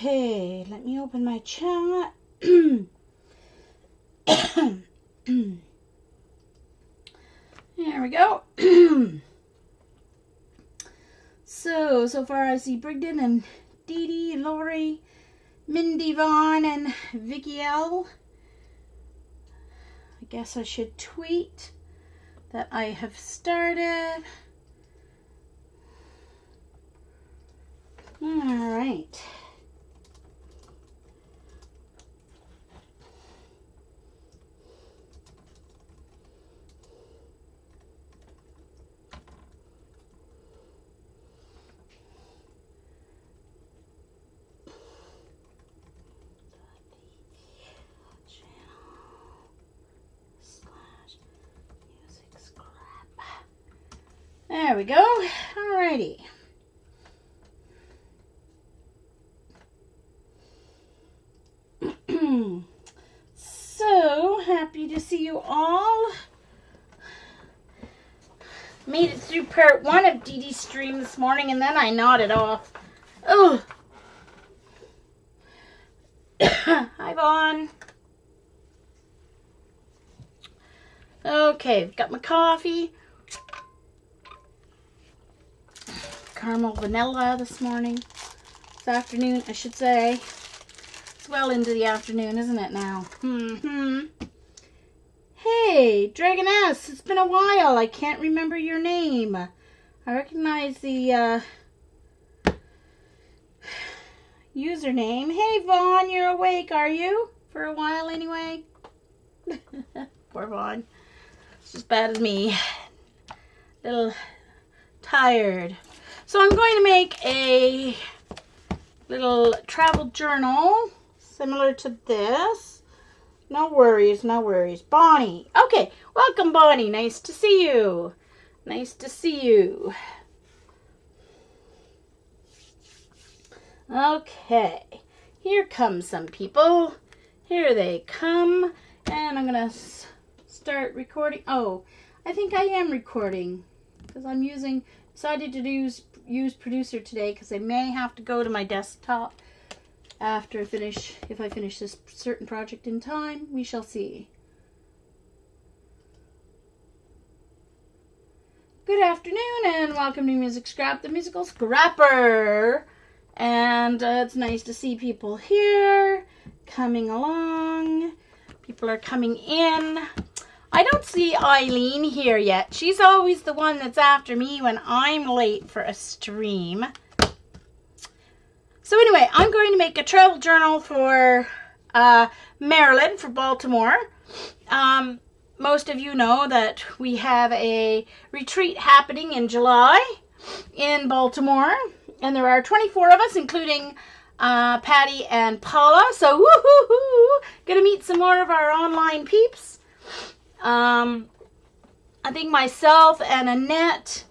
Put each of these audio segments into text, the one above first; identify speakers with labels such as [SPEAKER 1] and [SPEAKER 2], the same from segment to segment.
[SPEAKER 1] Okay, let me open my chat. There we go. So far I see Brigden and Dee Dee and Lori, Mindy Vaughn and Vicky L. I guess I should tweet that I have started. All right. There we go. Alrighty. So happy to see you all. Made it through part 1 of Dee Dee's stream this morning and then I nodded off. Oh. Hi, Vaughn. Okay, got my coffee. Caramel vanilla this morning. This afternoon, I should say. It's well into the afternoon, isn't it now? Hey, Dragoness, it's been a while. I can't remember your name. I recognize the username. Hey, Vaughn, you're awake, are you? For a while, anyway. Poor Vaughn. It's as bad as me. A little tired. So I'm going to make a little travel journal similar to this. No worries, no worries. Bonnie. Okay, welcome, Bonnie. Nice to see you. Nice to see you. Okay, here come some people. Here they come. And I'm going to start recording. Oh, I think I am recording because I'm decided to use Producer today because I may have to go to my desktop after if I finish this certain project in time. We shall see. Good afternoon and welcome to Music Scrap, the musical scrapper. And it's nice to see people here coming along. People are coming in. I don't see Eileen here yet. She's always the one that's after me when I'm late for a stream. So anyway, I'm going to make a travel journal for Maryland, for Baltimore. Most of you know that we have a retreat happening in July in Baltimore. And there are 24 of us, including Patty and Paula. So woohoo! Gonna meet some more of our online peeps. I think myself and Annette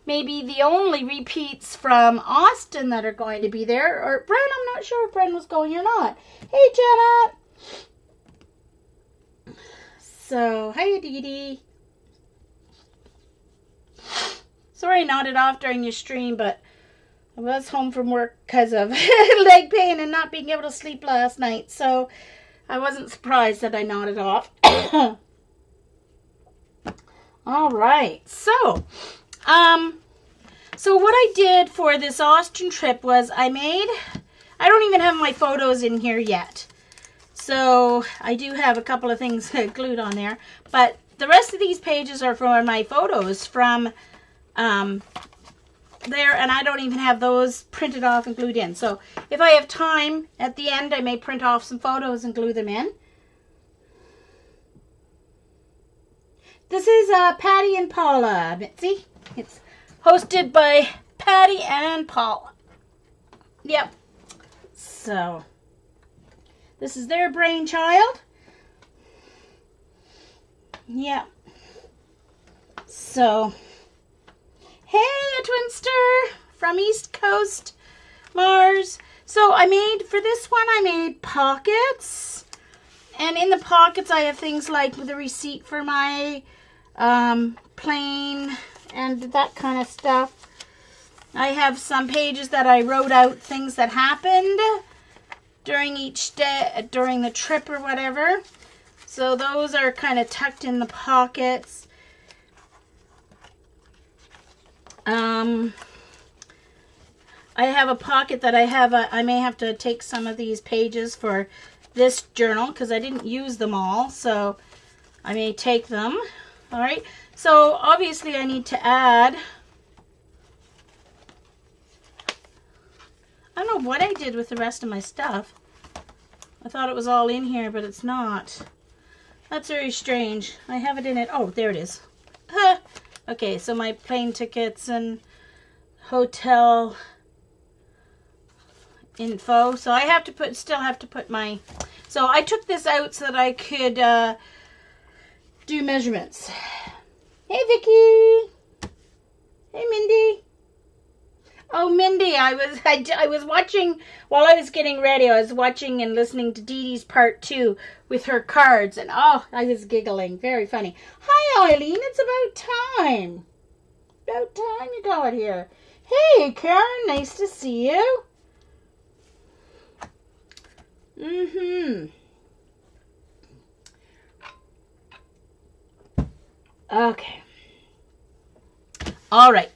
[SPEAKER 1] may be the only repeats from Austin that are going to be there. Or Bren, I'm not sure if Bren was going or not. Hey, Jenna. So, hi, Dee Dee. Sorry I nodded off during your stream, but I was home from work because of leg pain and not being able to sleep last night. So, I wasn't surprised that I nodded off. All right, so what I did for this Austin trip was I don't even have my photos in here yet. So I do have a couple of things glued on there, but the rest of these pages are for my photos from there, and I don't even have those printed off and glued in. So if I have time at the end, I may print off some photos and glue them in. This is Patty and Paula, Mitzi. It's hosted by Patty and Paula. Yep. So, this is their brainchild. Yep. So, hey, a twinster from East Coast, Mars. So, for this one, I made pockets. And in the pockets, I have things like the receipt for my plane and that kind of stuff. I have some pages that I wrote out things that happened. during each day, during the trip or whatever. So those are kind of tucked in the pockets. I have a pocket that I may have to take some of these pages for this journal because I didn't use them all, so I may take them. All right, so obviously I need to add, I don't know what I did with the rest of my stuff. I thought it was all in here, but it's not. That's very strange. I have it in it. Oh, there it is. Okay, so my plane tickets and hotel info. So I have to still have to put my, so I took this out so that I could do measurements. Hey, Vicky. Hey, Mindy. Oh, Mindy, I was watching, while I was getting ready, I was watching and listening to Dee Dee's part 2 with her cards, and oh, I was giggling. Very funny. Hi, Eileen, it's about time. About time you got here. Hey, Karen, nice to see you. Okay. All right.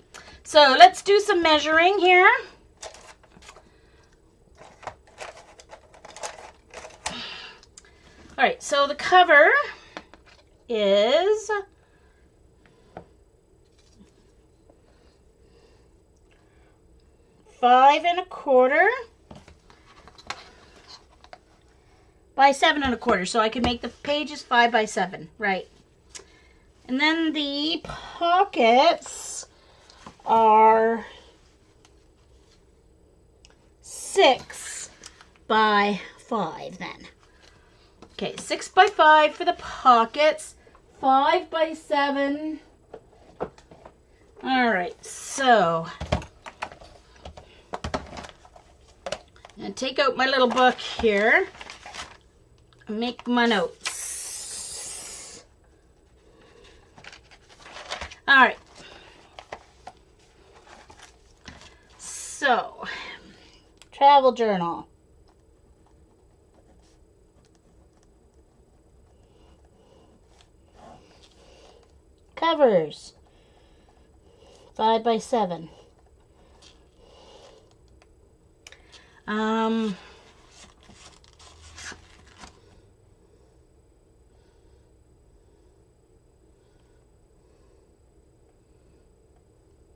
[SPEAKER 1] So let's do some measuring here. All right, so the cover is five and a quarter by 7 1/4. So I can make the pages 5 by 7, right? And then the pockets are 6 by 5 then. Okay, 6 by 5 for the pockets, 5 by 7. All right, so I'm going to take out my little book here and make my notes. All right. So, travel journal. Covers. 5 by 7.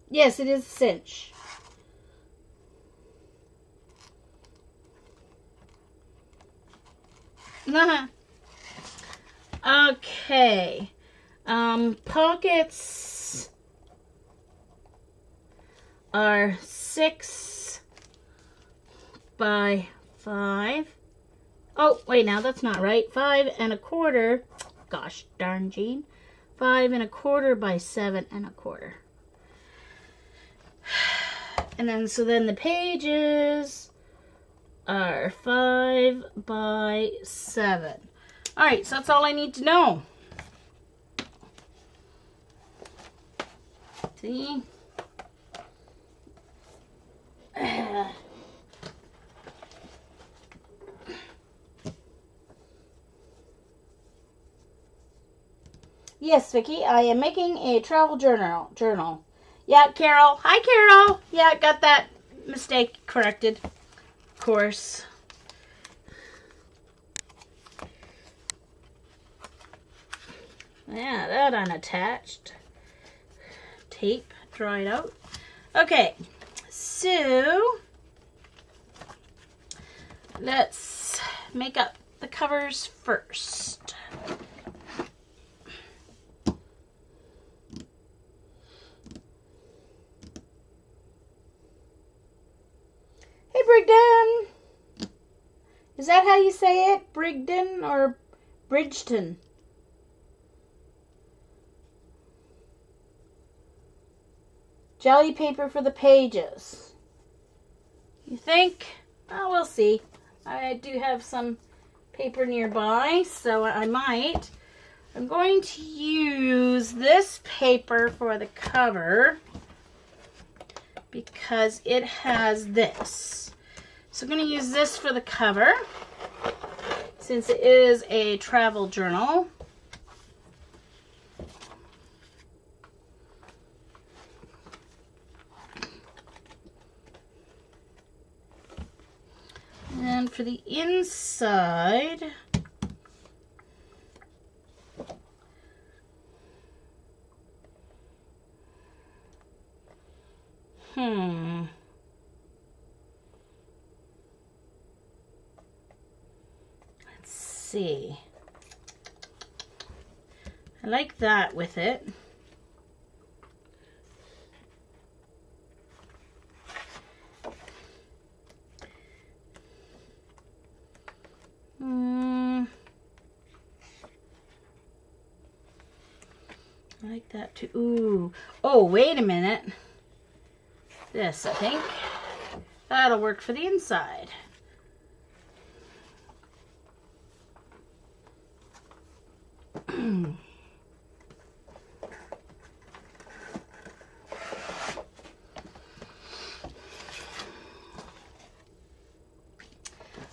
[SPEAKER 1] Yes, it is a cinch. Okay. Pockets are 6 by 5. Oh, wait, now that's not right. 5 1/4. Gosh darn, Jean. 5 1/4 by 7 1/4. And then, so then the pages are 5 by 7. All right, so that's all I need to know. See? Yes, Vicky, I am making a travel journal. Yeah, Carol. Hi, Carol. Yeah, got that mistake corrected. Of course. Yeah, that unattached. Tape dried out. Okay, so let's make up the covers first. Hey, Brigden. Is that how you say it? Brigden or Bridgeton? Jelly paper for the pages. You think? Oh, we'll see. I do have some paper nearby, so I might. I'm going to use this paper for the cover because it has this. So I'm going to use this for the cover, since it is a travel journal. And for the inside, let's see. I like that with it. I like that too. Ooh. Oh, wait a minute. This, I think. That'll work for the inside.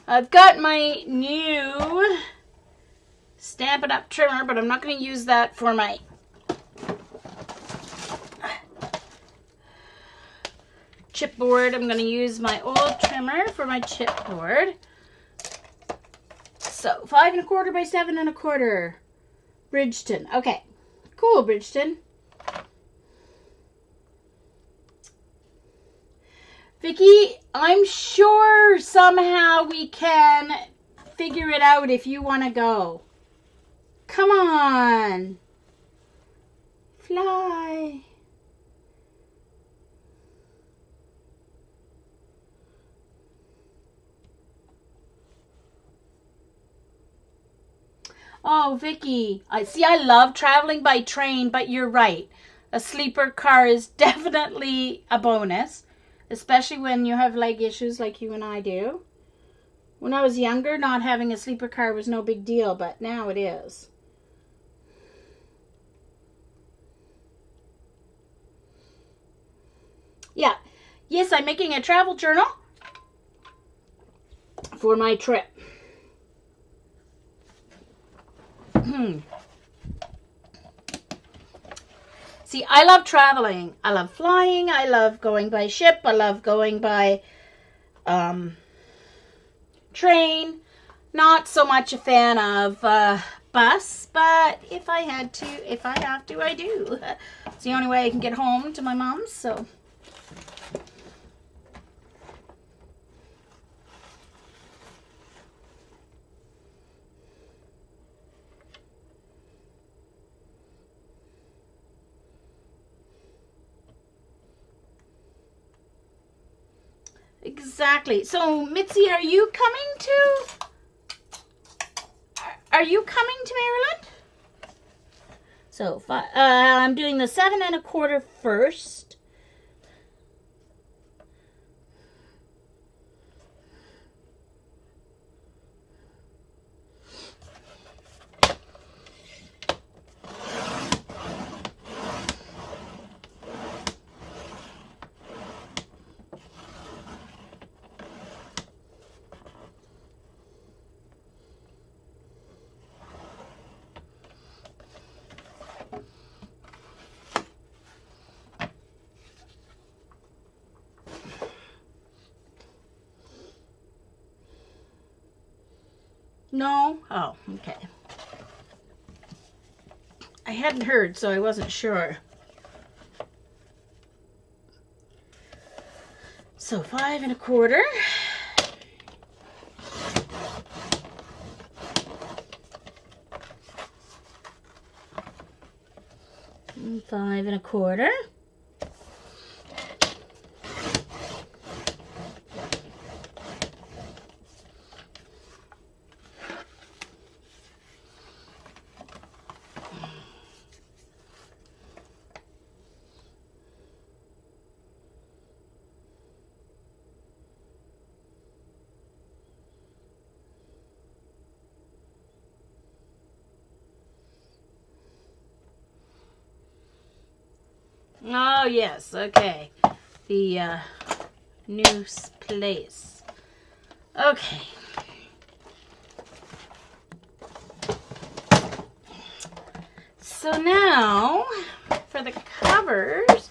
[SPEAKER 1] I've got my new Stampin' Up! Trimmer, but I'm not going to use that for my chipboard. I'm going to use my old trimmer for my chipboard. So 5 1/4 by 7 1/4. Bridgeton. Okay, cool, Bridgeton. Vicki, I'm sure somehow we can figure it out if you want to go. Come on. Fly. Oh, Vicki, I love traveling by train, but you're right. A sleeper car is definitely a bonus, especially when you have leg issues like you and I do. When I was younger, not having a sleeper car was no big deal, but now it is. Yeah. Yes, I'm making a travel journal for my trip. See, I love traveling. I love flying. I love going by ship. I love going by train. Not so much a fan of bus, but if I have to, I do. It's the only way I can get home to my mom's, so. Exactly. So, Mitzi, are you coming to Maryland? So, I'm doing the 7 1/4 first. No? Oh, okay. I hadn't heard, so I wasn't sure. So 5 1/4. And 5 1/4. Oh, yes, okay. The new place. Okay. So now, for the covers,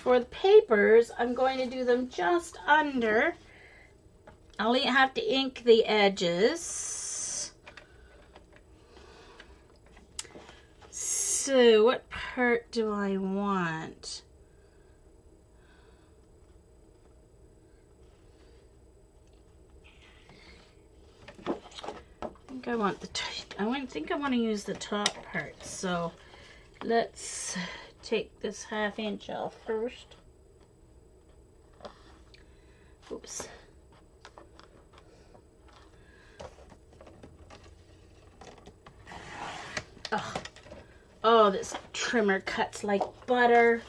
[SPEAKER 1] for the papers, I'm going to do them just under. I'll have to ink the edges. So what part do I want? I think I want to use the top part. So let's take this 1/2 inch off first. Oops. Oh, this trimmer cuts like butter.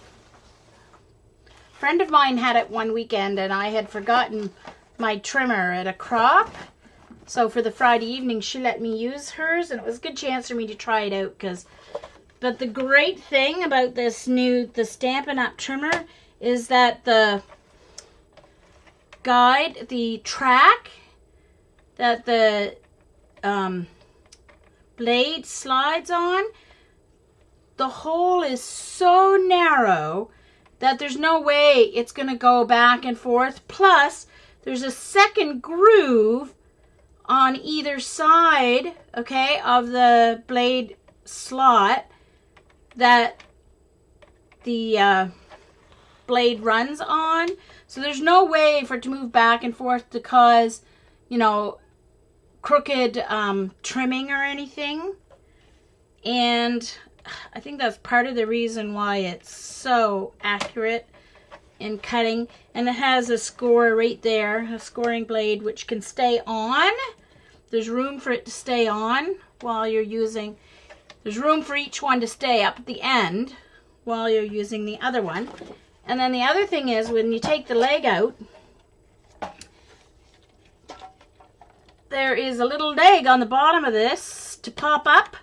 [SPEAKER 1] A friend of mine had it one weekend and I had forgotten my trimmer at a crop. So for the Friday evening, she let me use hers, and it was a good chance for me to try it out. But the great thing about the Stampin' Up! Trimmer is that the guide, the track that the blade slides on, the hole is so narrow that there's no way it's going to go back and forth. Plus, there's a second groove on either side, okay, of the blade slot that the blade runs on. So there's no way for it to move back and forth to cause, you know, crooked trimming or anything. And I think that's part of the reason why it's so accurate in cutting. And it has a score right there, a scoring blade, which can stay on. There's room for it to stay on while you're using, there's room for each one to stay up at the end while you're using the other one. And then the other thing is, when you take the leg out, there is a little leg on the bottom of this to pop up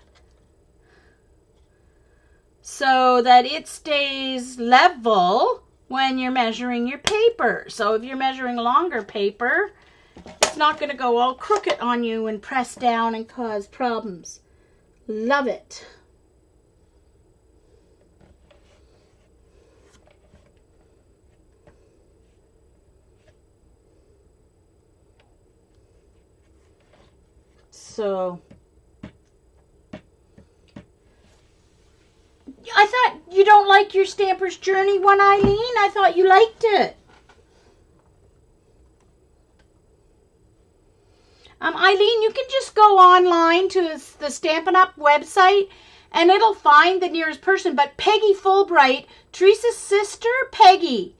[SPEAKER 1] so that it stays level when you're measuring your paper. So if you're measuring longer paper, it's not going to go all crooked on you and press down and cause problems. Love it. So I thought you don't like your Stamper's Journey one, Eileen. I thought you liked it. Eileen, you can just go online to the Stampin' Up! Website and it'll find the nearest person. But Peggy Fulbright, Teresa's sister, Peggy,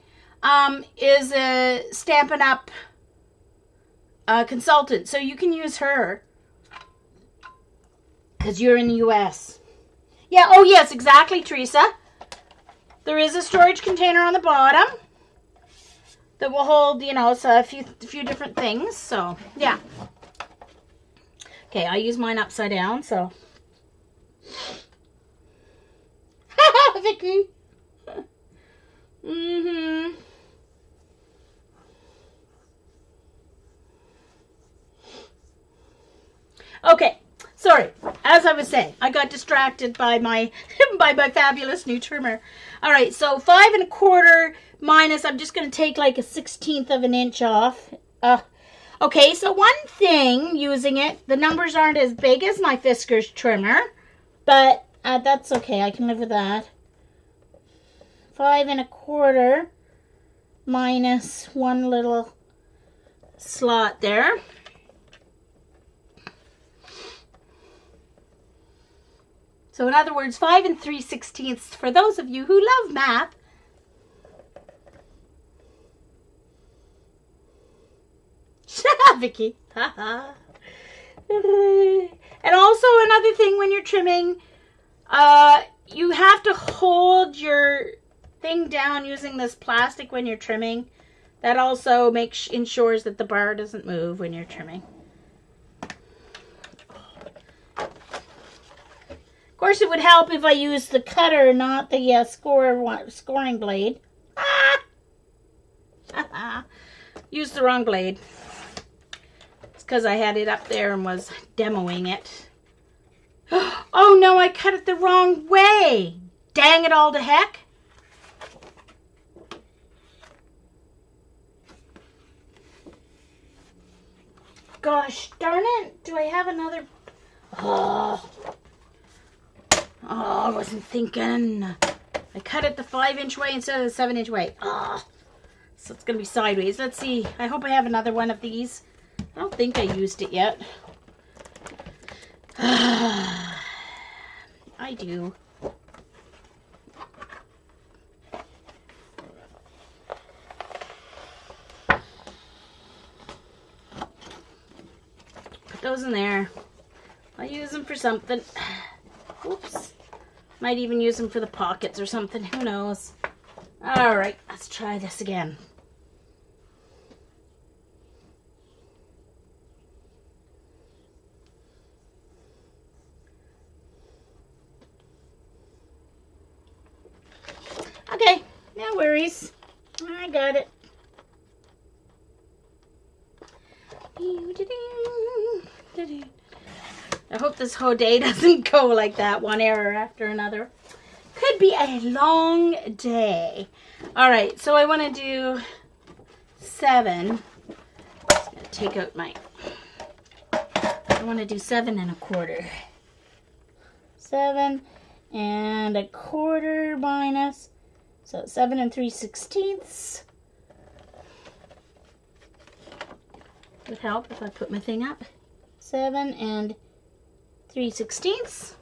[SPEAKER 1] is a Stampin' Up! Consultant. So you can use her because you're in the U.S. Yeah, oh yes, exactly, Teresa. There is a storage container on the bottom that will hold, you know, so a few different things. So, yeah. Okay, I use mine upside down, so. Vicky. Mm-hmm. Okay, sorry. As I was saying, I got distracted by my by my fabulous new trimmer. All right, so 5 1/4 minus. I'm just going to take like a 1/16 of an inch off. Okay, so one thing using it, the numbers aren't as big as my Fiskars trimmer, but that's okay. I can live with that. 5 1/4 minus one little slot there. So in other words, 5 3/16 for those of you who love math. Vicky. And also another thing when you're trimming, you have to hold your thing down using this plastic when you're trimming. That also ensures that the bar doesn't move when you're trimming. Of course, it would help if I used the cutter, not the scoring blade. Used the wrong blade. because I had it up there and was demoing it. Oh no, I cut it the wrong way. Dang it all to heck. Gosh darn it. Do I have another? Oh, I wasn't thinking. I cut it the 5-inch way instead of the 7-inch way. Oh, so it's going to be sideways. Let's see. I hope I have another one of these. I don't think I used it yet. I do. Put those in there. I'll use them for something. Oops. Might even use them for the pockets or something. Who knows? All right, let's try this again. Okay, no worries. I got it. I hope this whole day doesn't go like that, one error after another. Could be a long day. All right, so I want to do 7. Just gonna take out my. I want to do 7 1/4. 7 1/4 minus. So 7 3/16. Would help if I put my thing up. 7 3/16.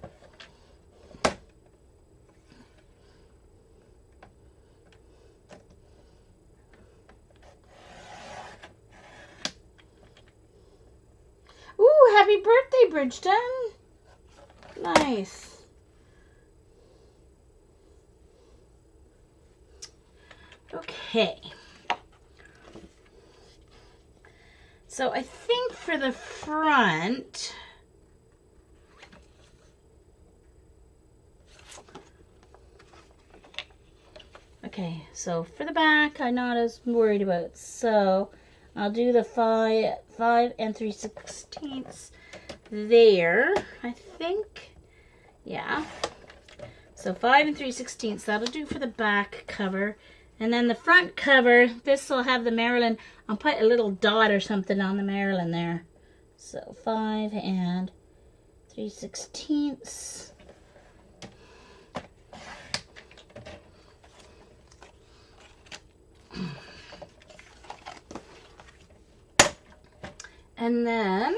[SPEAKER 1] Ooh, happy birthday, Bridgeton. Nice. Okay. So I think for the front, okay, so for the back, I'm not as worried about. So I'll do the 5 3/16 there, I think. Yeah. So 5 3/16, that'll do for the back cover. And then the front cover, this will have the Marilyn. I'll put a little dot or something on the Marilyn there. So 5 3/16. And then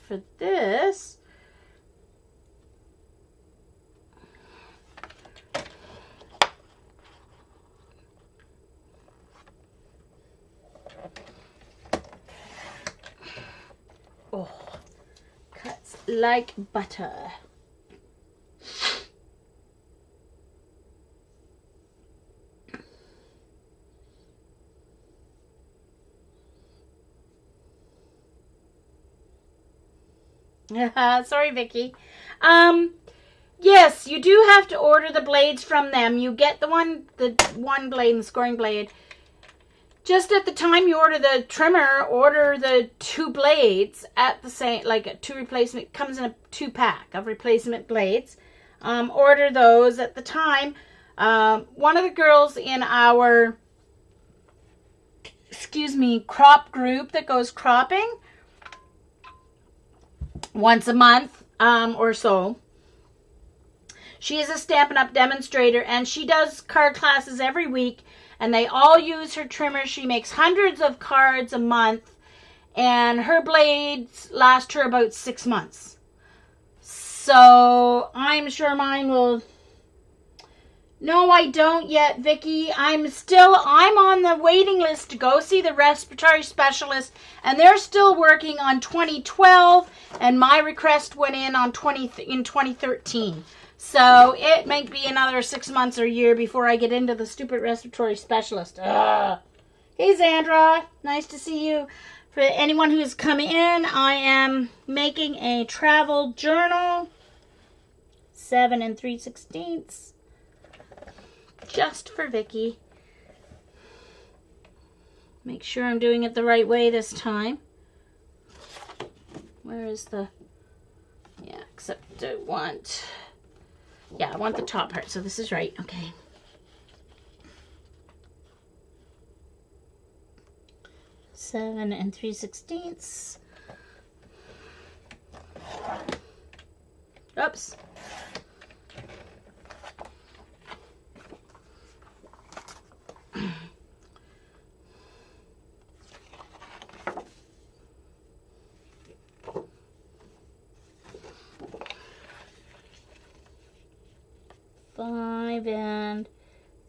[SPEAKER 1] for this, oh, cuts like butter. Sorry, Vicky. Yes, you do have to order the blades from them. You get the one blade, the scoring blade. Just at the time you order the trimmer, order the 2 blades at the same, like a 2 replacement, comes in a 2-pack of replacement blades. Order those at the time. One of the girls in our, crop group that goes cropping once a month or so. She is a Stampin' Up! Demonstrator, and she does card classes every week, and they all use her trimmer. She makes hundreds of cards a month, and her blades last her about 6 months. So I'm sure mine will. No, I don't yet, Vicky. I'm on the waiting list to go see the respiratory specialist, and they're still working on 2012, and my request went in on 2013. So it might be another 6 months or a year before I get into the stupid respiratory specialist. Ugh. Hey, Zandra. Nice to see you. For anyone who's come in, I am making a travel journal. 7 3/16. Just for Vicky. Make sure I'm doing it the right way this time. Where is the... Yeah, except I want... Yeah, I want the top part, so this is right. Okay. Seven and 3/16. Oops. Five and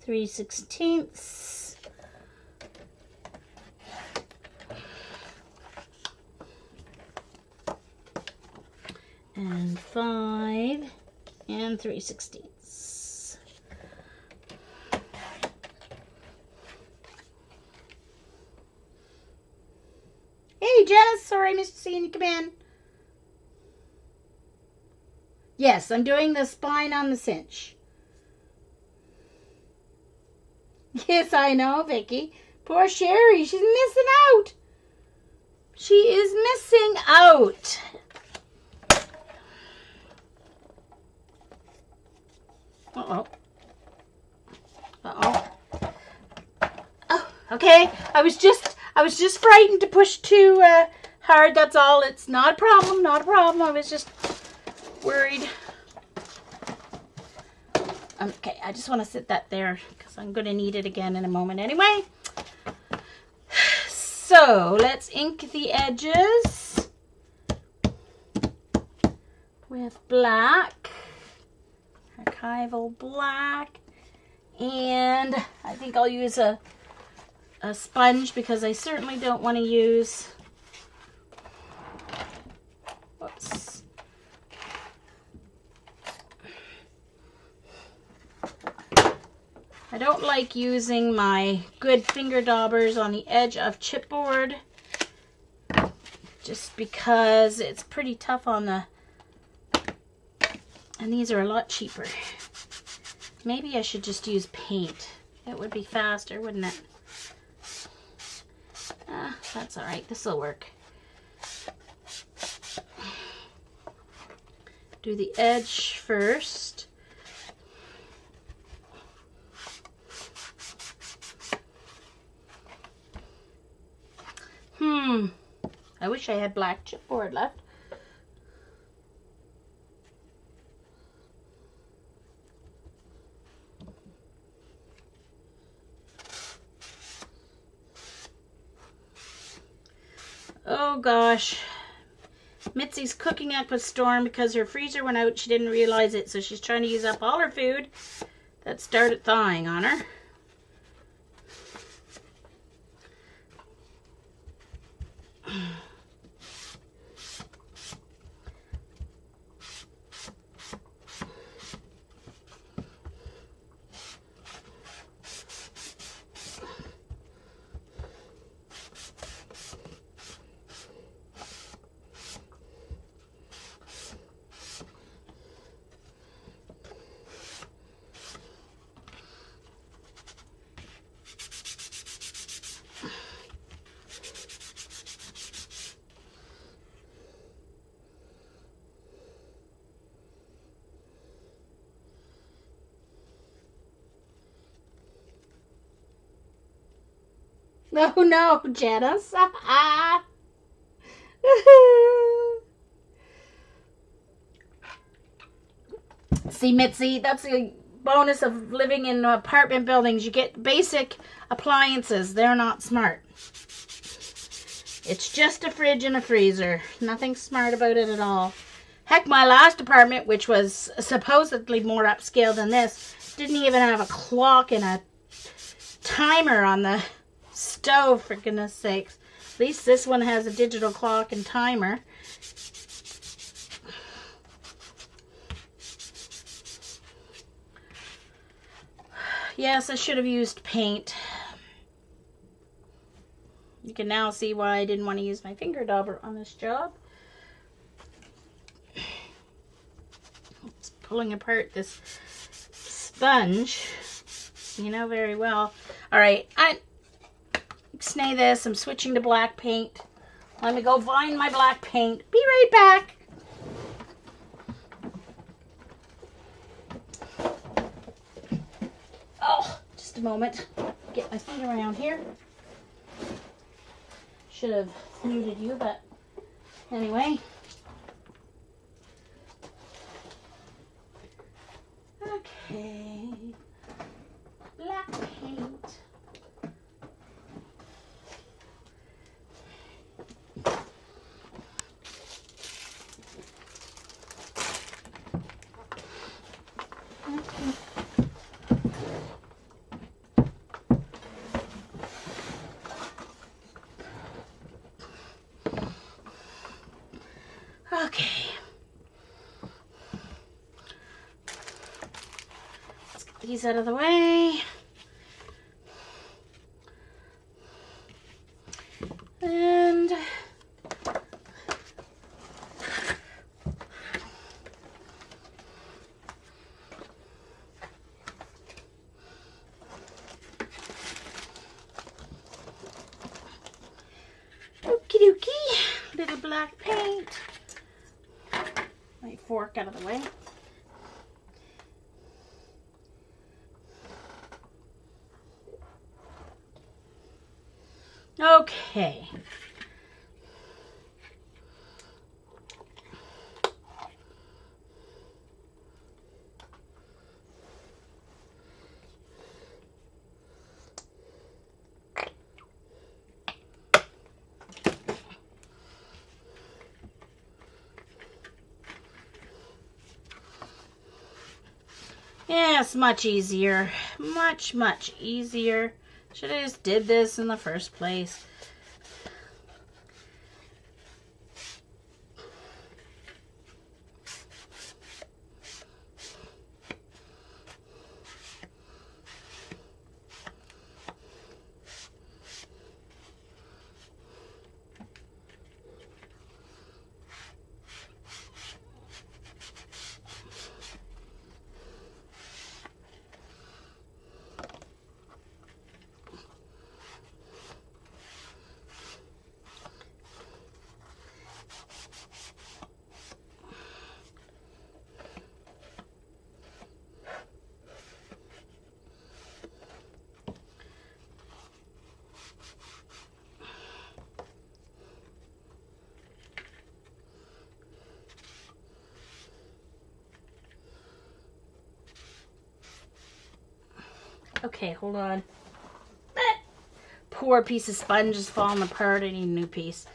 [SPEAKER 1] 3/16. And 5 and 3/16. Hey, Jess. Sorry I missed seeing you come in. Yes, I'm doing the spine on the cinch. Yes, I know, Vicky. Poor Sherry. She's missing out. She is missing out. Uh-oh. Uh-oh. Oh, okay. I was just frightened to push too hard. That's all. It's not a problem. Not a problem. I was just worried. Okay, I just want to sit that there because I'm going to need it again in a moment anyway. So, let's ink the edges with black. Archival black. And I think I'll use a sponge because I certainly don't want to use... Whoops. I don't like using my good finger daubers on the edge of chipboard just because it's pretty tough on the... And these are a lot cheaper. Maybe I should just use paint. It would be faster, wouldn't it? That's all right. This will work. Do the edge first. I wish I had black chipboard left. Oh gosh. Mitzi's cooking up a storm because her freezer went out. She didn't realize it, so she's trying to use up all her food that started thawing on her. Oh no, Janice. See, Mitzi, that's the bonus of living in apartment buildings. You get basic appliances. They're not smart. It's just a fridge and a freezer. Nothing smart about it at all. Heck, my last apartment, which was supposedly more upscale than this, didn't even have a clock and a timer on the stove, for goodness sakes. At least this one has a digital clock and timer. Yes, I should have used paint. You can now see why I didn't want to use my finger dauber on this job. It's pulling apart this sponge, you know very well. All right, I snay this. I'm switching to black paint Let me go find my black paint. Be right back. Oh, just a moment. Get my feet around here. Should have muted you, but anyway. Okay. Black paint. Okay. Let's get these out of the way. And okie dokie, little black paint. My fork out of the way. Okay. Yes, much easier. Much, much easier. Should have just did this in the first place. Okay, hold on. That poor piece of sponge is falling apart. I need a new piece.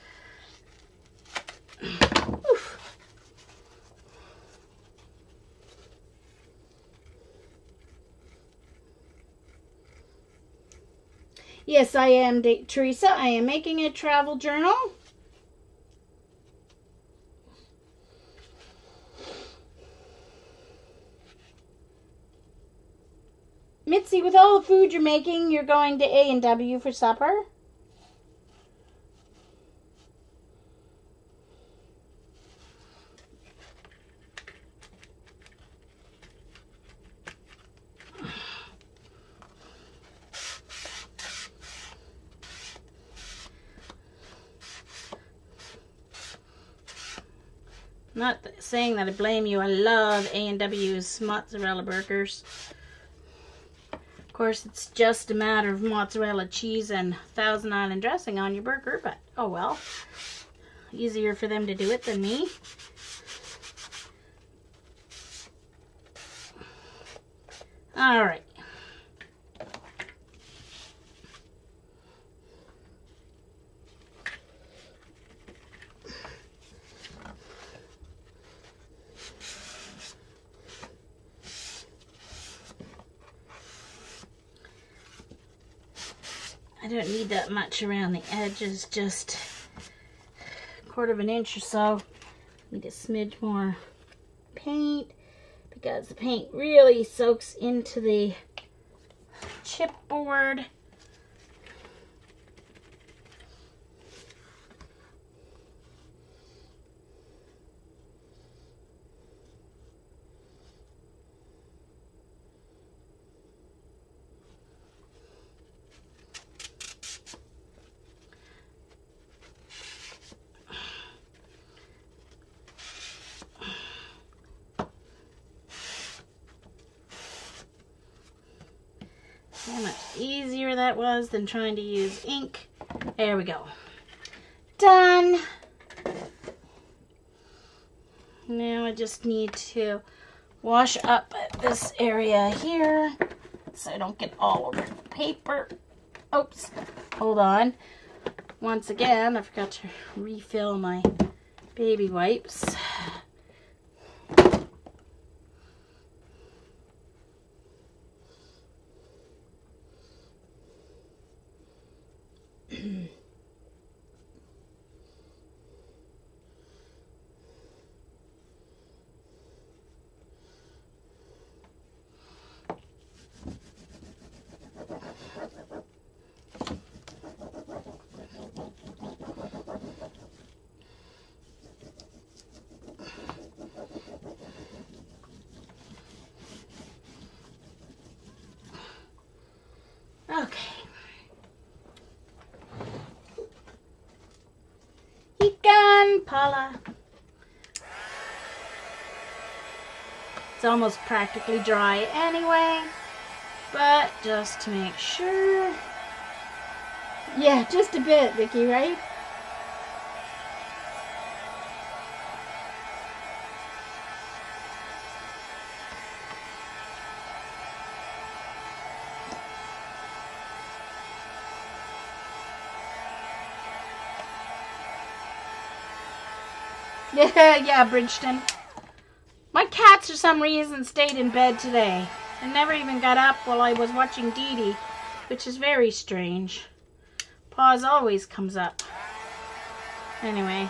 [SPEAKER 1] Oof. Yes, I am, Teresa. I am making a travel journal. Mitzi, with all the food you're making, you're going to A&W for supper? Not saying that I blame you. I love A&W's mozzarella burgers. Of course, it's just a matter of mozzarella cheese and Thousand Island dressing on your burger, but oh well. Easier for them to do it than me. All right. I don't need that much around the edges, just a quarter of an inch or so. Need a smidge more paint because the paint really soaks into the chipboard. much easier that was than trying to use ink. There we go. Done. Now I just need to wash up this area here so I don't get all over the paper. Oops, hold on. Once again, I forgot to refill my baby wipes. Okay. Heat gun, Paula. It's almost practically dry anyway, but just to make sure. Yeah, just a bit, Vicky, right? Yeah, Bridgeton. My cats, for some reason, stayed in bed today and never even got up while I was watching Dee Dee, which is very strange. Paws always comes up. Anyway.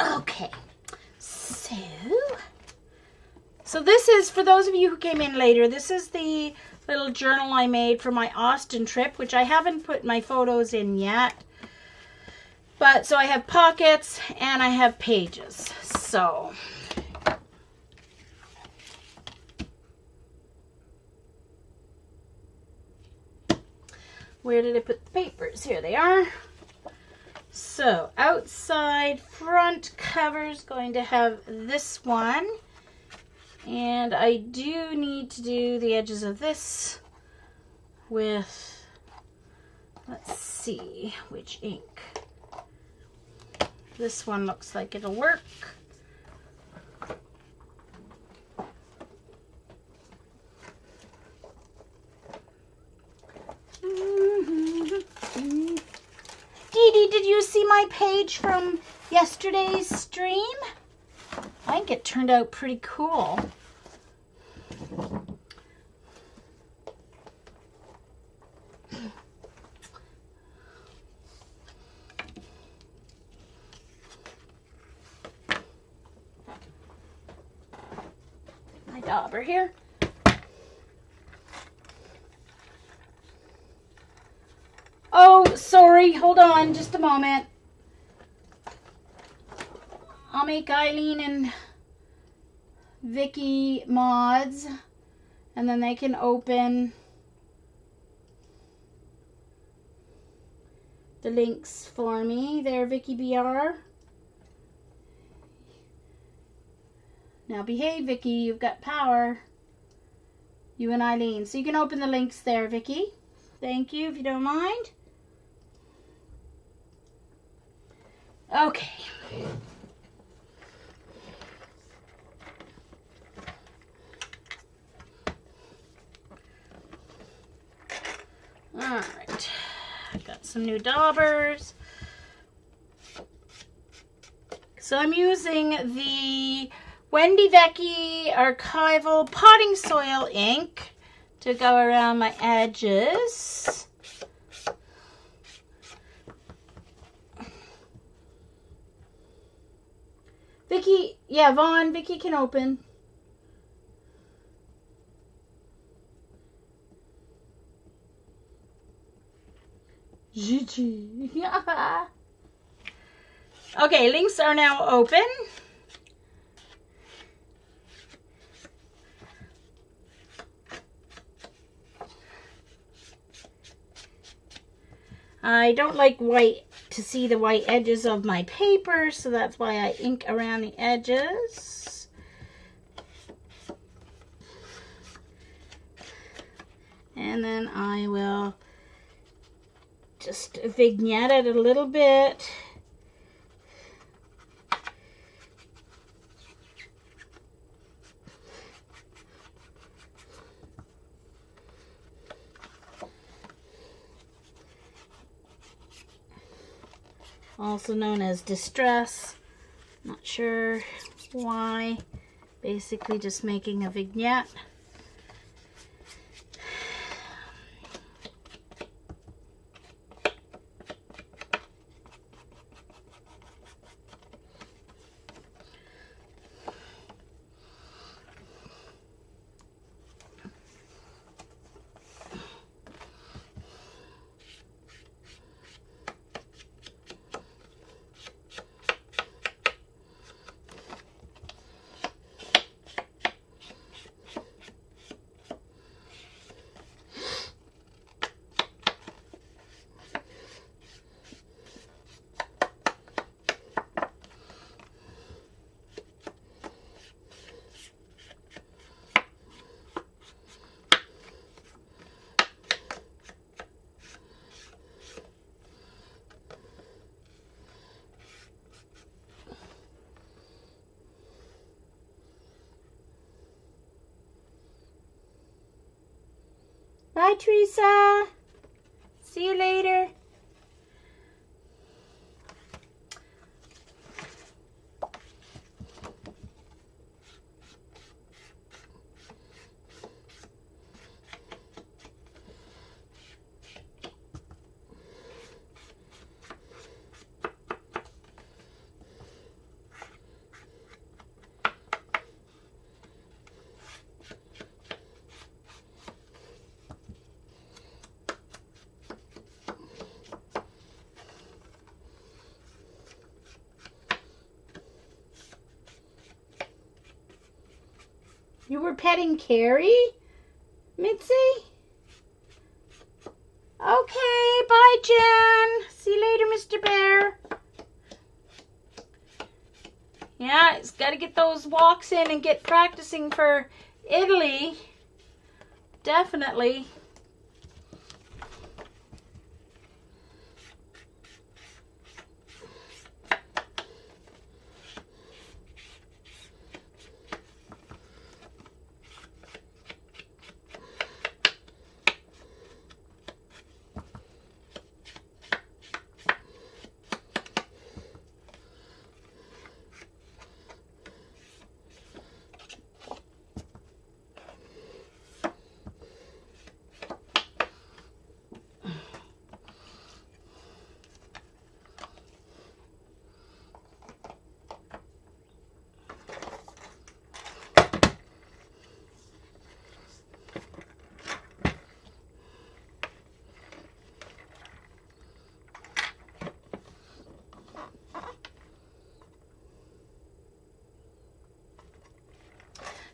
[SPEAKER 1] Okay, so this is, for those of you who came in later, this is the little journal I made for my Austin trip, which I haven't put my photos in yet. But, so I have pockets and I have pages. So, where did I put the papers? Here they are. So, outside front cover's going to have this one. And I do need to do the edges of this with, let's see, which ink. This one looks like it'll work. Dee Dee, did you see my page from yesterday's stream? I think it turned out pretty cool. My dauber here. Oh, sorry, hold on just a moment. I'll make Eileen and Vicky mods, and then they can open the links for me. There, Vicky BR. Now behave, Vicky, you've got power. You and Eileen. So you can open the links there, Vicky. Thank you, if you don't mind. Okay. Alright, I got some new daubers. So I'm using the Wendy Vecchi Archival Potting Soil ink to go around my edges. Vicky, yeah, Vaughn, Vicky can open. Gigi. Okay, links are now open. I don't like to see the white edges of my paper, so that's why I ink around the edges. And then I will just vignette it a little bit. Also known as distress. Not sure why. Basically just making a vignette. Bye, Teresa. See you later. You were petting Carrie, Mitzi? Okay, bye, Jen. See you later, Mr. Bear. Yeah, it's got to get those walks in and get practicing for Italy. Definitely.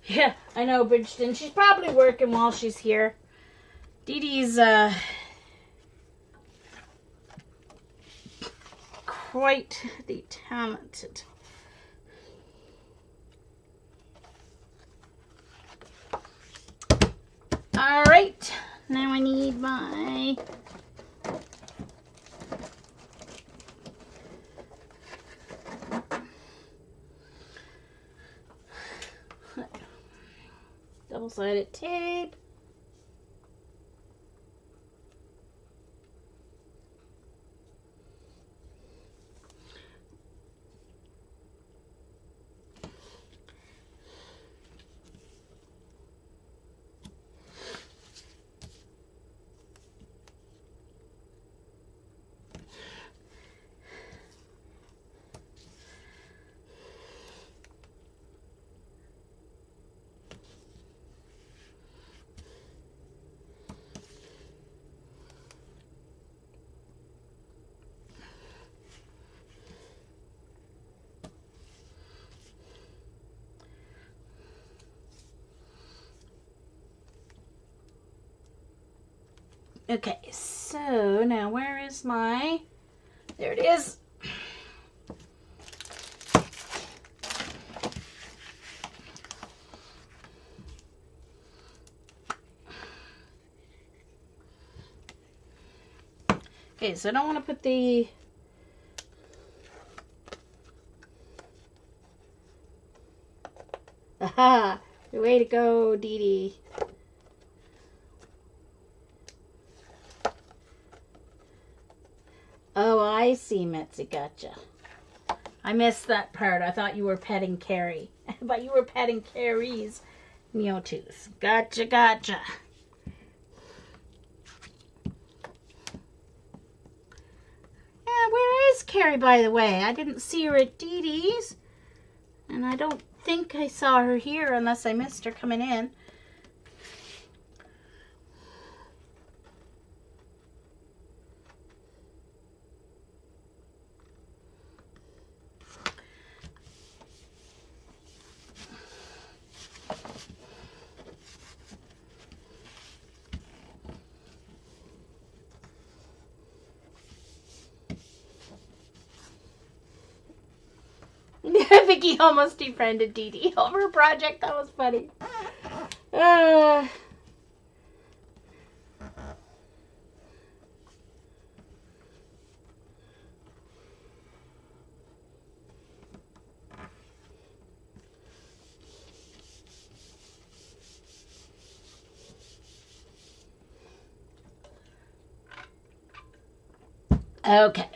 [SPEAKER 1] Yeah, I know, Bridgeton. She's probably working while she's here. Dee Dee's quite the talented. All right, now I need my double-sided tape. Okay, so now where is my... There it is. Okay, so I don't want to put the... Aha! Way to go, Dee Dee. Oh, I see, Mitzi. Gotcha. I missed that part. I thought you were petting Carrie. But you were petting Carrie's Meowtooth. Gotcha, gotcha. Yeah, where is Carrie, by the way? I didn't see her at Dee Dee's. And I don't think I saw her here unless I missed her coming in. Vicky almost defriended Dee Dee over a project. That was funny. Okay.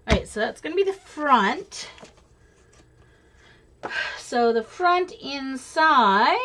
[SPEAKER 1] Alright, so that's going to be the front. So the front inside.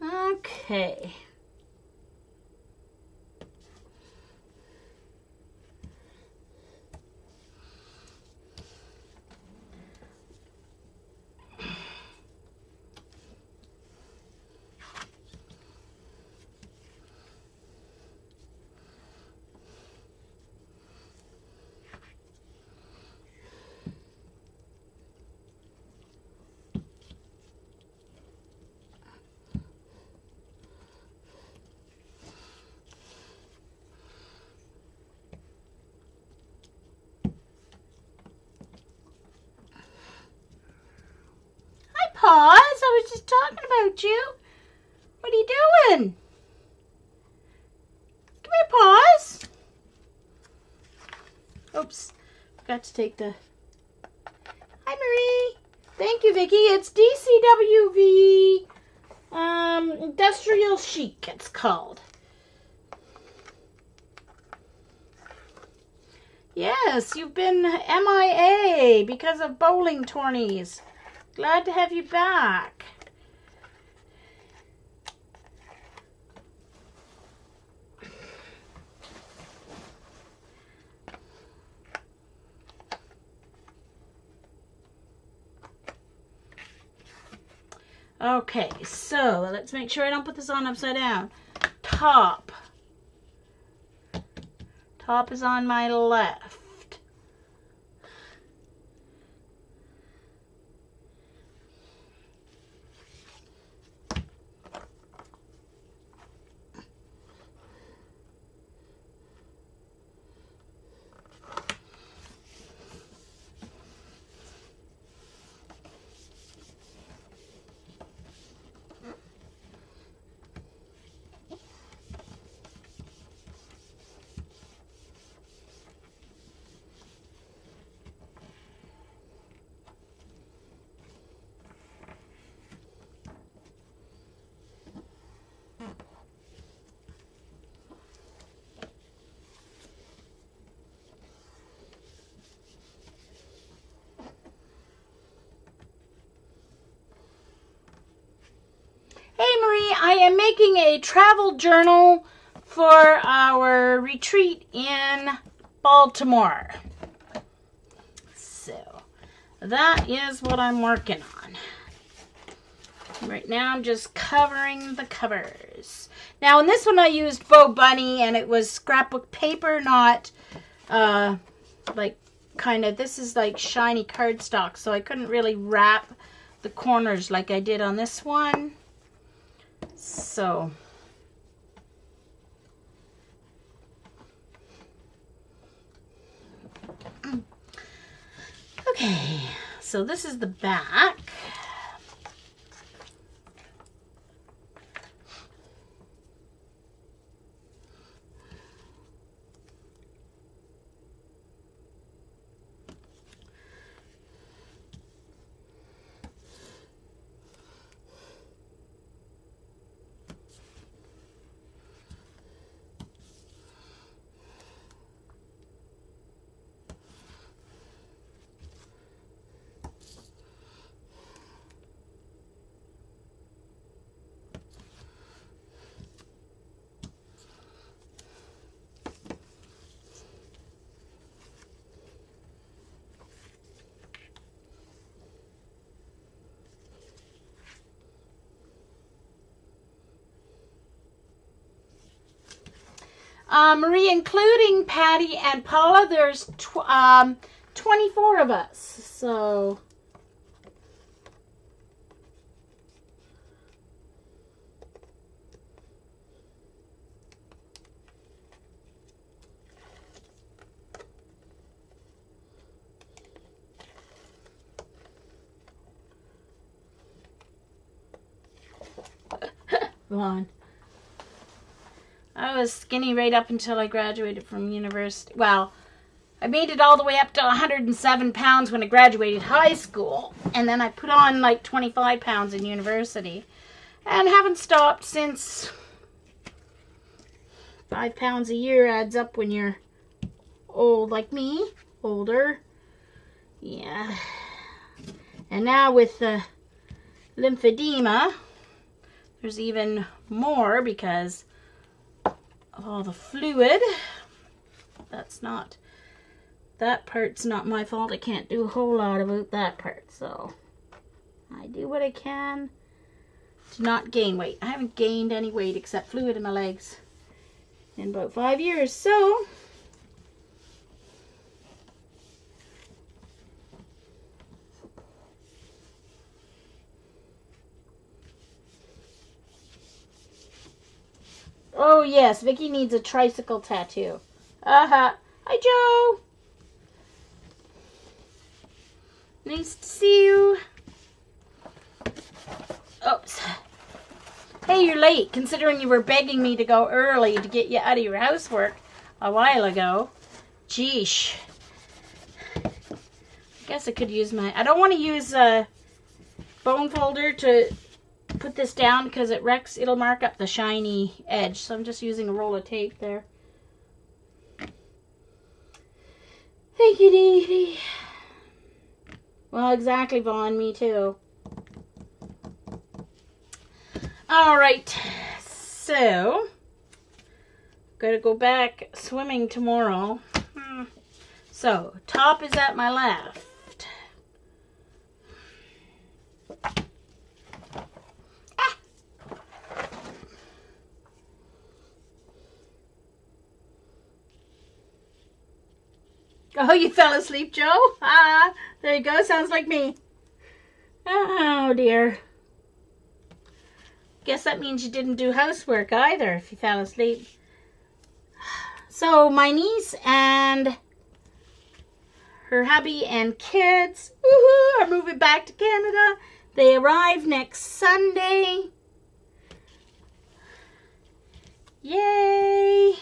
[SPEAKER 1] Okay. Paws, I was just talking about you. What are you doing? Come here, Paws. Oops, forgot to take the... Hi, Marie. Thank you, Vicky. It's DCWV Industrial Chic, it's called. Yes, you've been MIA because of bowling tourneys. Glad to have you back. Okay, so let's make sure I don't put this on upside down. Top. Top is on my left. am making a travel journal for our retreat in Baltimore. So that is what I'm working on. Right now I'm just covering the covers. Now in this one I used Bo Bunny, and it was scrapbook paper, not like kind of, this is like shiny cardstock, so I couldn't really wrap the corners like I did on this one. So okay, so this is the back. Marie, including Patty and Paula, there's 24 of us. So Vaughn. I was skinny right up until I graduated from university. Well, I made it all the way up to 107 pounds when I graduated high school. And then I put on like 25 pounds in university. And haven't stopped since. 5 pounds a year adds up when you're old like me. Older. Yeah. And now with the lymphedema, there's even more because of all the fluid. That part's not my fault. I can't do a whole lot about that part, so I do what I can to not gain weight. I haven't gained any weight except fluid in my legs in about 5 years, so oh yes, Vicky needs a tricycle tattoo. Hi Joe. Nice to see you. Oops. Hey, you're late, considering you were begging me to go early to get you out of your housework a while ago. Geesh. I guess I could use my... I don't want to use a bone folder to put this down because it'll mark up the shiny edge. So I'm just using a roll of tape there. Thank you, Dee Dee. Well, exactly, Vaughn. Me too. All right. So, gotta go back swimming tomorrow. So, top is at my left. Oh, you fell asleep, Joe? Ah, there you go. Sounds like me. Oh, dear. Guess that means you didn't do housework either if you fell asleep. So, my niece and her hubby and kids are moving back to Canada. They arrive next Sunday. Yay!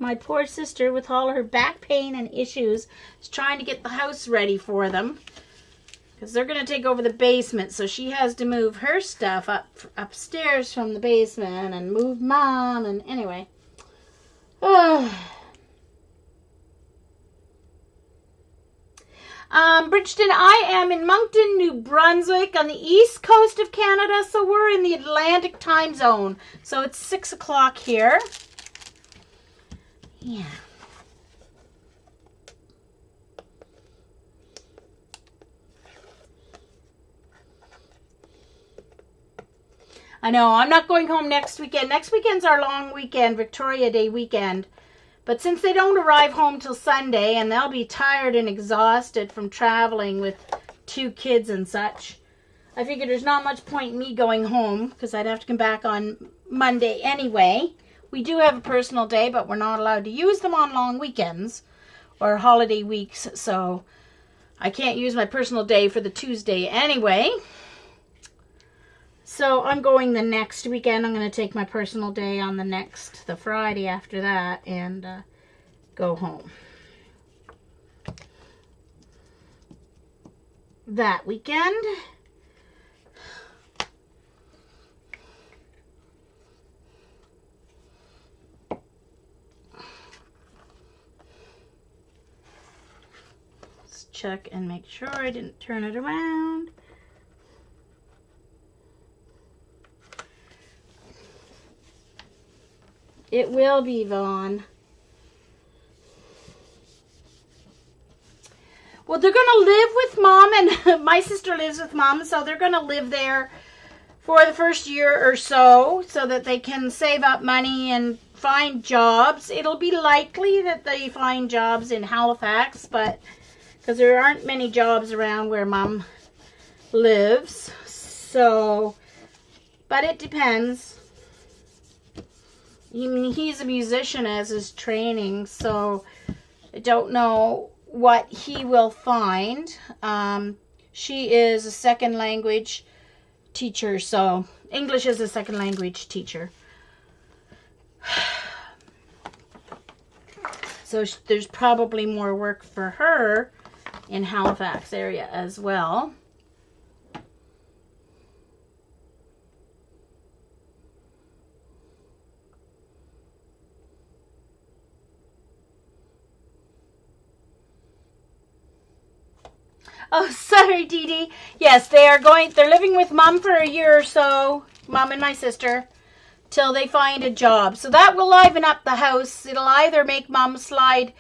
[SPEAKER 1] My poor sister, with all her back pain and issues, is trying to get the house ready for them. Because they're going to take over the basement. So she has to move her stuff upstairs from the basement and move Mom. And anyway. Bridgeton, I am in Moncton, New Brunswick on the east coast of Canada, so we're in the Atlantic time zone. So it's 6 o'clock here. Yeah. I know, I'm not going home next weekend. Next weekend's our long weekend, Victoria Day weekend. But since they don't arrive home till Sunday, and they'll be tired and exhausted from traveling with 2 kids and such, I figured there's not much point in me going home because I'd have to come back on Monday anyway. We do have a personal day, but we're not allowed to use them on long weekends or holiday weeks, so I can't use my personal day for the Tuesday anyway. So I'm going the next weekend. I'm going to take my personal day on the Friday after that, and go home. That weekend. Let's check and make sure I didn't turn it around. It will be, Vaughn. Well, they're going to live with Mom, and my sister lives with Mom, so they're going to live there for the first year or so that they can save up money and find jobs. It'll be likely that they find jobs in Halifax, but because there aren't many jobs around where Mom lives, so, but it depends. I mean, he's a musician as his training, so I don't know what he will find. She is a second language teacher, so English is a second language teacher. So there's probably more work for her in Halifax area as well. Oh, sorry, Dee Dee. Yes, they're living with Mom for a year or so, Mom and my sister, till they find a job. So that will liven up the house. It'll either make Mom slide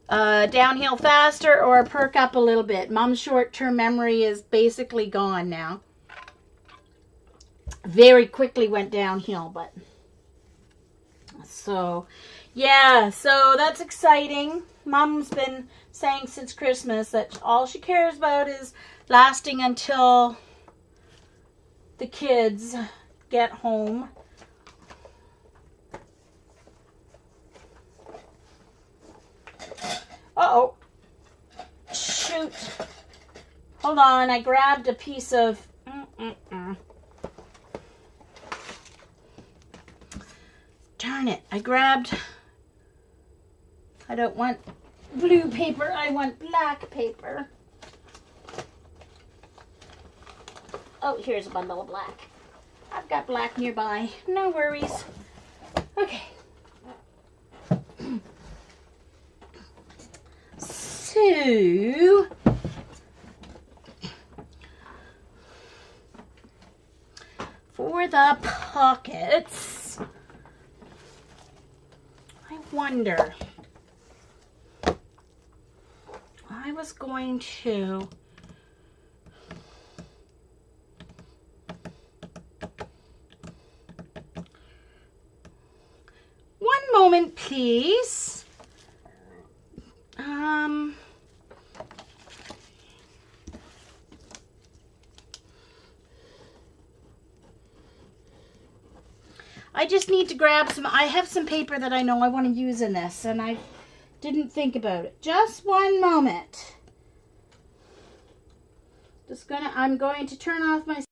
[SPEAKER 1] downhill faster or perk up a little bit. Mom's short-term memory is basically gone now. Very quickly went downhill, but so yeah, so that's exciting. Mom's been saying since Christmas that all she cares about is lasting until the kids get home. Uh-oh. Shoot. Hold on, I grabbed a piece of... Darn it, I don't want blue paper, I want black paper. Oh, here's a bundle of black. I've got black nearby, no worries. Okay. So, for the pockets, I wonder, I was going to one moment, please. I just need to grab some, I have some paper that I know I want to use in this, and I didn't think about it. Just one moment. I'm going to turn off my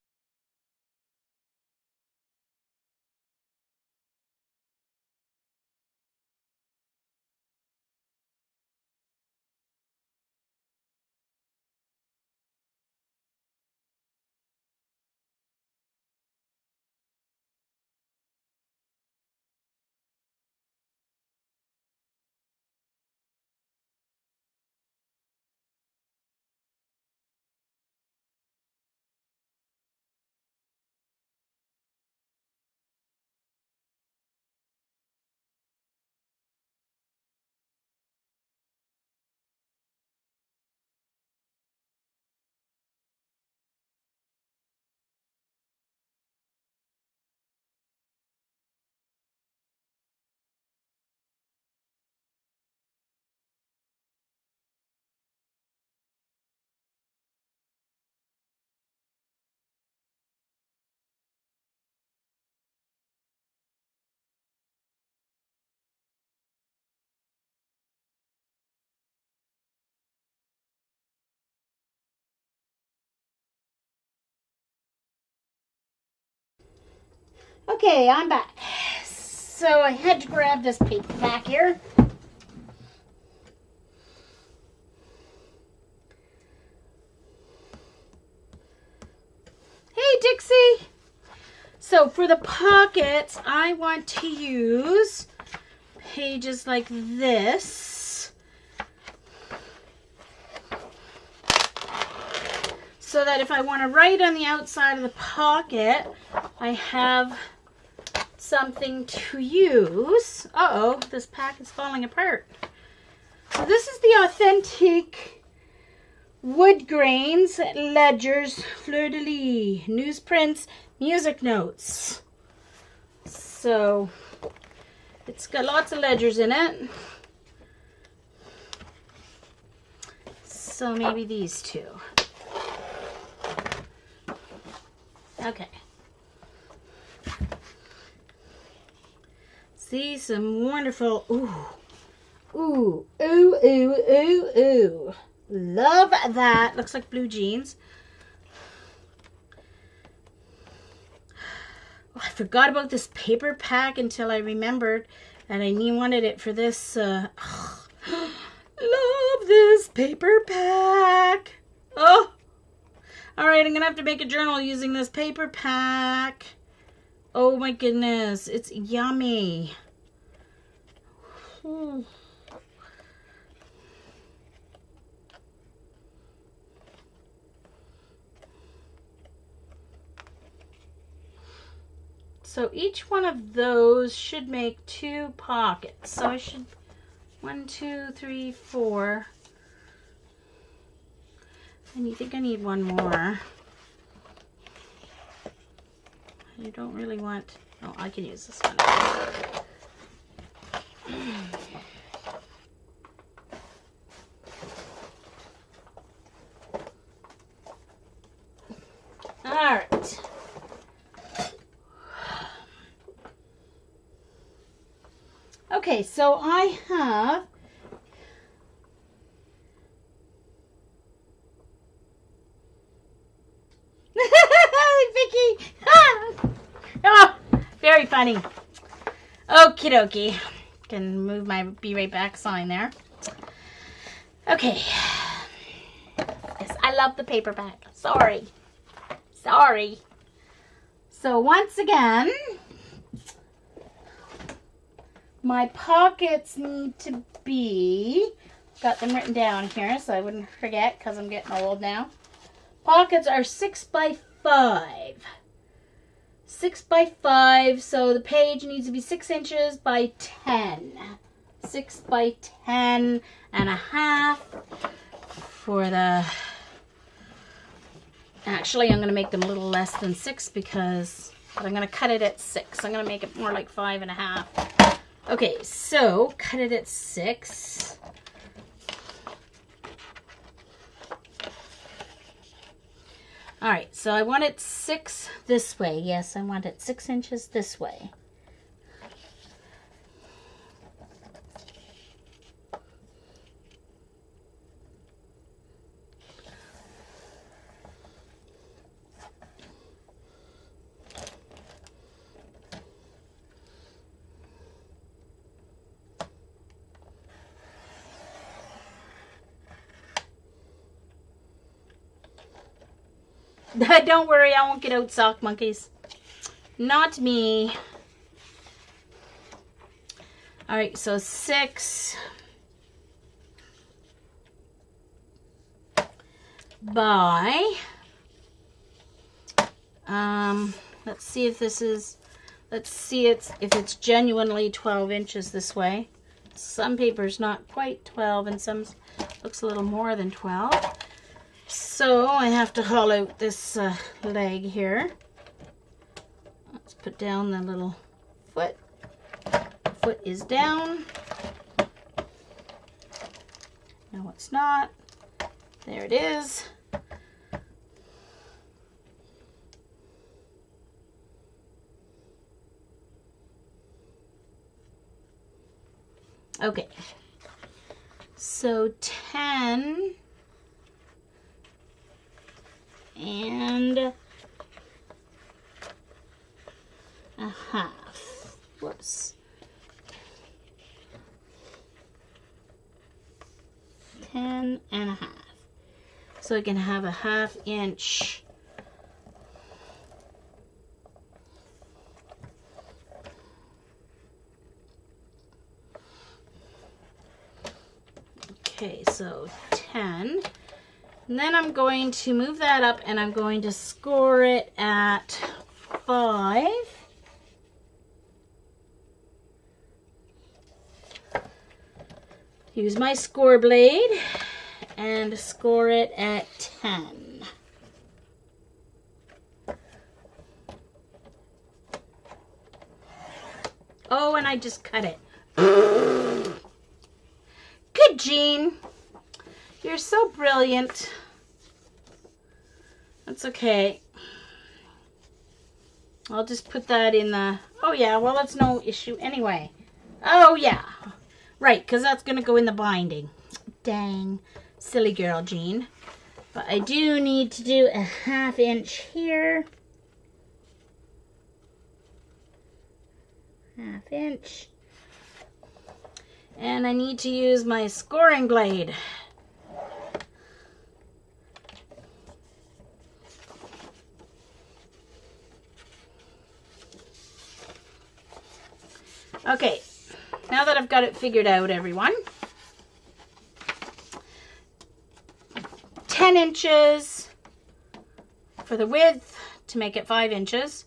[SPEAKER 1] Okay, I'm back. So I had to grab this paper back here. Hey, Dixie. So for the pockets, I want to use pages like this, so that if I want to write on the outside of the pocket, I have something to use. Uh-oh, this pack is falling apart. So this is the authentic wood grains, ledgers, fleur-de-lis, newsprints, music notes. So it's got lots of ledgers in it. So maybe these two. Okay. See some wonderful, ooh, ooh. Love that. Looks like blue jeans. Oh, I forgot about this paper pack until I remembered, and I wanted it for this. Love this paper pack. Oh, all right. I'm gonna have to make a journal using this paper pack. Oh my goodness, it's yummy. Ooh. So each one of those should make 2 pockets. So I should 1, 2, 3, 4. And you think I need one more. I don't really want, oh, I can use this one. All right. Okay, so I have Vicky. Oh, very funny. Okie dokie. Can move my be right back sign there. Okay. Yes, I love the paperback. Sorry. So once again, my pockets need to be, got them written down here so I wouldn't forget because I'm getting old now. Pockets are 6 by 5. 6 by 5, so the page needs to be 6 inches by 10. 6 by 10 and a half for the, actually I'm going to make them a little less than 6 because, but I'm going to cut it at 6. I'm going to make it more like 5.5. Okay, so cut it at 6. All right, so I want it 6 this way. Yes, I want it 6 inches this way. Don't worry, I won't get out sock monkeys. Not me. All right, so 6 by, let's see if this is, let's see if it's genuinely 12 inches this way. Some paper's not quite 12 and some looks a little more than 12. So I have to haul out this leg here. Let's put down the little foot. Foot is down. No, it's not. There it is. Okay. So 10 and a half. Whoops. 10 and a half. So I can have a 1/2 inch. Okay, so 10. And then I'm going to move that up and I'm going to score it at 5. Use my score blade and score it at 10. Oh, and I just cut it. Good, Jean. You're so brilliant. That's okay. I'll just put that in the... Oh, yeah, well, that's no issue anyway. Oh, yeah. Right, because that's going to go in the binding. Dang. Silly girl, Jean. But I do need to do a 1/2 inch here. 1/2 inch. And I need to use my scoring blade. Okay, now that I've got it figured out, everyone. 10 inches for the width to make it 5 inches.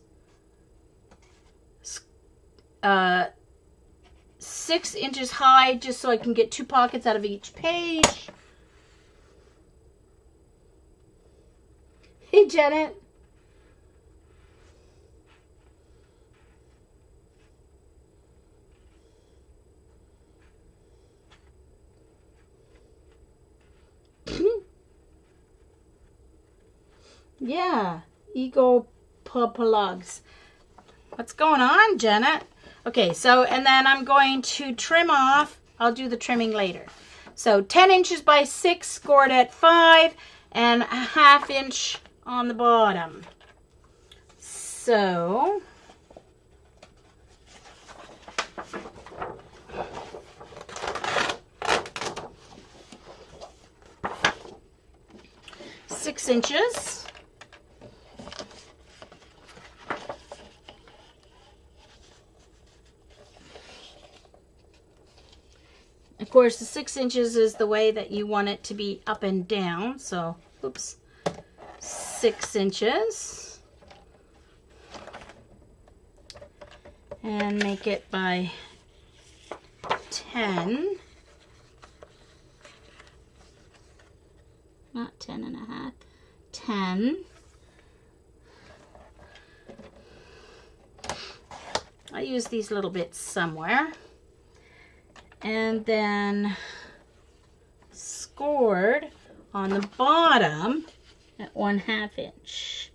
[SPEAKER 1] 6 inches high just so I can get 2 pockets out of each page. Hey, Janet. Yeah, ego pugs. What's going on, Janet? Okay, so, and then I'm going to trim off. I'll do the trimming later. So 10 inches by 6, scored at 5, and a 1/2 inch on the bottom. So, six inches. Of course, the 6 inches is the way that you want it to be up and down. So, oops, 6 inches. And make it by 10. Not 10 and a half. 10. I use these little bits somewhere. And then scored on the bottom at 1/2 inch.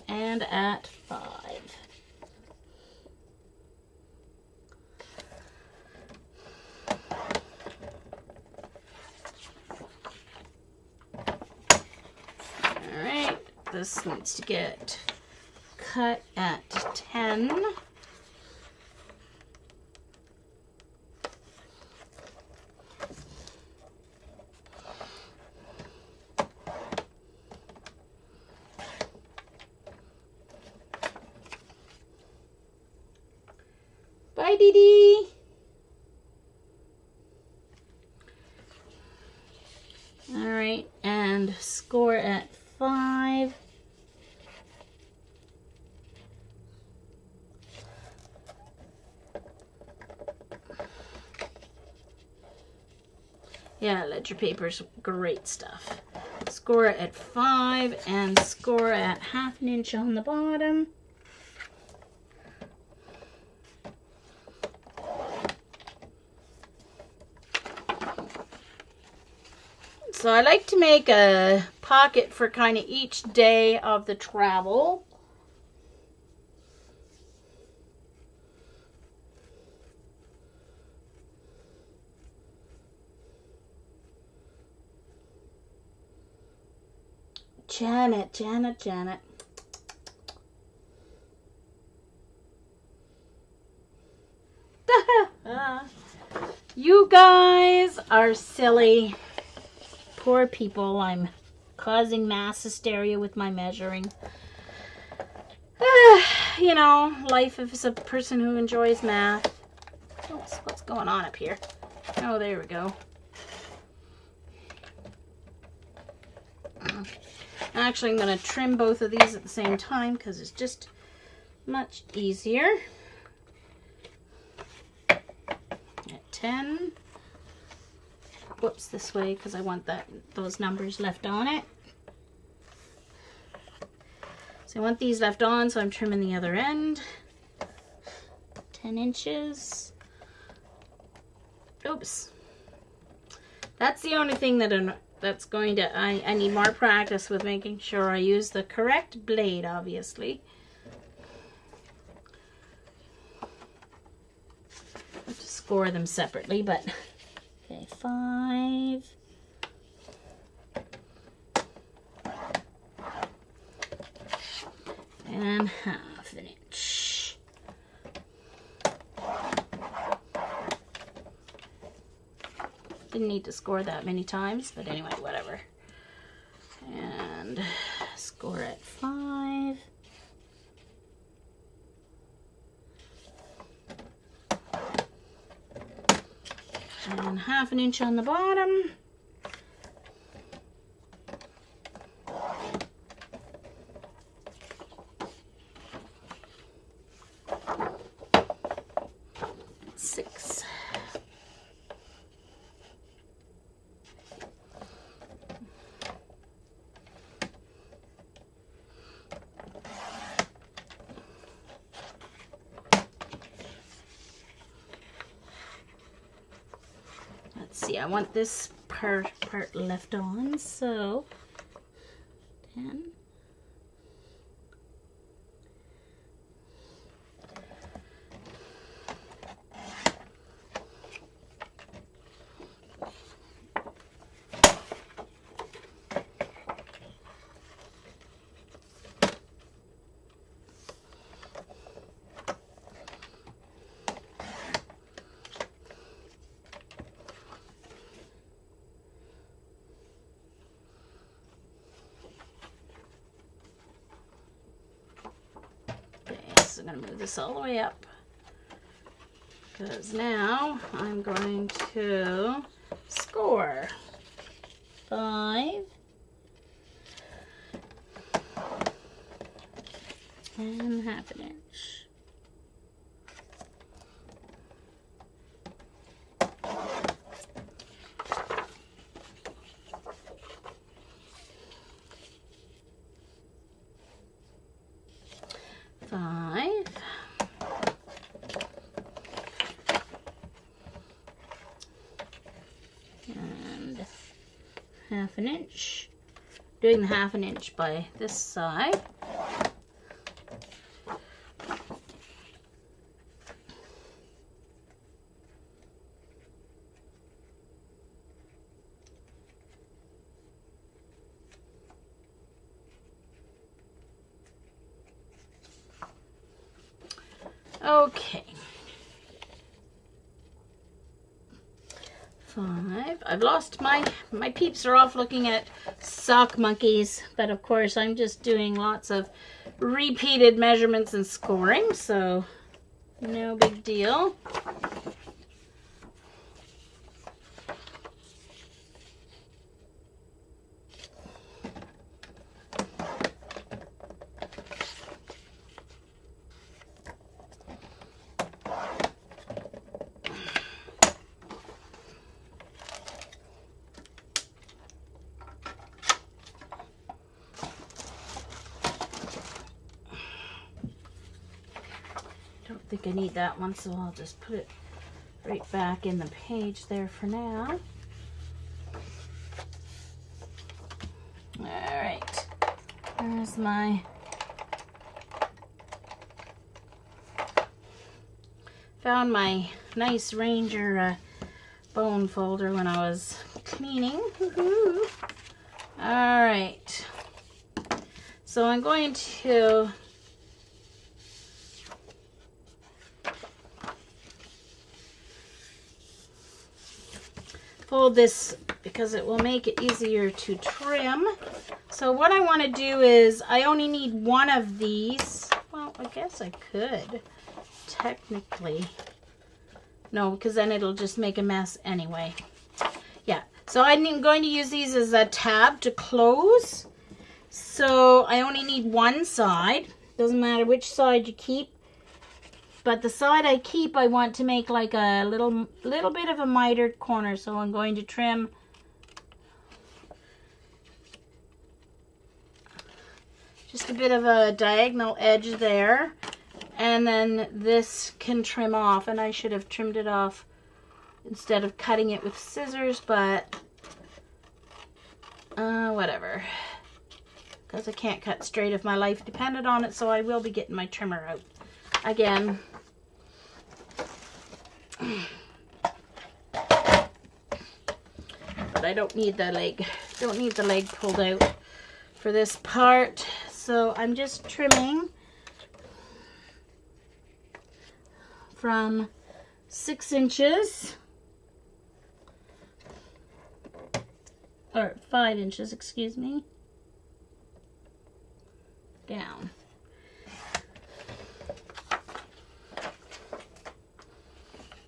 [SPEAKER 1] And at 5. This needs to get cut at 10. Bye, Dee Dee. All right, and score at 5. Yeah, ledger paper's great stuff. Score it at 5 and score at 1/2 inch on the bottom. So I like to make a pocket for kind of each day of the travel. Janet. You guys are silly. Poor people. I'm causing mass hysteria with my measuring. You know, life is a person who enjoys math. Oops, what's going on up here? Oh, there we go. Actually, I'm going to trim both of these at the same time because it's just much easier. At 10. Whoops, this way because I want those numbers left on it. So I want these left on, so I'm trimming the other end. 10 inches. Oops. That's the only thing that's going to, I need more practice with making sure I use the correct blade, obviously. I have to score them separately, but okay, 5. And half an inch. Didn't need to score that many times, but anyway, whatever. And score at 5. And half an inch on the bottom. See, I want this part left on, so 10. I'm going to move this all the way up because now I'm going to score 5 and half an inch. And half an inch. Doing the half an inch by this side. Okay. 5. I've lost my peeps are off looking at sock monkeys, but of course I'm just doing lots of repeated measurements and scoring, so no big deal. I don't think I need that one, so I'll just put it right back in the page there for now. Alright, there's my found my nice Ranger bone folder when I was cleaning. Alright, So I'm going to fold this because it will make it easier to trim. So what I want to do is I only need one of these. Well, I guess I could technically. No, because then it'll just make a mess anyway. Yeah, so I'm going to use these as a tab to close. So I only need one side. Doesn't matter which side you keep. But the side I keep, I want to make like a little bit of a mitered corner. So I'm going to trim just a bit of a diagonal edge there. And then this can trim off. And I should have trimmed it off instead of cutting it with scissors. But whatever. Because I can't cut straight if my life depended on it. So I will be getting my trimmer out again. But I don't need the leg. Don't need the leg pulled out for this part. So I'm just trimming from 6 inches or 5 inches, excuse me, down.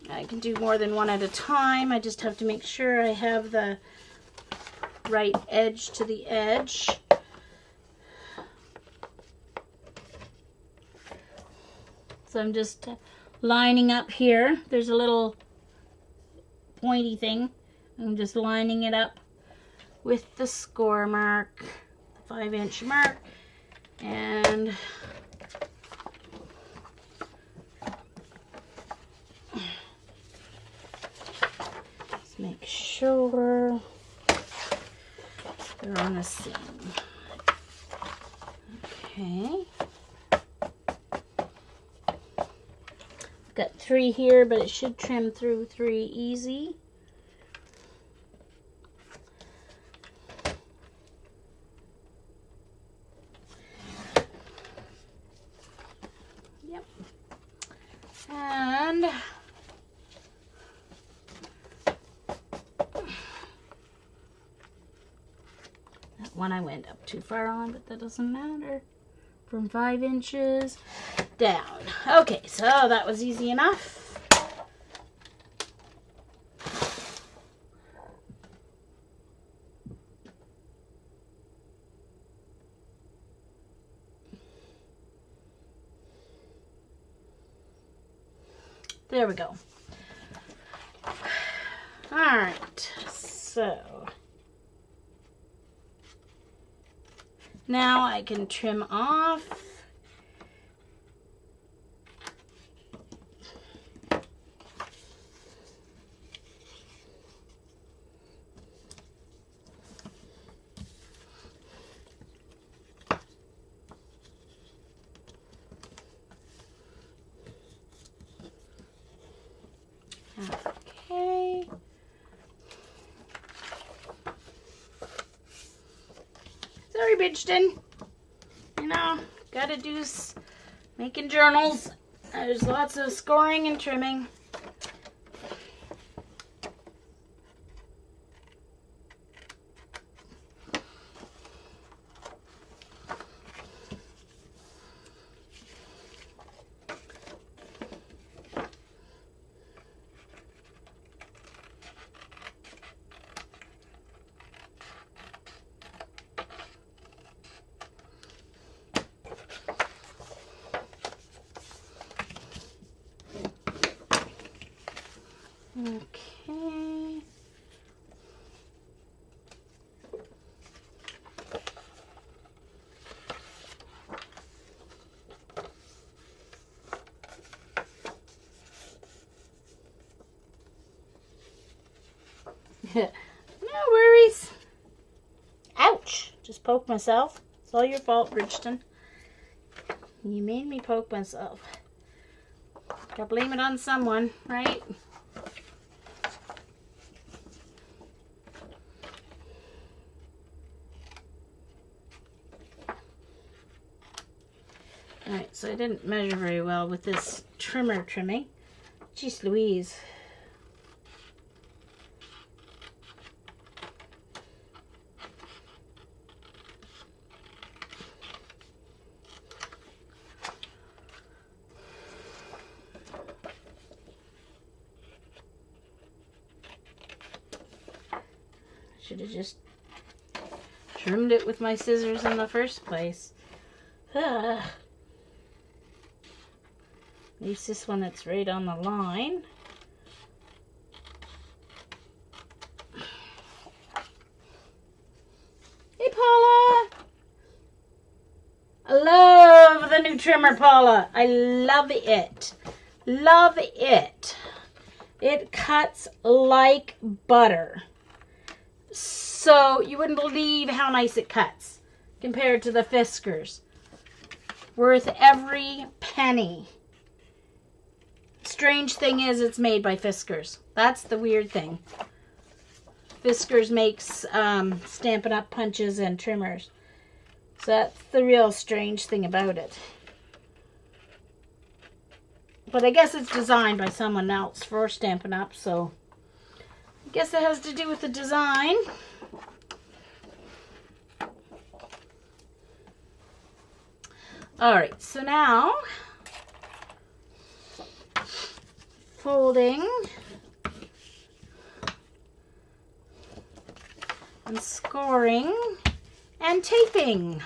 [SPEAKER 1] I can do more than one at a time. I just have to make sure I have the right edge to the edge. So I'm just lining up here. There's a little pointy thing. I'm just lining it up with the score mark, the 5-inch mark, and make sure they're on the seam. Okay. I've got 3 here, but it should trim through 3 easy. Yep. And one I went up too far on, but that doesn't matter. From 5 inches down. Okay, so that was easy enough. There we go. All right, so now I can trim off. Okay. Sorry, Bridgeton. You know, gotta do making journals. There's lots of scoring and trimming. Okay. No worries. Ouch. Just poked myself. It's all your fault, Bridgeton. You made me poke myself. Gotta blame it on someone, right? Alright, so I didn't measure very well with this trimmer trimming. Jeez Louise. Should have just trimmed it with my scissors in the first place. At least this one that's right on the line. Hey Paula! I love the new trimmer, Paula. I love it. Love it. It cuts like butter. So you wouldn't believe how nice it cuts compared to the Fiskars. Worth every penny. Strange thing is, it's made by Fiskars. That's the weird thing. Fiskars makes Stampin' Up! Punches and trimmers. So that's the real strange thing about it. But I guess it's designed by someone else for Stampin' Up! So I guess it has to do with the design. Alright, so now folding and scoring and taping.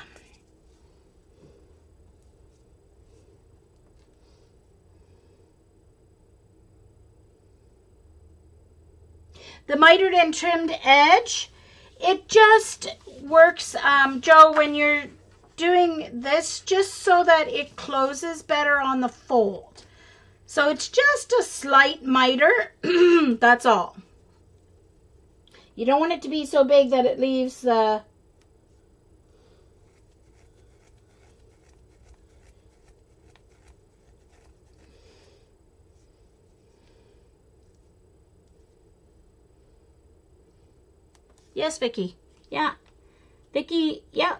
[SPEAKER 1] The mitered and trimmed edge, it just works, Joe, when you're doing this, just so that it closes better on the fold. So it's just a slight miter, that's all. You don't want it to be so big that it leaves the Yes, Vicky. Yeah. Vicky, yeah.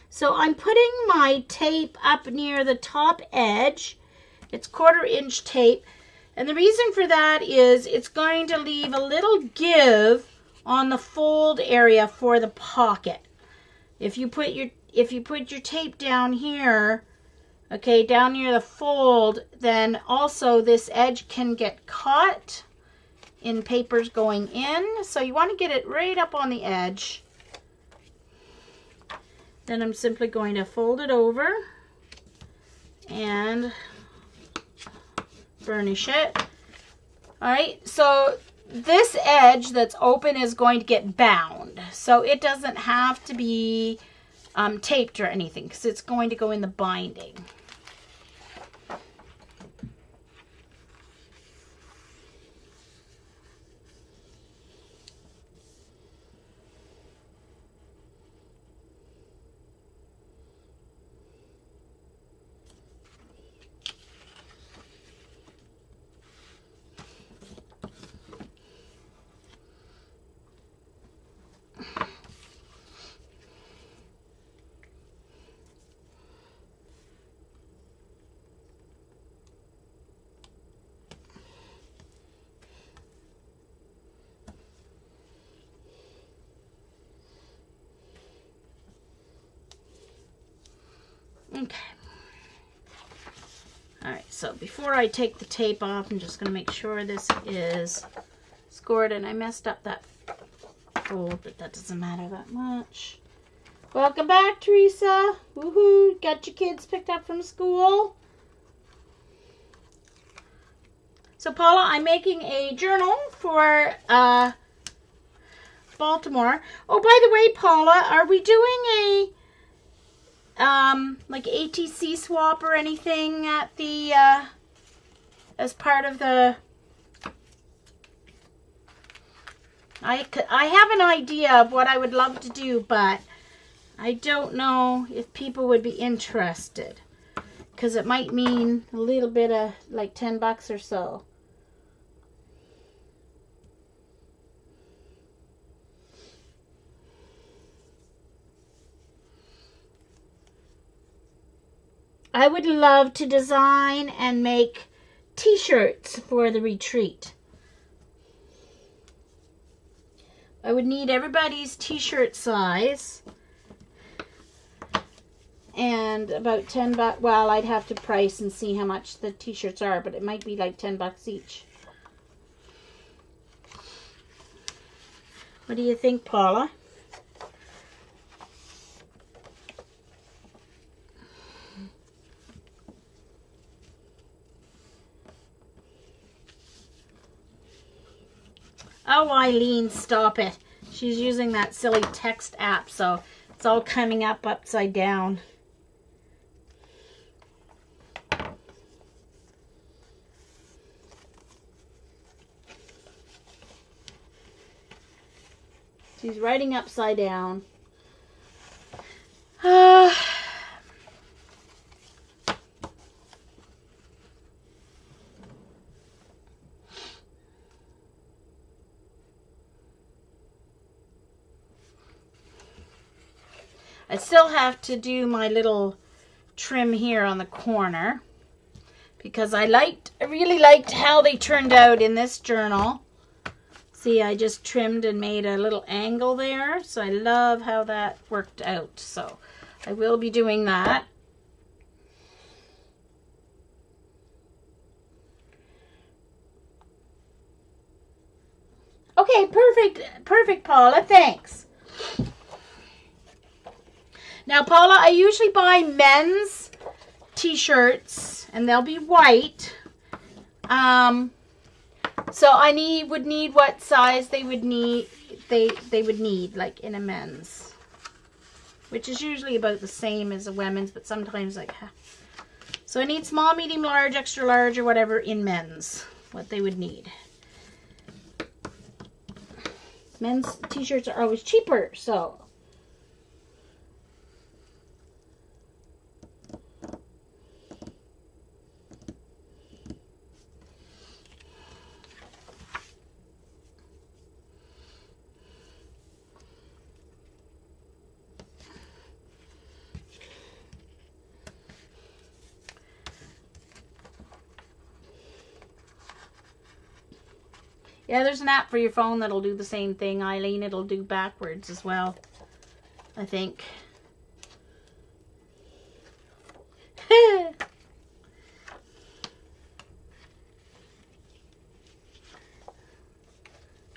[SPEAKER 1] So I'm putting my tape up near the top edge. It's 1/4 inch tape. And the reason for that is it's going to leave a little give on the fold area for the pocket. If you put your tape down here, okay, down near the fold, then also this edge can get caught in papers going in. So you want to get it right up on the edge. Then I'm simply going to fold it over and burnish it. All right, so this edge that's open is going to get bound. So it doesn't have to be taped or anything because it's going to go in the binding. Okay. Alright, so before I take the tape off, I'm just going to make sure this is scored. And I messed up that fold, but that doesn't matter that much. Welcome back, Teresa. Woohoo! Got your kids picked up from school. So, Paula, I'm making a journal for Baltimore. Oh, by the way, Paula, are we doing a like ATC swap or anything at the as part of the I have an idea of what I would love to do, but I don't know if people would be interested because it might mean a little bit of like $10 or so. I would love to design and make t-shirts for the retreat. I would need everybody's t-shirt size. And about 10 bucks. Well, I'd have to price and see how much the t-shirts are, but it might be like 10 bucks each. What do you think, Paula? Oh, Eileen, stop it. She's using that silly text app, so it's all coming up upside down. She's writing upside down. I still have to do my little trim here on the corner because I really liked how they turned out in this journal. See, I just trimmed and made a little angle there, so I love how that worked out. So I will be doing that. Okay, perfect, Paula, thanks. Now, Paula, I usually buy men's t-shirts, and they'll be white. So I would need what size they would need. They would need, like in a men's, which is usually about the same as a women's, but sometimes like. So I need small, medium, large, extra large, or whatever in men's. What they would need. Men's t-shirts are always cheaper, so. Yeah, there's an app for your phone that'll do the same thing, Eileen. It'll do backwards as well, I think.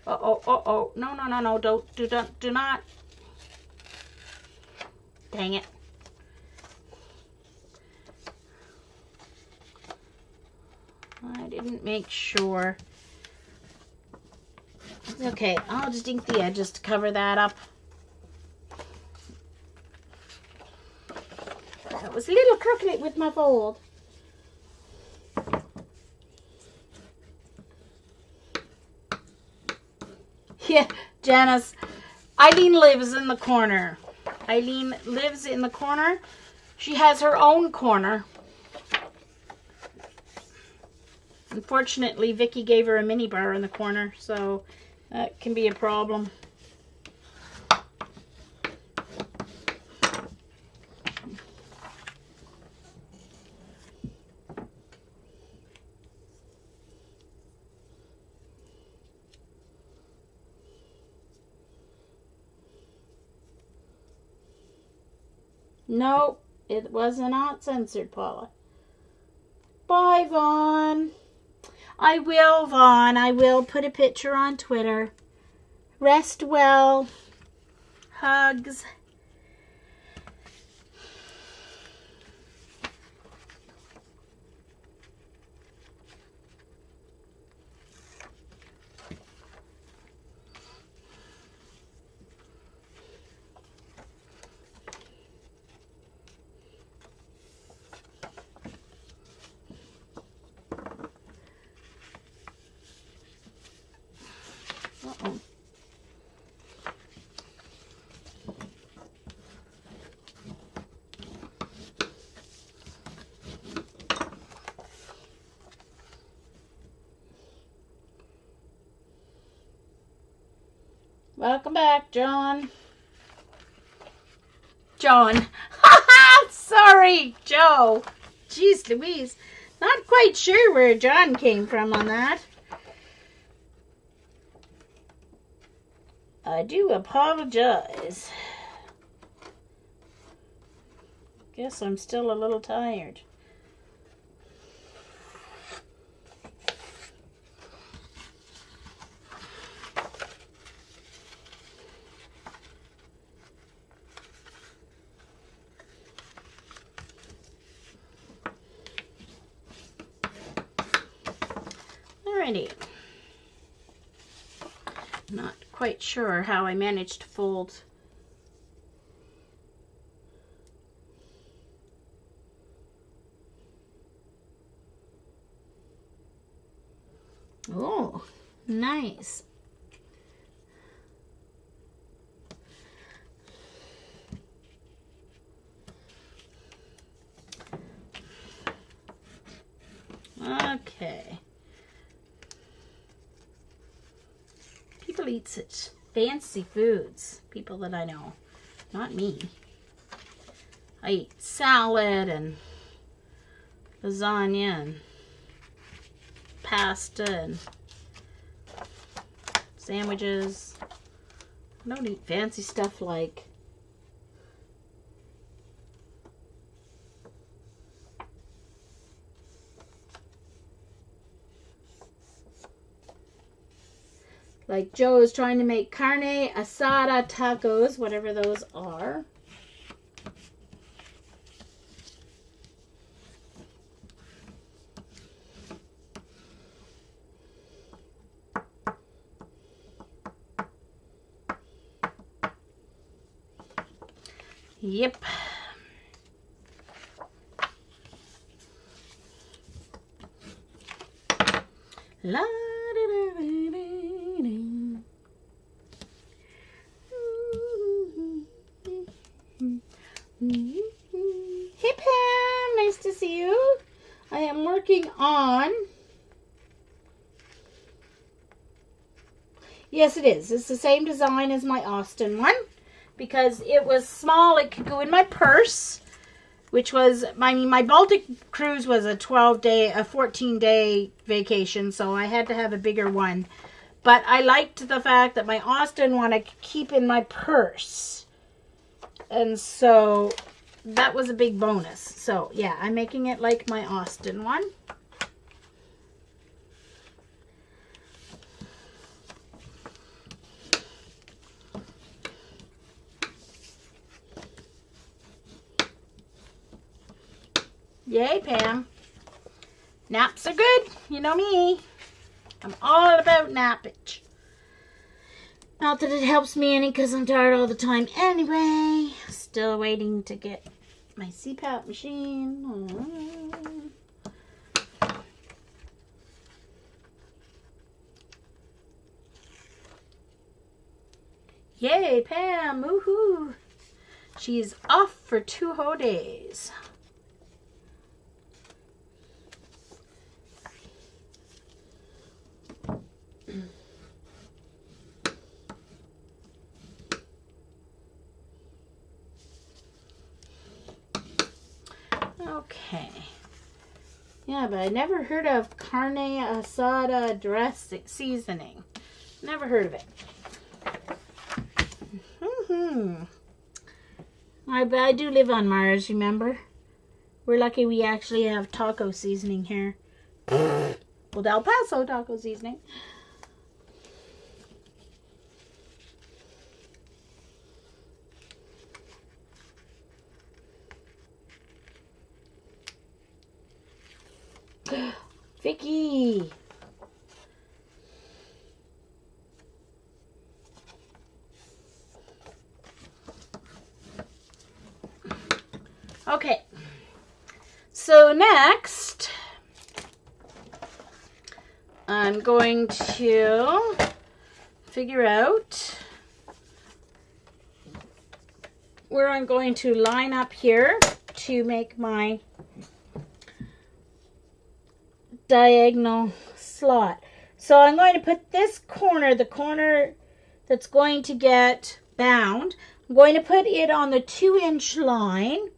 [SPEAKER 1] Uh-oh. No. Do not. Dang it. I didn't make sure. Okay, I'll just ink the edges to cover that up. That was a little crooked with my fold. Yeah, Janice. Eileen lives in the corner. Eileen lives in the corner. She has her own corner. Unfortunately, Vicky gave her a mini bar in the corner, so that can be a problem. Nope, it was not censored, Paula. Bye, Vaughn. I will, Vaughn. I will put a picture on Twitter. Rest well. Hugs. Uh-oh. Welcome back, John. John. Sorry, Joe. Jeez Louise. Not quite sure where John came from on that. I do apologize. Guess I'm still a little tired. Alrighty. Not quite sure how I managed to fold. Oh, nice. Okay. People eat such fancy foods. People that I know. Not me. I eat salad and lasagna and pasta and sandwiches. I don't eat fancy stuff like Joe is trying to make carne asada tacos, whatever those are. Yep. La da da da da. Hey Pam, nice to see you. I am working on. Yes, it is. It's the same design as my Austin one. Because it was small, it could go in my purse, which was, my Baltic cruise was a 14-day vacation, so I had to have a bigger one. But I liked the fact that my Austin one I could keep in my purse. And so that was a big bonus. So yeah, I'm making it like my Austin one. Yay, Pam. Naps are good. You know me. I'm all about nappage. Not that it helps me any because I'm tired all the time anyway. Still waiting to get my CPAP machine. Yay, Pam. Woohoo. She's off for 2 whole days. Okay. Yeah, but I never heard of carne asada dressing seasoning. Never heard of it. I do live on Mars, remember? We're lucky we actually have taco seasoning here. Well, El Paso taco seasoning. Vicky. Okay. So next, I'm going to figure out where I'm going to line up here to make my diagonal slot. So I'm going to put this corner, the corner that's going to get bound, I'm going to put it on the 2-inch line,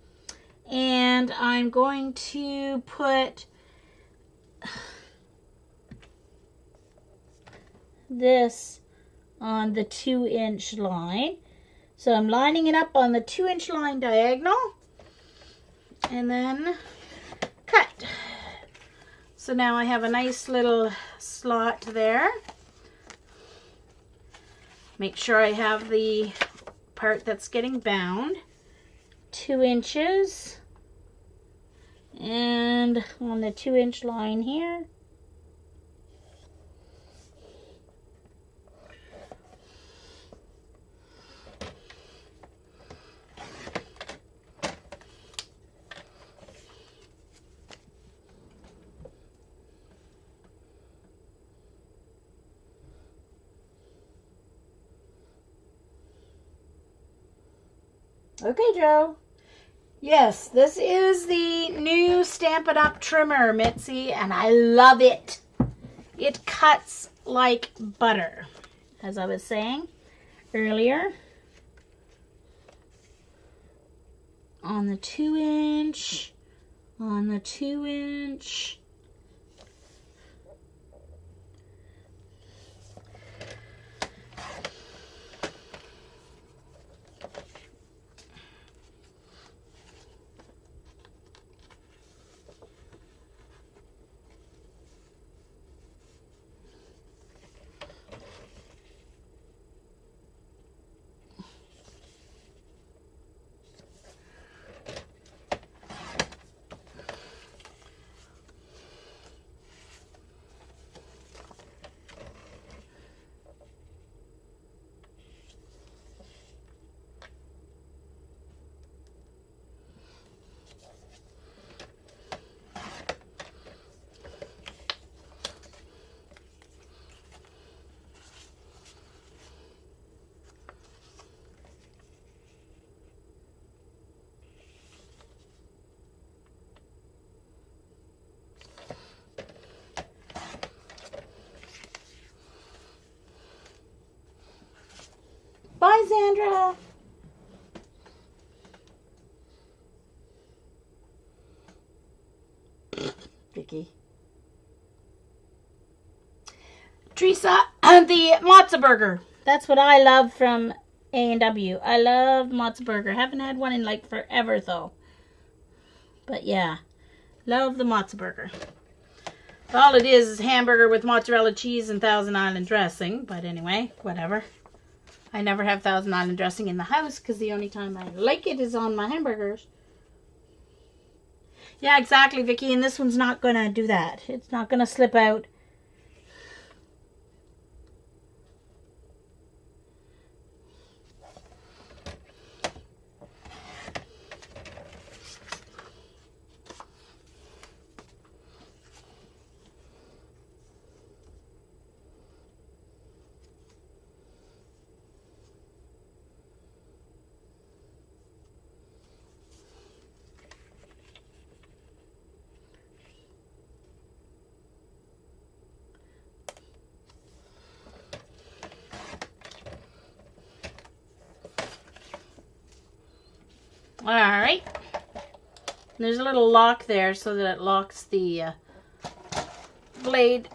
[SPEAKER 1] And I'm going to put this on the 2-inch line. So I'm lining it up on the 2-inch line diagonal and then cut. So now I have a nice little slot there. Make sure I have the part that's getting bound, 2 inches, and on the 2-inch line here. Okay, Joe. Yes, this is the new Stampin' Up! Trimmer, Mitzi, and I love it. It cuts like butter, as I was saying earlier. On the 2-inch, on the 2-inch. Bye, Sandra. Vicky. Teresa, the matzo burger. That's what I love from A&W. I love matzo burger. Haven't had one in like forever though. But yeah, love the matzo burger. All it is hamburger with mozzarella cheese and Thousand Island dressing. But anyway, whatever. I never have Thousand Island dressing in the house because the only time I like it is on my hamburgers. Yeah, exactly, Vicky. And this one's not going to do that. It's not going to slip out. Alright. There's a little lock there so that it locks the blade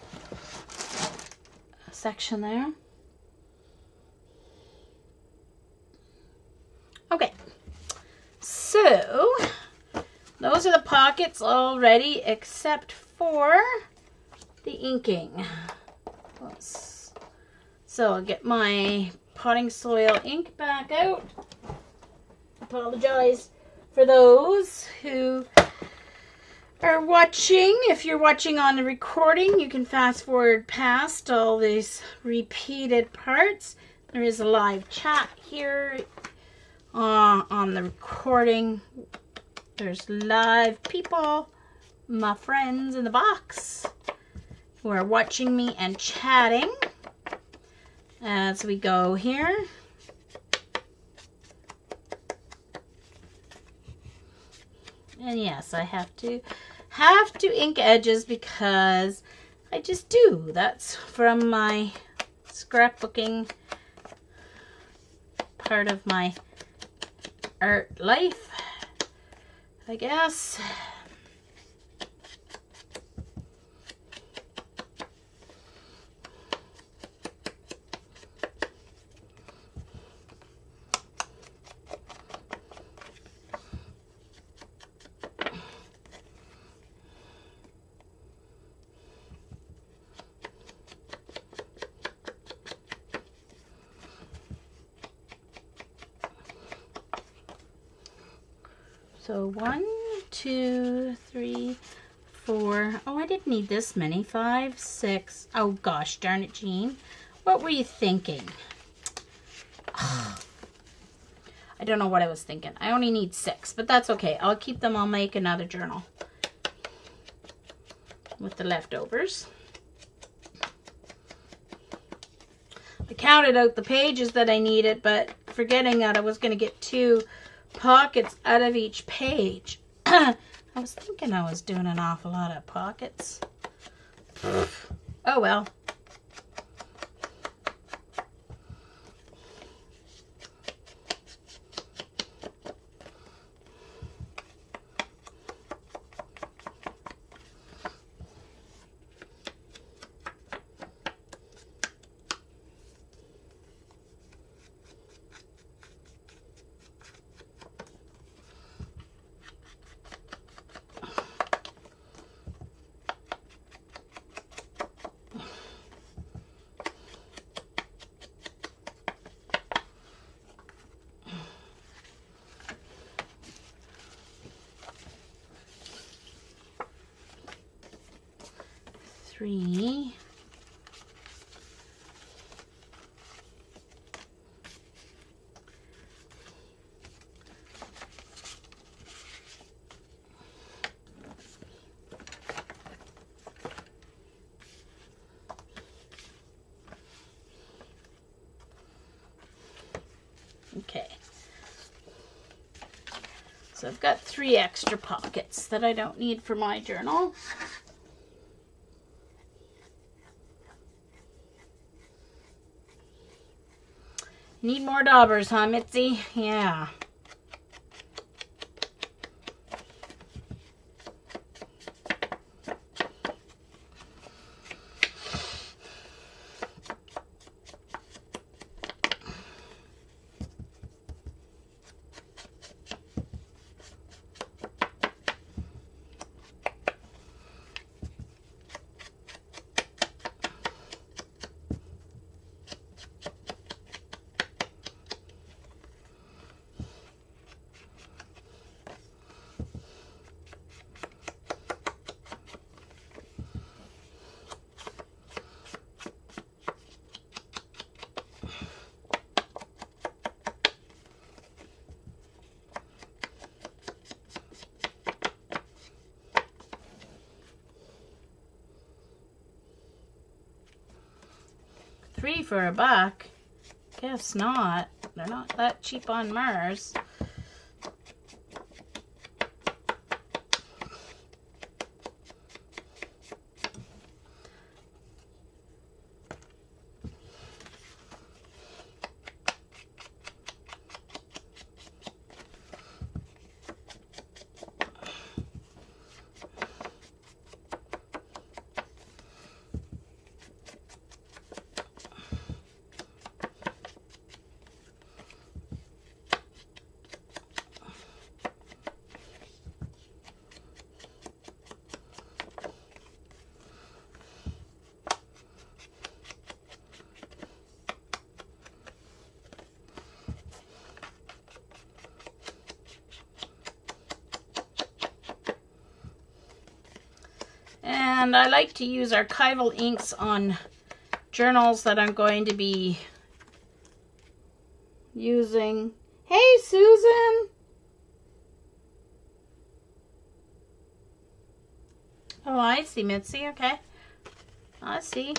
[SPEAKER 1] section there. Okay. So, those are the pockets all ready except for the inking. So, I'll get my potting soil ink back out. Apologize for those who are watching. If you're watching on the recording, you can fast forward past all these repeated parts. There is a live chat here on the recording. There's live people, my friends in the box, who are watching me and chatting as we go here. And yes, I have to ink edges because I just do. That's from my scrapbooking part of my art life. I guess. So 1, 2, 3, 4. Oh, I didn't need this many. 5, 6. Oh gosh, darn it, Jean. What were you thinking? I don't know what I was thinking. I only need 6, but that's okay. I'll keep them. I'll make another journal with the leftovers. I counted out the pages that I needed, but forgetting that I was going to get 2 pockets out of each page. I was thinking I was doing an awful lot of pockets. Oh well. Three. Okay. So I've got 3 extra pockets that I don't need for my journal. Need more daubers, huh, Mitzi? Yeah. $3 for $1. Guess not. They're not that cheap on Mars. And I like to use archival inks on journals that I'm going to be using. Hey, Susan! Oh, I see, Mitzi. Okay. I see.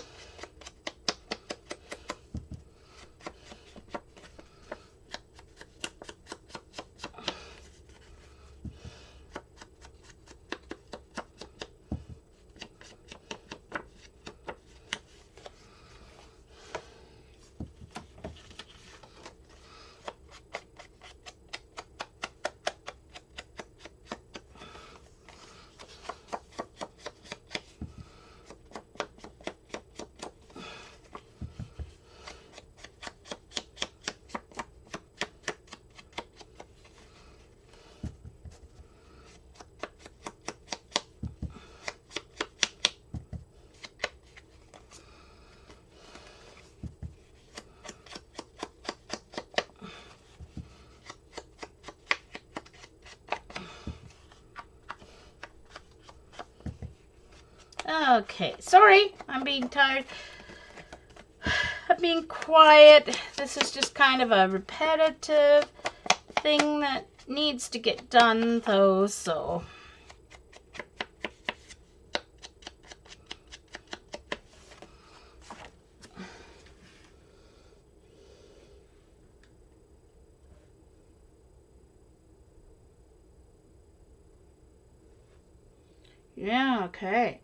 [SPEAKER 1] Okay, sorry, I'm being tired. I'm being quiet. This is just kind of a repetitive thing that needs to get done though, so. Yeah, okay.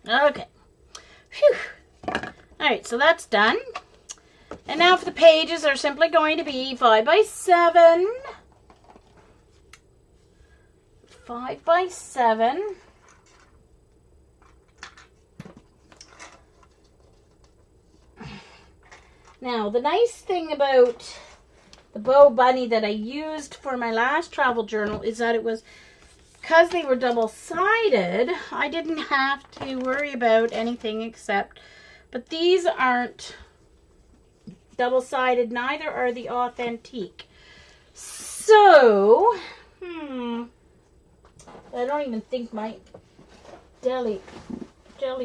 [SPEAKER 1] Okay. Phew. Alright, so that's done. And now for the pages are simply going to be 5 by 7. 5 by 7. Now, the nice thing about the Bo Bunny that I used for my last travel journal is that it was, because they were double-sided, I didn't have to worry about anything except, but these aren't double-sided, neither are the Authentique. So, I don't even think my jelly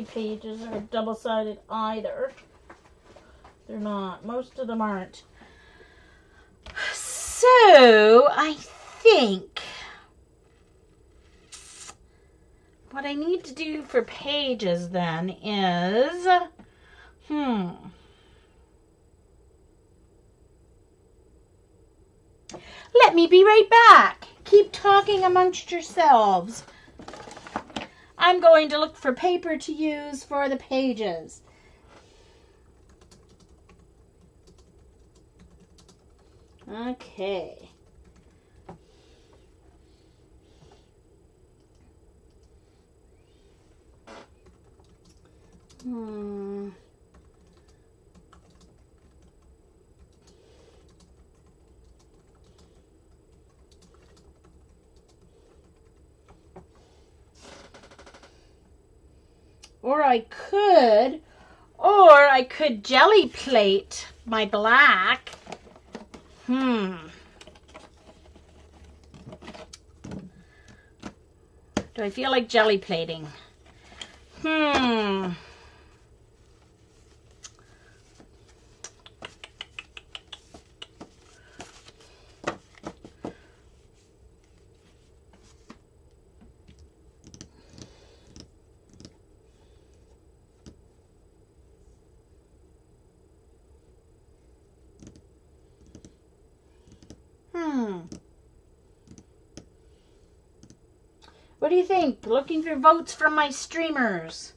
[SPEAKER 1] pages are double-sided either. They're not. Most of them aren't. So, I think what I need to do for pages then is, let me be right back. Keep talking amongst yourselves. I'm going to look for paper to use for the pages. Okay. Or I could jelly plate my black. Do I feel like jelly plating? What do you think? Looking for votes from my streamers.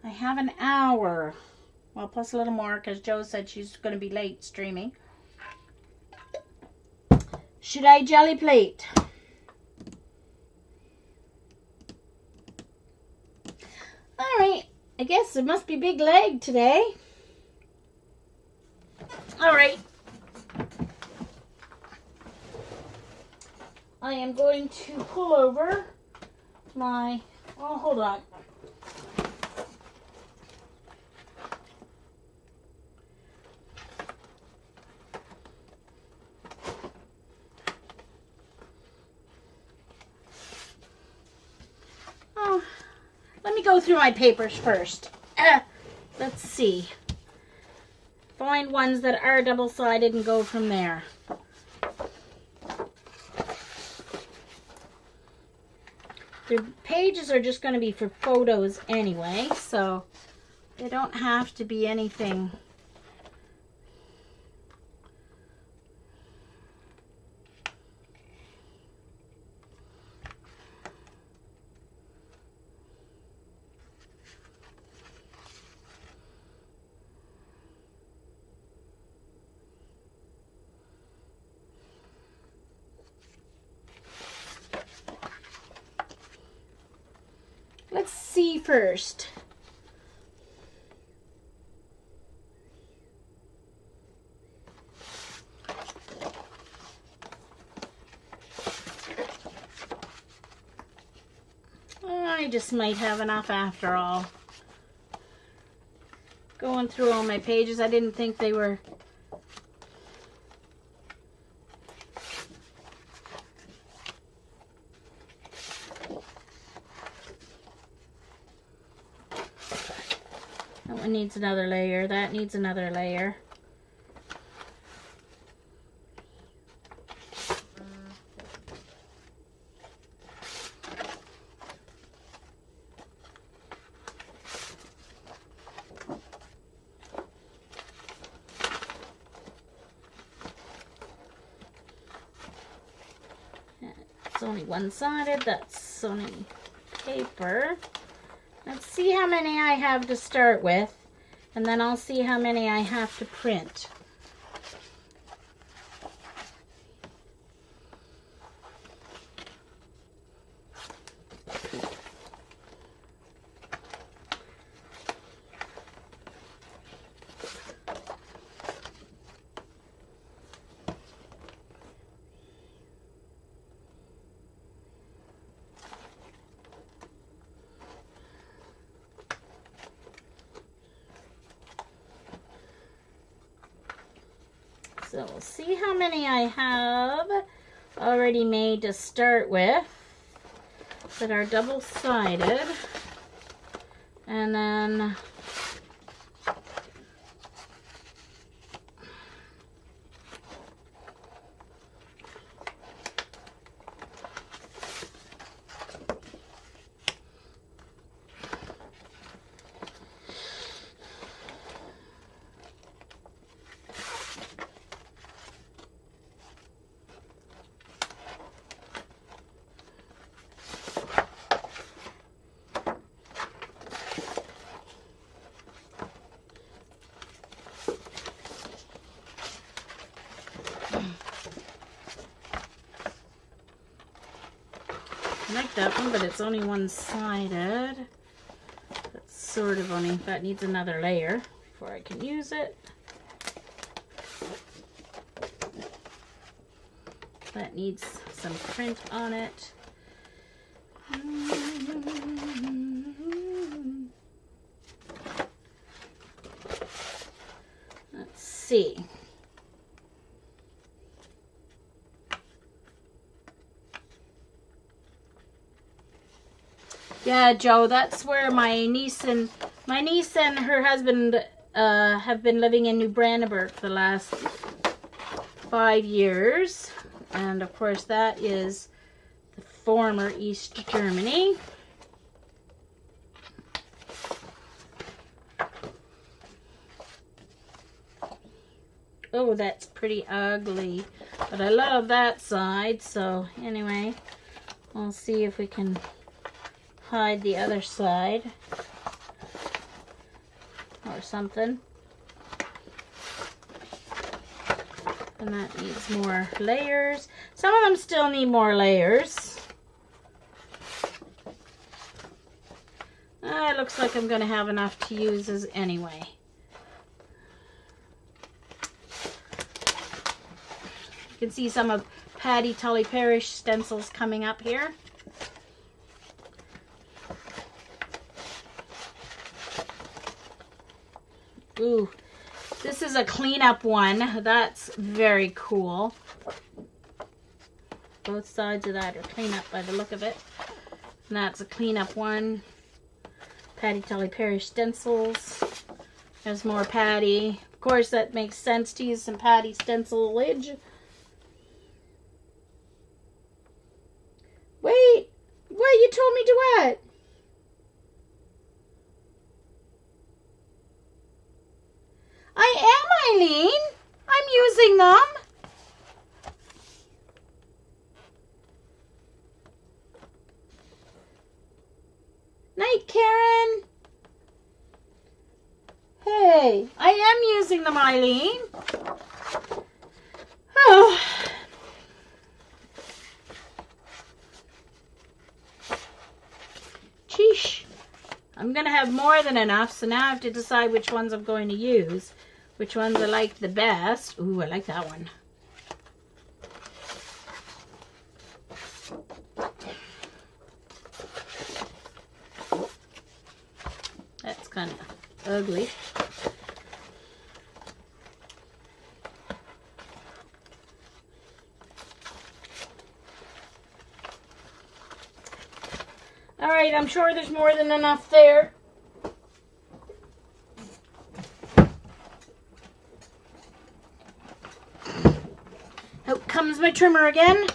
[SPEAKER 1] I have an hour. Well, plus a little more because Jo said she's going to be late streaming. Should I jelly plate? Alright. I guess it must be big leg today. Alright. I am going to pull over my... Oh, hold on. Oh, let me go through my papers first. Let's see. find ones that are double-sided and go from there. The pages are just going to be for photos anyway, so they don't have to be anything. Let's see first. I just might have enough after all. Going through all my pages, I didn't think they were... That one needs another layer. That needs another layer. It's only one-sided. That's only paper. Let's see how many I have to start with, and then I'll see how many I have to print. So we'll see how many I have already made to start with that are double-sided, and then I like that one, but it's only one-sided. That's sort of only, that needs another layer before I can use it. That needs some print on it. Let's see. Yeah, Joe, that's where my niece and her husband have been living in New Brandenburg for the last 5 years. And of course that is the former East Germany. Oh, that's pretty ugly. But I love that side, so anyway, we'll see if we can hide the other side or something. And that needs more layers. Some of them still need more layers. It looks like I'm going to have enough to use as anyway. You can see some of Patty Tully Parish stencils coming up here. Ooh, this is a cleanup one. That's very cool. Both sides of that are cleanup by the look of it. And that's a cleanup one. Patty Tully Parish stencils. There's more Patty. Of course, that makes sense to use some Patty stencilage. Wait, you told me to what? I am, Eileen. I'm using them. Night, Karen. Hey, I am using them, Eileen. Oh. Sheesh. I'm going to have more than enough, so now I have to decide which ones I'm going to use. Which ones I like the best. Ooh, I like that one. That's kind of ugly. All right, I'm sure there's more than enough there. Out comes my trimmer again.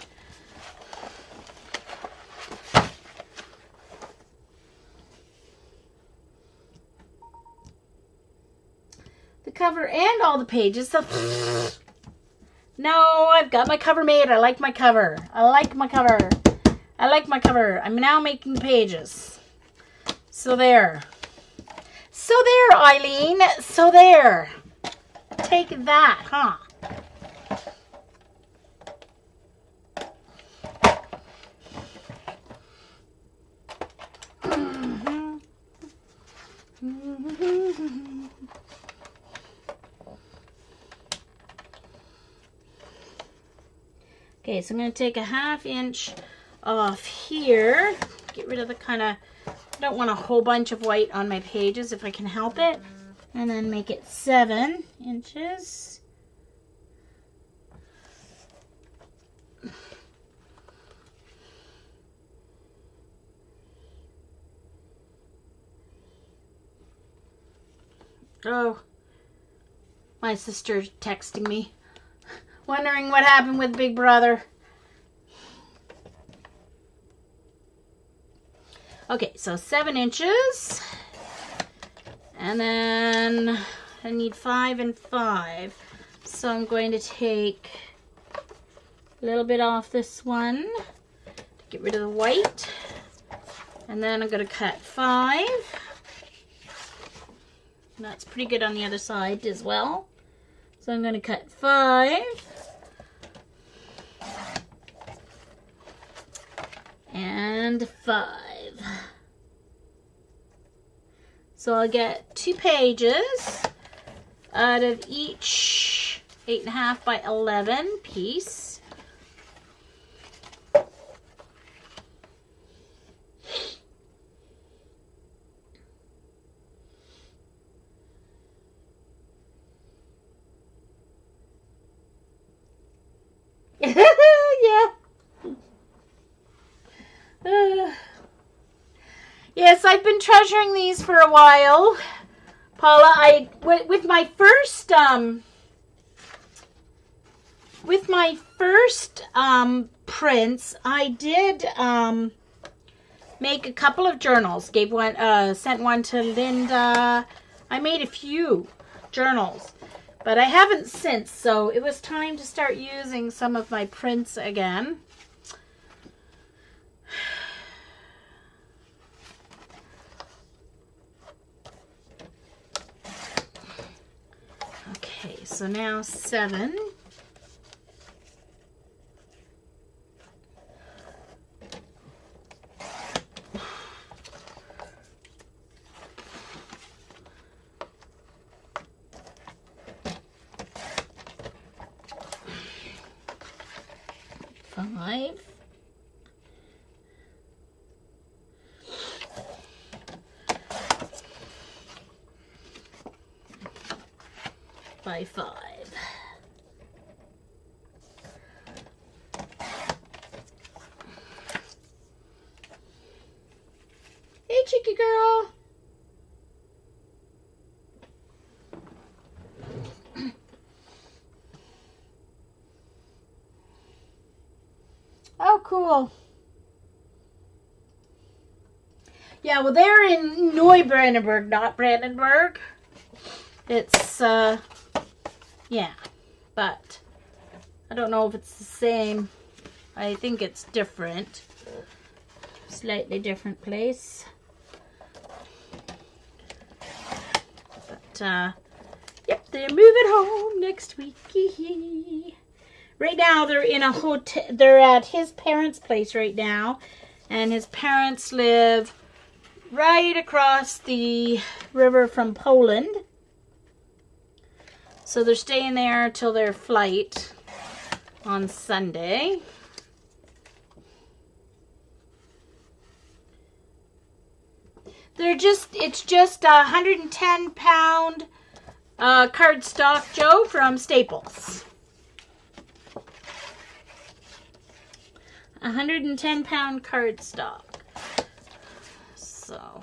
[SPEAKER 1] The cover and all the pages. No, I've got my cover made. I like my cover. I like my cover. I like my cover. I'm now making pages. So there. So there, Eileen. So there. Take that, huh? Okay, so I'm going to take a 1/2 inch off here. Get rid of the kind of, I don't want a whole bunch of white on my pages if I can help it. And then make it 7 inches. Oh, my sister's texting me, wondering what happened with Big Brother. Okay, so 7 inches. And then I need 5 and 5. So I'm going to take a little bit off this one to get rid of the white. And then I'm going to cut 5. And that's pretty good on the other side as well. So I'm going to cut 5. And 5. So I'll get 2 pages out of each 8.5 by 11 piece. Yeah. Yes, I've been treasuring these for a while, Paula. With my first prints, I did make a couple of journals. Sent one to Linda. I made a few journals, but I haven't since. So it was time to start using some of my prints again. Okay, so now 7. Five. By 5. Hey, cheeky girl. cool. Yeah, well, they're in Neubrandenburg, not Brandenburg. It's, yeah, but I don't know if it's the same. I think it's different. Slightly different place. But, yep, they're moving home next week. Right now, they're in a hotel. They're at his parents' place right now. And his parents live right across the river from Poland. So they're staying there till their flight on Sunday. It's just a 110-pound cardstock Joe from Staples. 110-pound cardstock. So.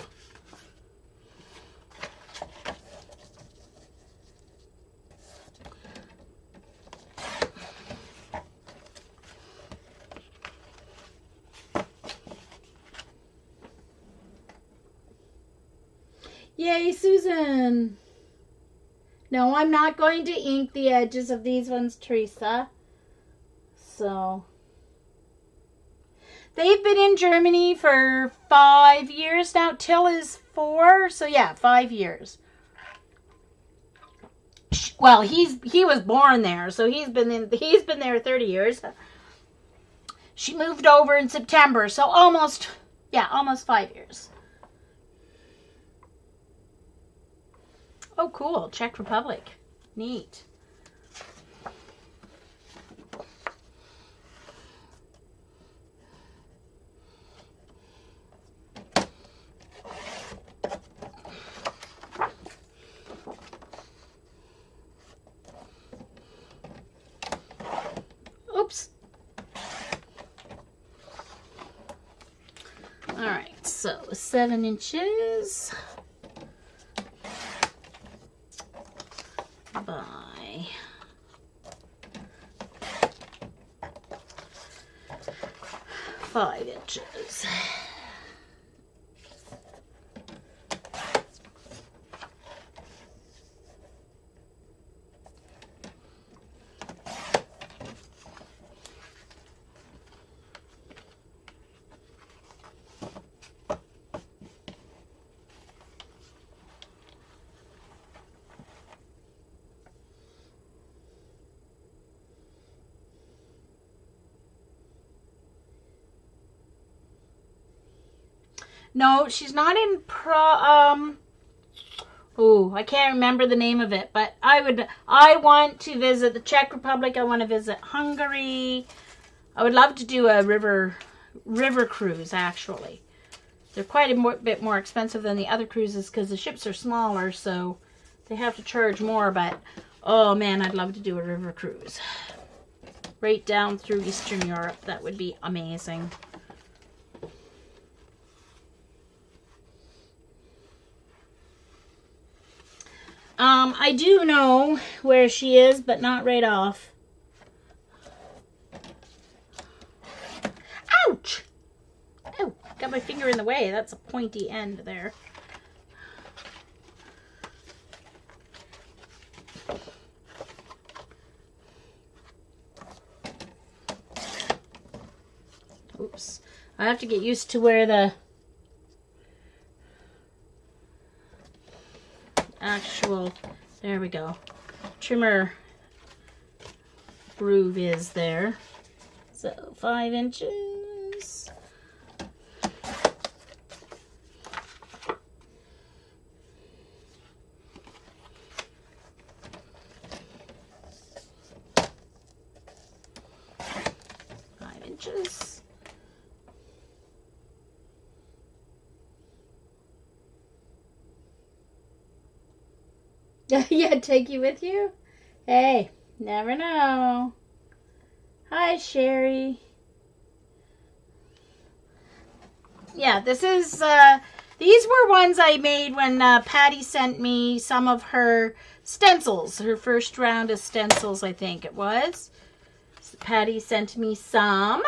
[SPEAKER 1] Yay, Susan! No, I'm not going to ink the edges of these ones, Teresa. So, they've been in Germany for 5 years now. Till is 4, so yeah, 5 years. Well, he was born there, so he's been there 30 years. She moved over in September, so almost 5 years. Oh, cool. Czech Republic. Neat. Oops. All right, so 7 inches. By 5 inches. No, she's not in I can't remember the name of it, but I want to visit the Czech Republic. I want to visit Hungary. I would love to do a river cruise, actually. They're quite a bit more expensive than the other cruises because the ships are smaller, so they have to charge more, but oh man, I'd love to do a river cruise. Right down through Eastern Europe. That would be amazing. I do know where she is, but not right off. Ouch! Oh, got my finger in the way. That's a pointy end there. Oops. I have to get used to where the actual, there we go, trimmer groove is there. So 5 inches. Yeah, take you with you? Hey, never know. Hi, Sherry. Yeah, this is, these were ones I made when Patty sent me some of her stencils. Her first round of stencils, I think it was. So Patty sent me some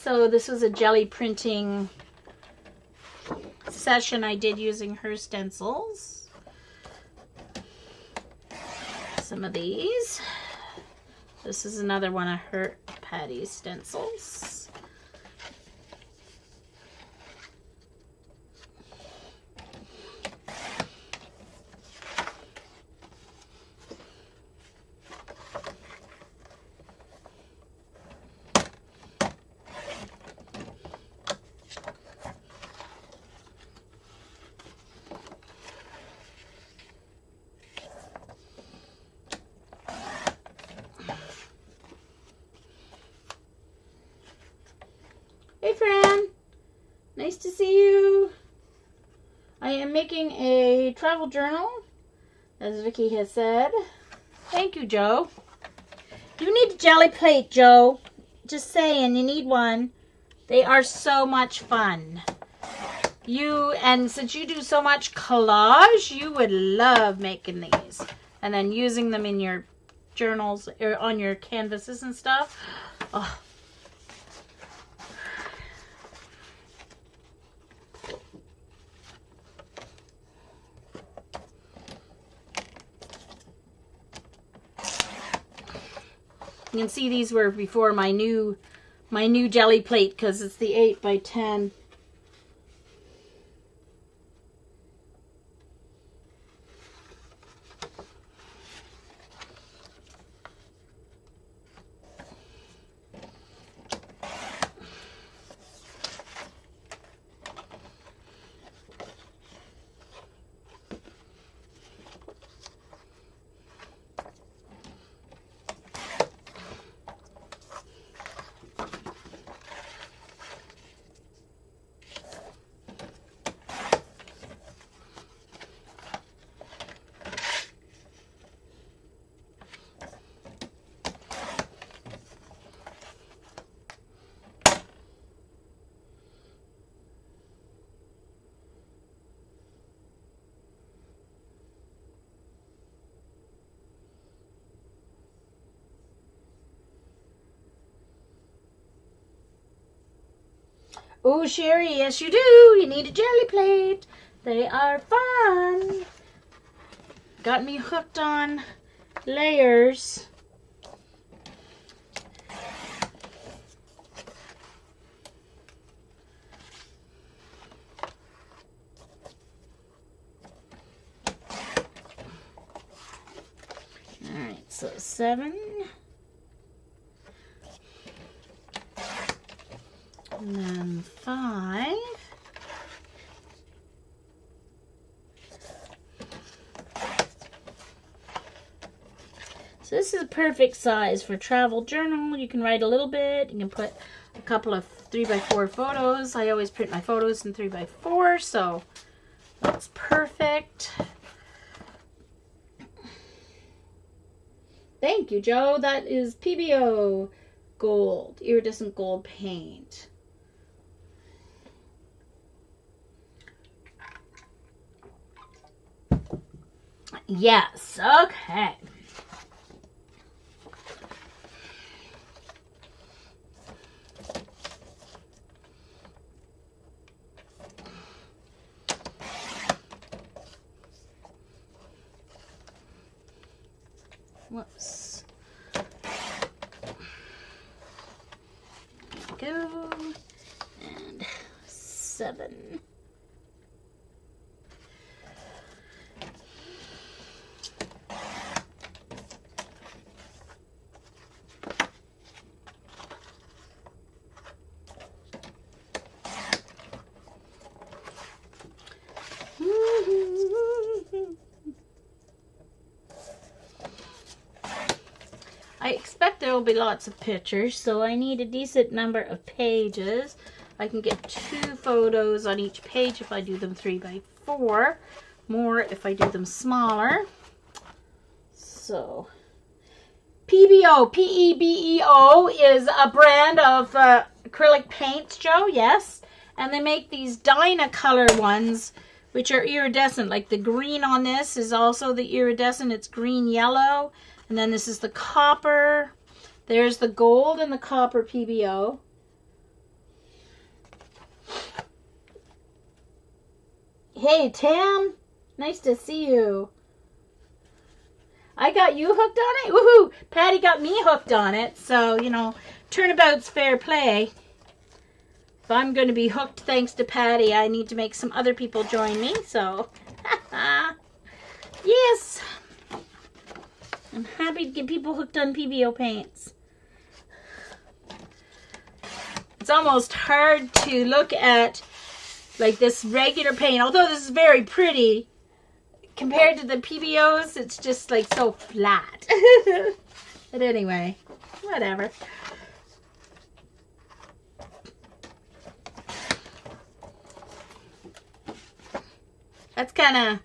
[SPEAKER 1] So this was a jelly printing session I did using her stencils. Some of these. This is another one of her Patty's stencils. Hey Fran, nice to see you. I am making a travel journal, as Vicky has said. Thank you, Joe. You need a jelly plate, Joe. Just saying, you need one. They are so much fun. And since you do so much collage, you would love making these. And then using them in your journals or on your canvases and stuff. Oh. You can see these were before my new jelly plate because it's the 8 by 10. Oh, Sherry, yes you do. You need a jelly plate. They are fun. Got me hooked on layers. All right, so 7. And then 5. So this is a perfect size for travel journal. You can write a little bit. You can put a couple of 3x4 photos. I always print my photos in 3x4, so that's perfect. Thank you, Joe. That is PBO gold, iridescent gold paint. Yes, okay. Whoops. There we go. And 7. I expect there will be lots of pictures, so I need a decent number of pages. I can get 2 photos on each page if I do them 3x4, more if I do them smaller. So, PBO, P-E-B-E-O is a brand of acrylic paints, Joe, yes. And they make these Dynacolor ones, which are iridescent. Like the green on this is also the iridescent. It's green-yellow. And then this is the copper. There's the gold and the copper PBO. Hey, Tam. Nice to see you. I got you hooked on it? Woohoo! Patty got me hooked on it. So, you know, turnabout's fair play. If I'm going to be hooked thanks to Patty, I need to make some other people join me. So, yes. I'm happy to get people hooked on PBO paints. It's almost hard to look at like this regular paint, although this is very pretty. Compared to the PBOs, it's just like so flat. But anyway, whatever. That's kind of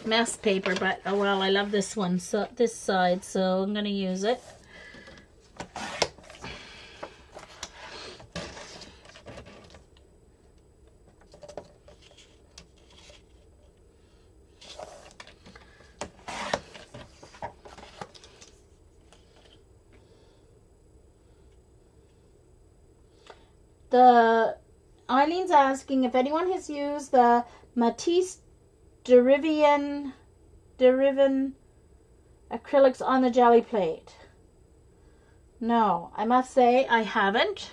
[SPEAKER 1] mess paper, but oh well, I love this one, so this side, so I'm gonna use it. Eileen's asking if anyone has used the Matisse Derivian acrylics on the jelly plate. No, I must say I haven't.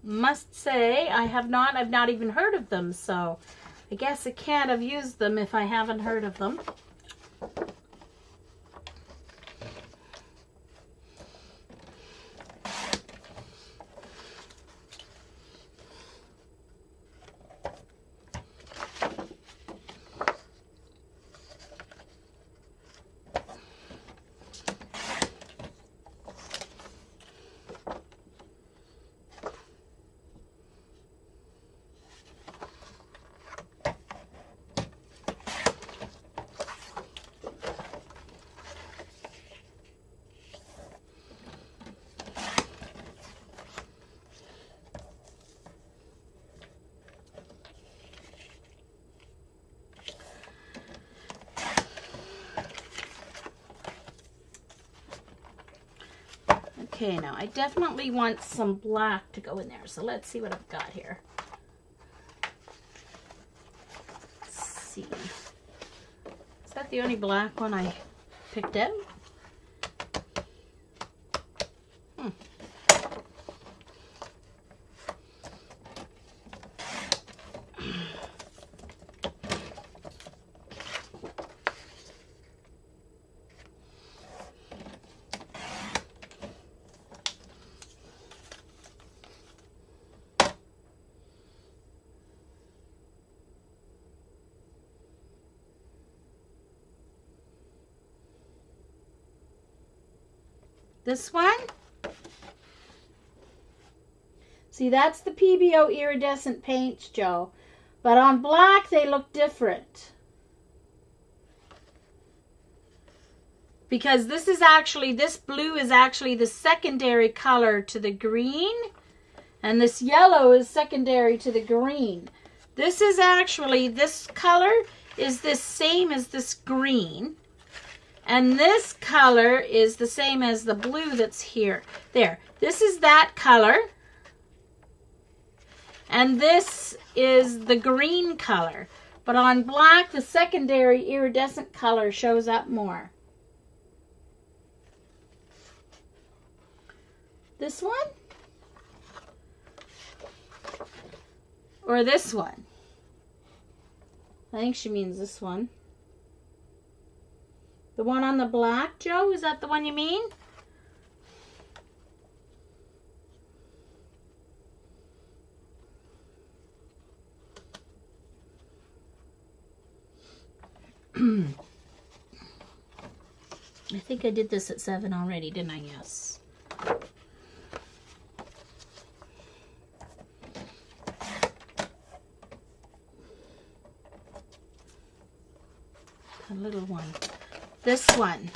[SPEAKER 1] Must say I have not. I've not even heard of them, so I guess I can't have used them if I haven't heard of them. Okay, now I definitely want some black to go in there, so let's see what I've got here. Let's see. Is that the only black one I picked out? This one? See, that's the PBO iridescent paints, Joe. But on black, they look different. Because this blue is actually the secondary color to the green. And this yellow is secondary to the green. This color is the same as this green. And this color is the same as the blue that's here. There. This is that color. And this is the green color. But on black, the secondary iridescent color shows up more. This one? Or this one? I think she means this one. The one on the black, Joe? Is that the one you mean? I think I did this at 7 already, didn't I? Yes. A little one. This one.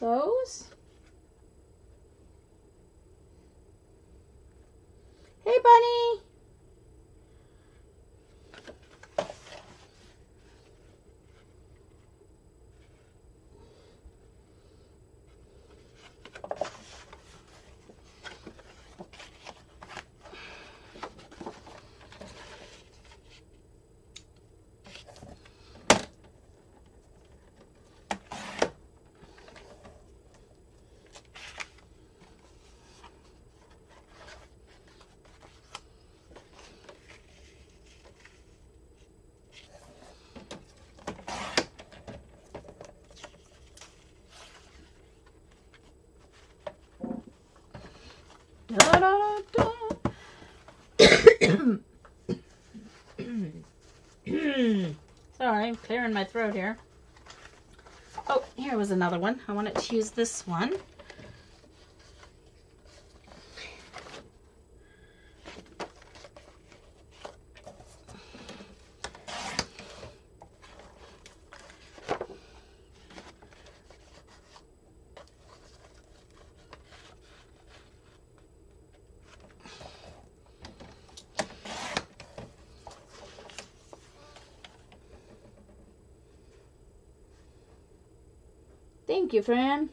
[SPEAKER 1] Those. Hey, Bunny. Da, da, da. Sorry, I'm clearing my throat here. Oh, here was another one. I wanted to use this one. Thank you, Fran.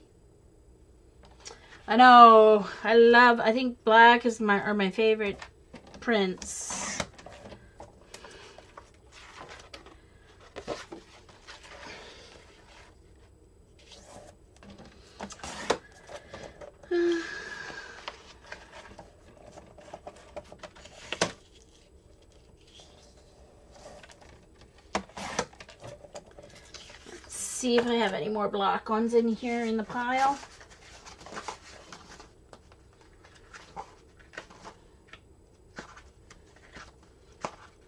[SPEAKER 1] I know. I think black is my favorite prints. See if I have any more black ones in here in the pile.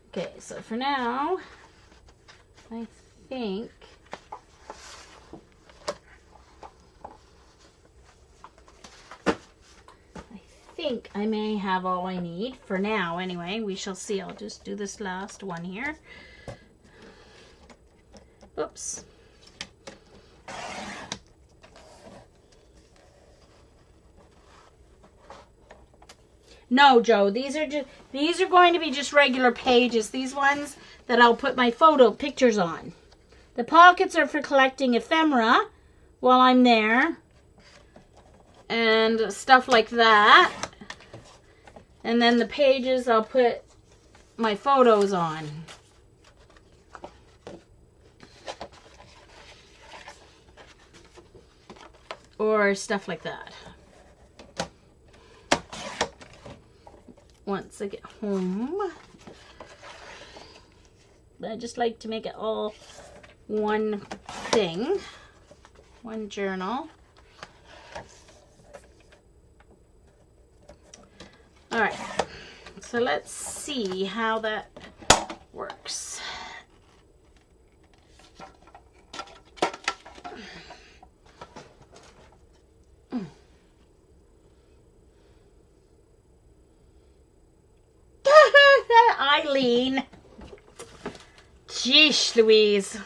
[SPEAKER 1] Okay, so for now, I think I may have all I need for now anyway. We shall see. I'll just do this last one here. Oops. No, Joe, these are going to be just regular pages. These ones that I'll put my photo pictures on. The pockets are for collecting ephemera while I'm there and stuff like that. And then the pages I'll put my photos on. Or stuff like that. Once I get home. But I just like to make it all one thing. One journal. Alright. So let's see how that works. Eileen. Jeez Louise.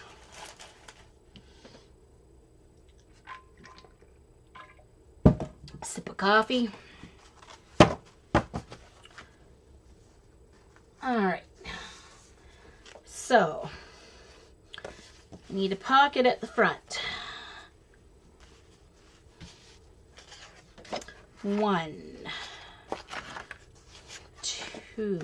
[SPEAKER 1] Sip of coffee. Alright. So, need a pocket at the front. 1, 2,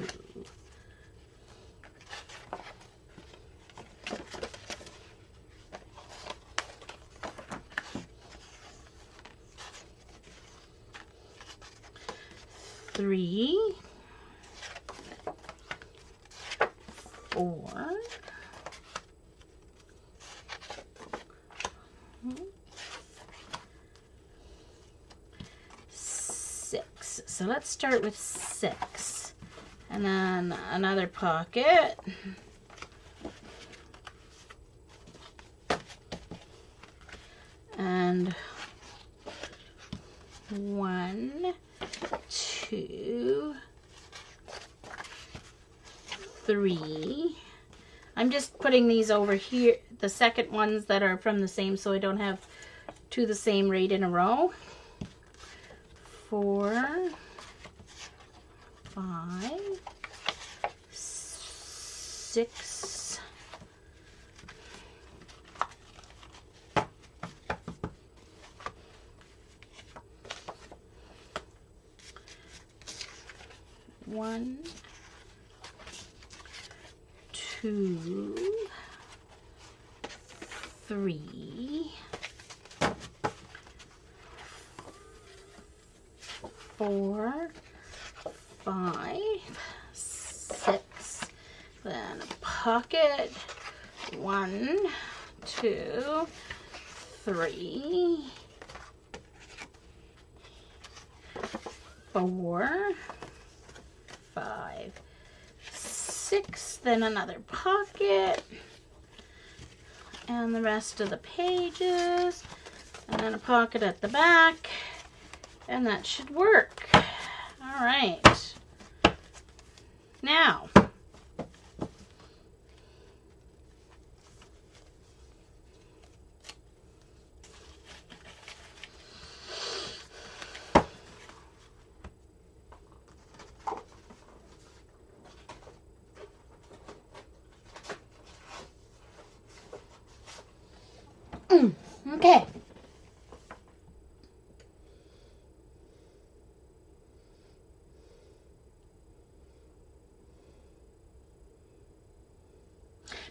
[SPEAKER 1] 3, 4, 6. So let's start with 6. And then another pocket. And 1, 2, 3. I'm just putting these over here, the second ones that are from the same, so I don't have two the same right in a row. 4, 5, 6, 1, 2, 3, 4, 5, 6, then a pocket. 1, 2, 3, 4, 5, 6, then another pocket, and the rest of the pages, and then a pocket at the back, and that should work. All right. Now, okay.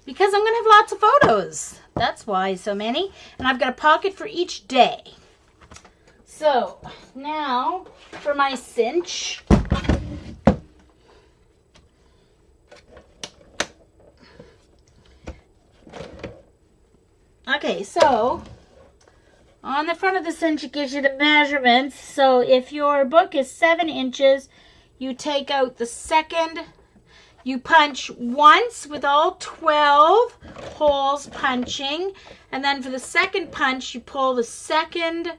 [SPEAKER 1] Because I'm going to have lots of photos. That's why so many. And I've got a pocket for each day. So, now for my cinch. Okay, so on the front of the cinch it gives you the measurements. So if your book is 7 inches, you take out the second. You punch once with all 12 holes punching, and then for the second punch, you pull the second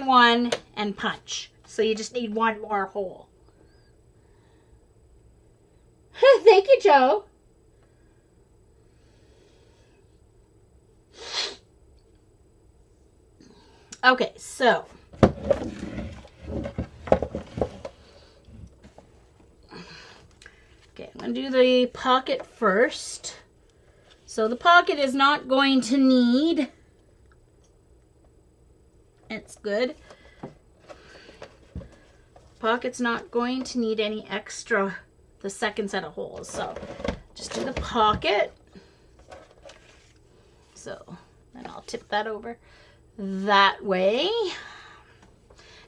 [SPEAKER 1] one and punch. So you just need one more hole. Thank you, Joe. Okay, so I'm going to do the pocket first. So the pocket is not going to need, it's good. Pocket's not going to need any extra, the second set of holes. So just do the pocket. So then I'll tip that over that way.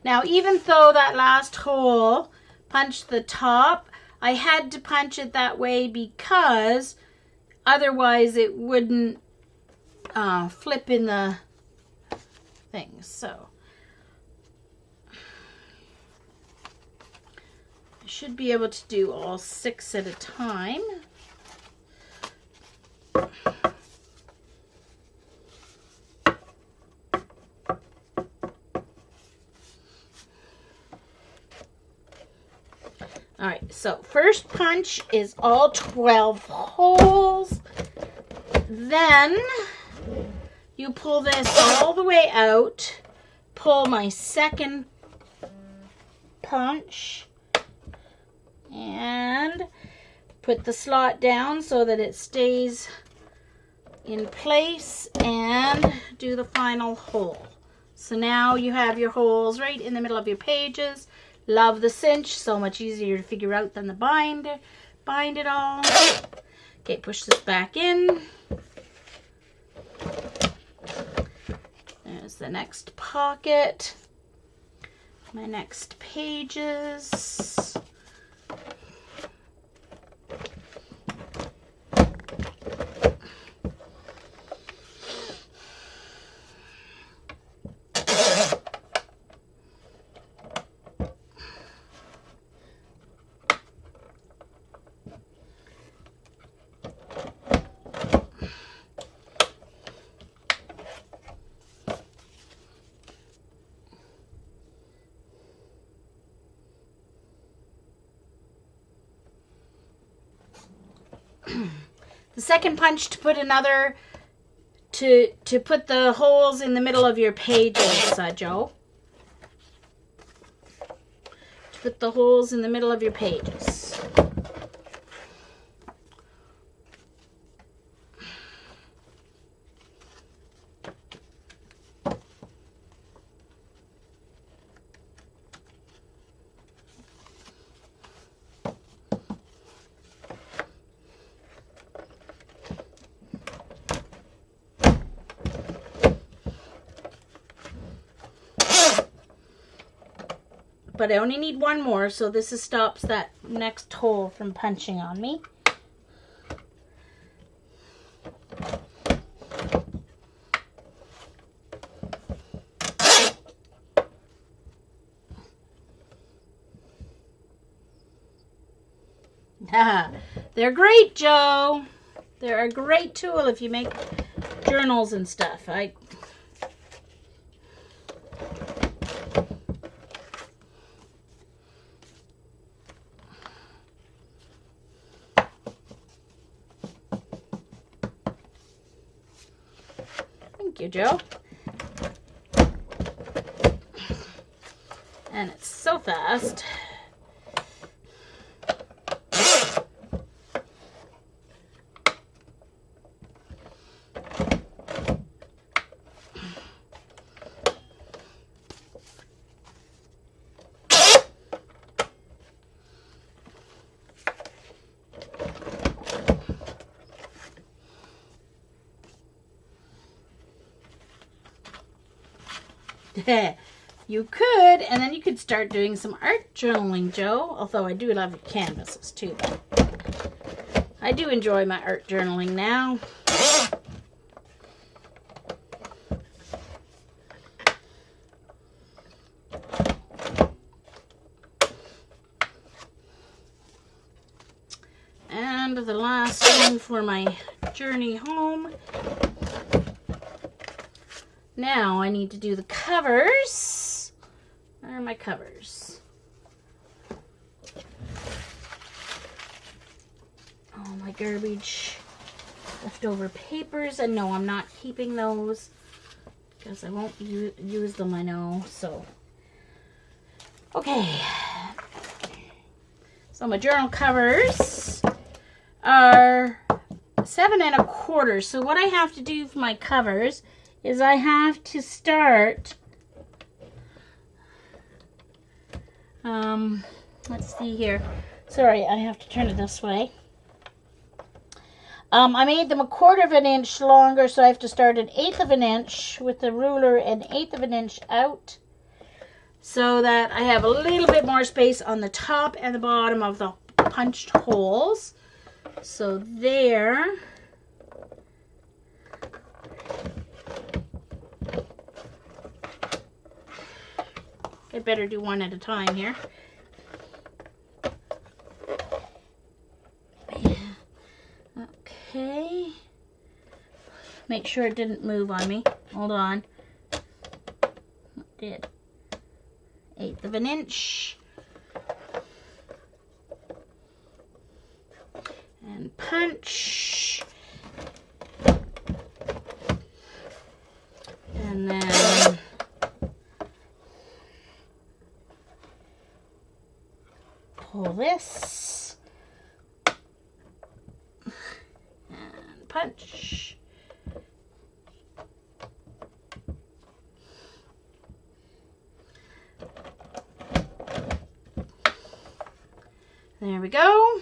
[SPEAKER 1] Now, even though that last hole punched the top, I had to punch it that way because otherwise it wouldn't flip in the thing. So I should be able to do all 6 at a time. All right, so first punch is all 12 holes. Then you pull this all the way out, pull my second punch, and put the slot down so that it stays in place, and do the final hole. So now you have your holes right in the middle of your pages. Love the cinch, so much easier to figure out than the bind it all. Okay, push this back in. There's the next pocket. My next pages. The second punch to put another, to put the holes in the middle of your pages, Joe. To put the holes in the middle of your pages. But I only need one more, so this stops that next hole from punching on me. They're great, Joe. They're a great tool if you make journals and stuff. Thank you, Joe. And it's so fast. You could, and then you could start doing some art journaling, Joe. Although I do love canvases too. I do enjoy my art journaling now. And the last one for my journey home. Now I need to do the covers. Where are my covers? Oh, my garbage. Leftover papers. And no, I'm not keeping those because I won't use them, I know. So, okay. So my journal covers are 7 1/4. So what I have to do for my covers is I have to start, let's see here. Sorry, I have to turn it this way. I made them 1/4 inch longer, so I have to start 1/8 inch with the ruler and 1/8 inch out, so that I have a little bit more space on the top and the bottom of the punched holes. So there. I better do one at a time here. Okay. Make sure it didn't move on me. Hold on. It did. 1/8 inch. And punch. And then pull this and punch. There we go.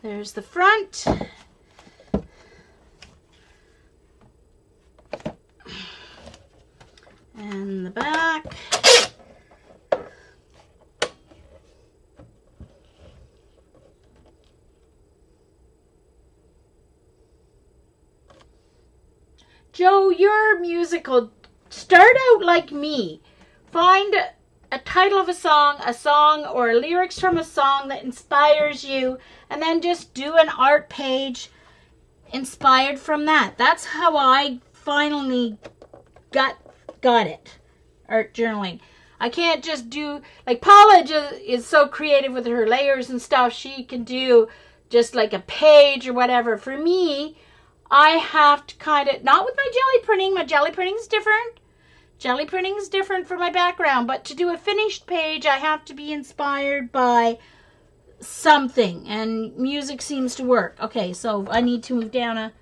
[SPEAKER 1] There's the front. And the back. Joe, you're musical. Start out like me. Find a title of a song or lyrics from a song that inspires you, and then just do an art page inspired from that. That's how I finally got it. Art journaling. I can't just do, like Paula is so creative with her layers and stuff. She can do just like a page or whatever. For me, I have to kind of, not with my jelly printing. My jelly printing is different. Jelly printing is different for my background. But to do a finished page, I have to be inspired by something. And music seems to work. Okay, so I need to move down an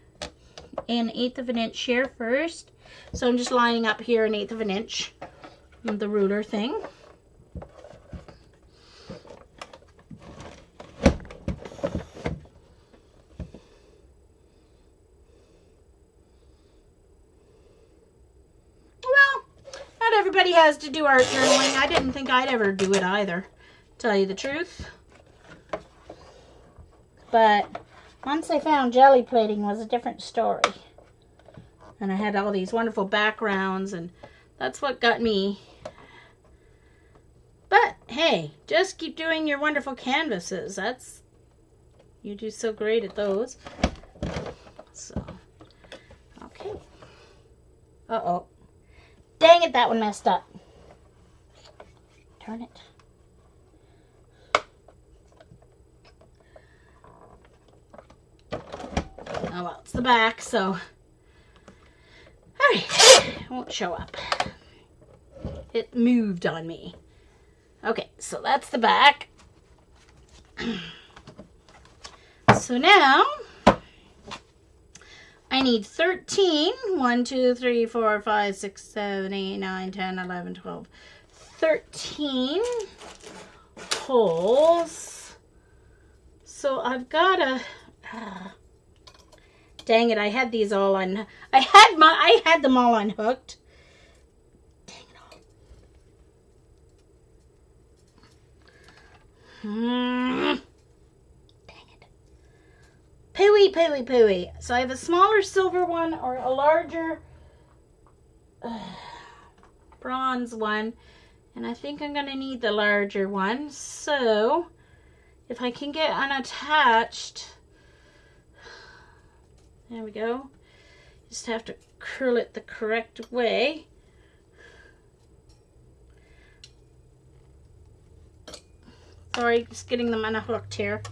[SPEAKER 1] 1/8 inch here first. So I'm just lining up here 1/8 inch with the ruler thing. Everybody has to do art journaling. I didn't think I'd ever do it either, tell you the truth. But once I found jelly plating was a different story. And I had all these wonderful backgrounds, and that's what got me. But hey, just keep doing your wonderful canvases. You do so great at those. So, okay. Uh-oh. Dang it, that one messed up. Turn it. Oh, well, it's the back, so. Alright, it won't show up. It moved on me. Okay, so that's the back. So now, I need 13. 1, 2, 3, 4, 5, 6, 7, 8, 9, 10, 11, 12. 13 holes. So I've got to... dang it, I had these all on... I had them all unhooked. Dang it all. Dang it. Pooey, pooey, pooey. So I have a smaller silver one or a larger bronze one. And I think I'm going to need the larger one. So if I can get unattached... There we go. Just have to curl it the correct way. Sorry, just getting them unhooked here.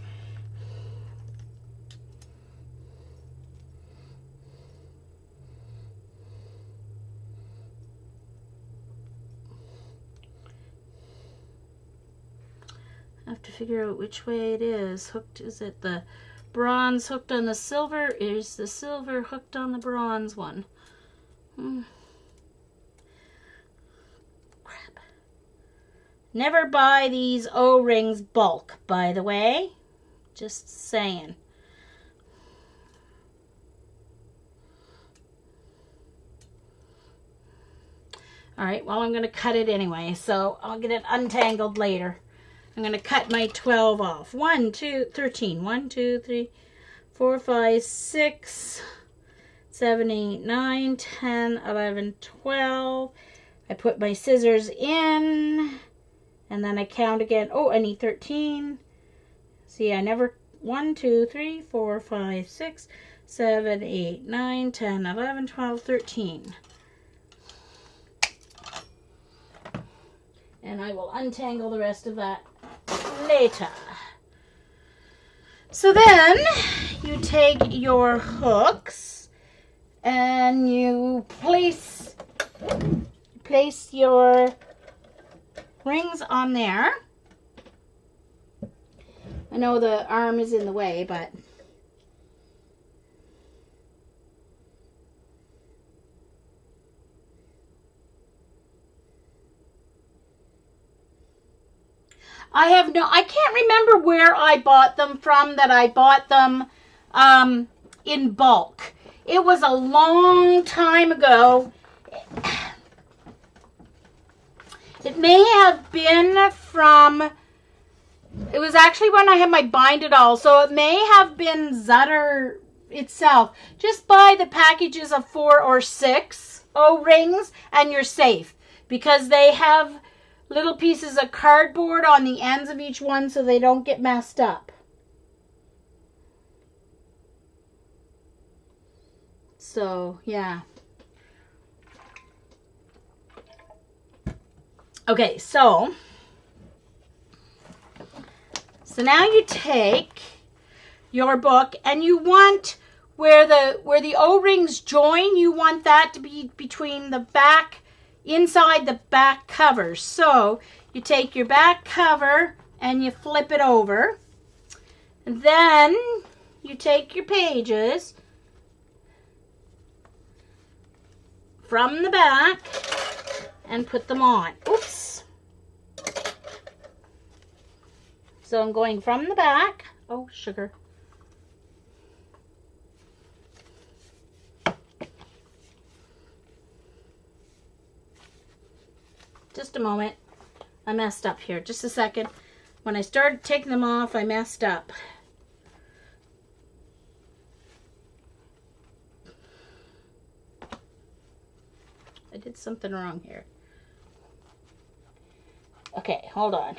[SPEAKER 1] I have to figure out which way it is. Hooked, is it the bronze hooked on the silver? Is the silver hooked on the bronze one? Crap. Never buy these O-rings bulk, by the way. Just saying. Alright, well, I'm going to cut it anyway, so I'll get it untangled later. I'm going to cut my 12 off. 13. 1, 2, 3, 4, 5, 6, 7, 8, 9, 10, 11, 12. I put my scissors in, and then I count again. Oh, I need 13. See, I never... 1, 2, 3, 4, 5, 6, 7, 8, 9, 10, 11, 12, 13. And I will untangle the rest of that later. So then you take your hooks and you place your rings on there. I know the arm is in the way, but I can't remember where I bought them from, that I bought them in bulk. It was a long time ago. It may have been from, it was actually when I had my Bind It All, so it may have been Zutter itself. Just buy the packages of 4 or 6 O-rings and you're safe, because they have little pieces of cardboard on the ends of each one so they don't get messed up. So, yeah. Okay, so now you take your book and you want where the O-rings join, you want that to be between the back, inside the back cover. So you take your back cover and you flip it over. And then you take your pages from the back and put them on. Oops. So I'm going from the back. Oh, sugar. Just a moment. I messed up here. Just a second. When I started taking them off, I messed up. I did something wrong here. Okay, hold on.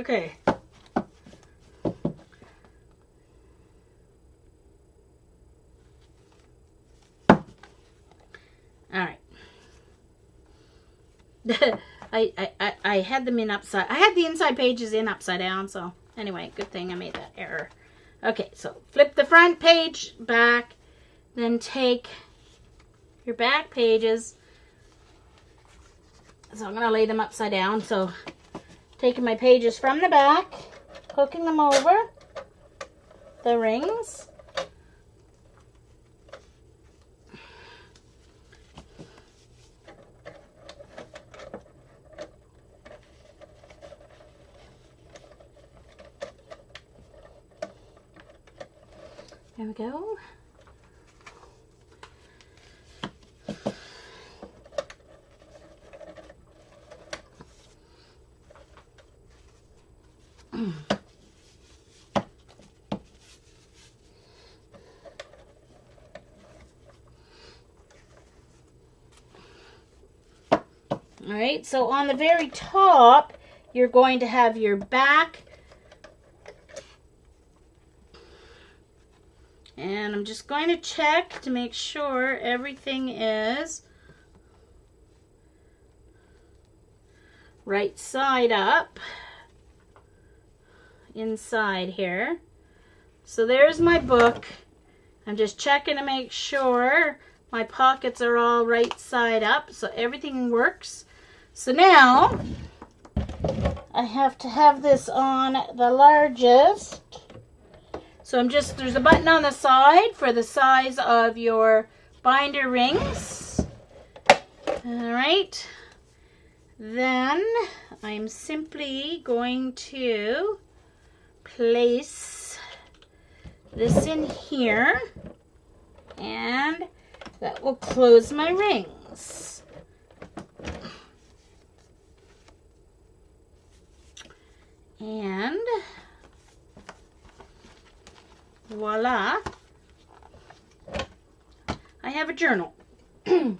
[SPEAKER 1] Okay. Alright. I had them in upside. I had the inside pages in upside down, so anyway, good thing I made that error. Okay, so flip the front page back, then take your back pages. So I'm going to lay them upside down. So taking my pages from the back, hooking them over the rings. There we go. All right, so on the very top, you're going to have your back. And I'm just going to check to make sure everything is right side up inside here. So there's my book. I'm just checking to make sure my pockets are all right side up, so everything works. So now I have to have this on the largest. So there's a button on the side for the size of your binder rings. All right. Then I'm simply going to place this in here, and that will close my rings. And voila, I have a journal. There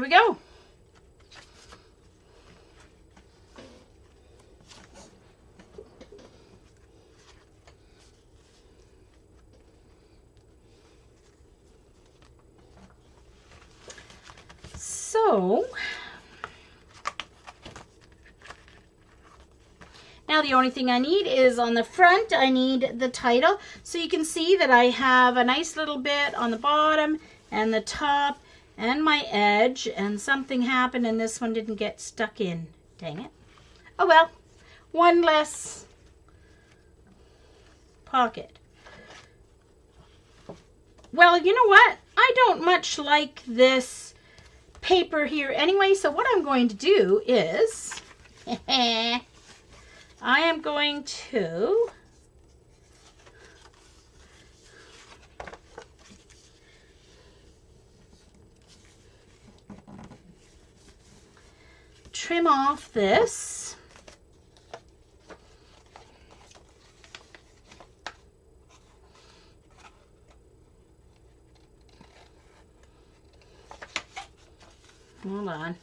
[SPEAKER 1] we go. So now the only thing I need is on the front, I need the title. So you can see that I have a nice little bit on the bottom and the top and my edge, and something happened and this one didn't get stuck in. Dang it. Oh well, one less pocket. Well, you know what? I don't much like this paper here anyway, so what I'm going to do is I am going to trim off this. Hold on.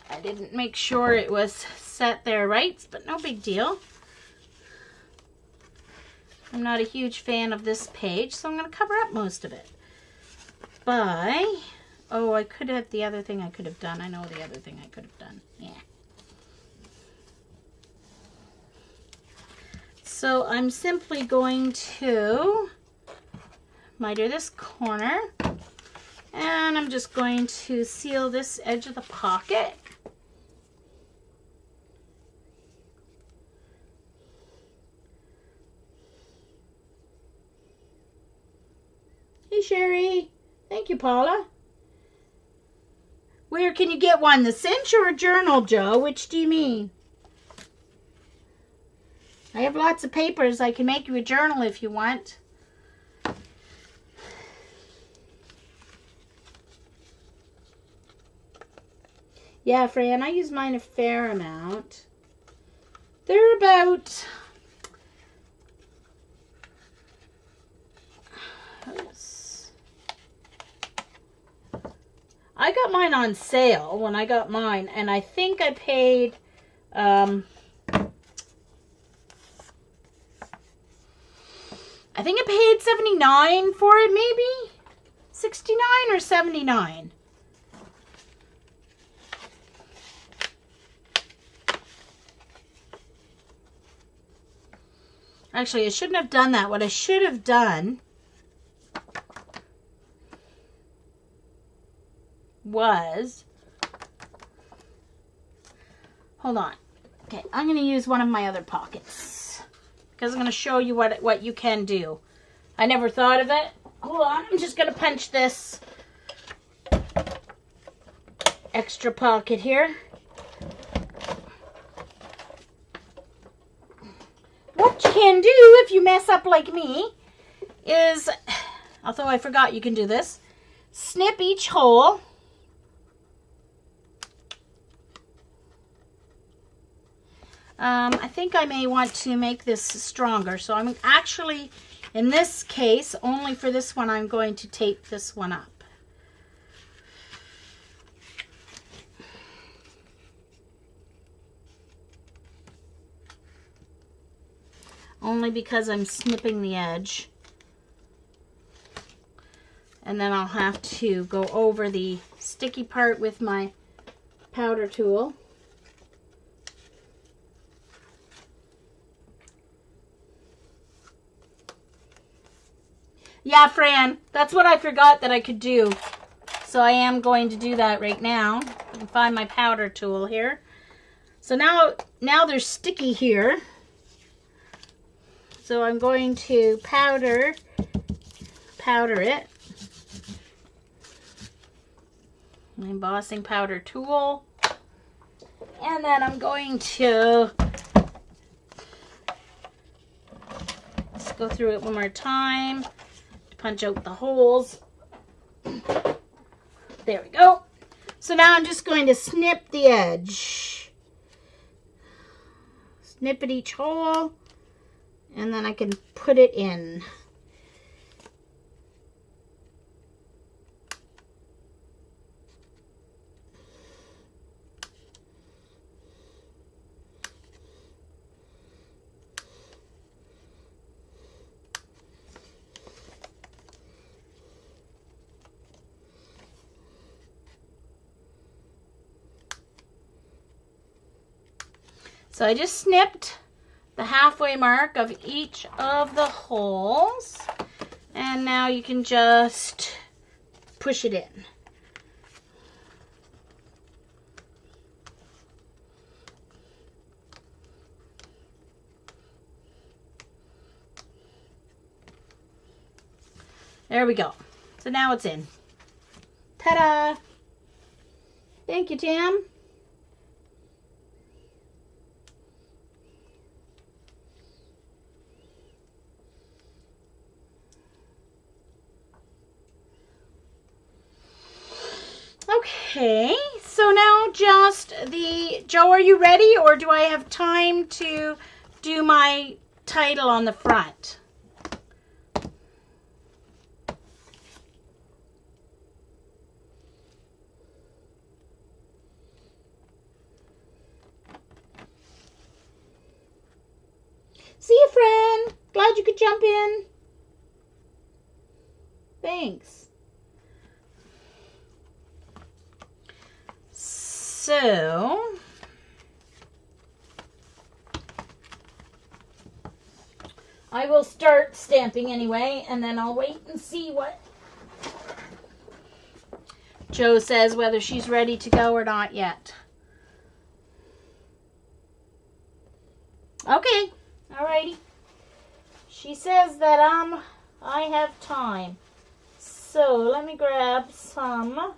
[SPEAKER 1] I didn't make sure it was set there right, but no big deal. I'm not a huge fan of this page, so I'm going to cover up most of it by, oh, I could have the other thing I could have done. I know the other thing I could have done. Yeah. So I'm simply going to miter this corner, and I'm just going to seal this edge of the pocket. Hey Sherry, thank you Paula. Where can you get one, the cinch or a journal, Joe? Which do you mean? I have lots of papers. I can make you a journal if you want. Yeah, Fran, I use mine a fair amount. They're about... I got mine on sale when I got mine, and I think I paid... I think I paid $79 for it, maybe? $69 or $79. Actually, I shouldn't have done that. What I should have done was... Hold on. Okay, I'm going to use one of my other pockets because I'm going to show you what you can do. I never thought of it. Hold on. I'm just going to punch this extra pocket here. What you can do if you mess up like me is, although I forgot you can do this, snip each hole. I think I may want to make this stronger, so I'm actually, in this case, only for this one, I'm going to tape this one up. Only because I'm snipping the edge. And then I'll have to go over the sticky part with my powder tool. Yeah, Fran, that's what I forgot that I could do. So I am going to do that right now. I can find my powder tool here. So now they're sticky here. So I'm going to powder it. My embossing powder tool. And then I'm going to just go through it one more time to punch out the holes. There we go. So now I'm just going to snip the edge. Snip at each hole. And then I can put it in. So I just snipped the halfway mark of each of the holes, and now you can just push it in. There we go. So now it's in. Ta-da! Thank you, Tim. Okay, so now just the, Joe, are you ready, or do I have time to do my title on the front? See you, friend. Glad you could jump in. Thanks. So, I will start stamping anyway, and then I'll wait and see what Joe says, whether she's ready to go or not yet. Okay, alrighty. She says that I have time. So, let me grab some...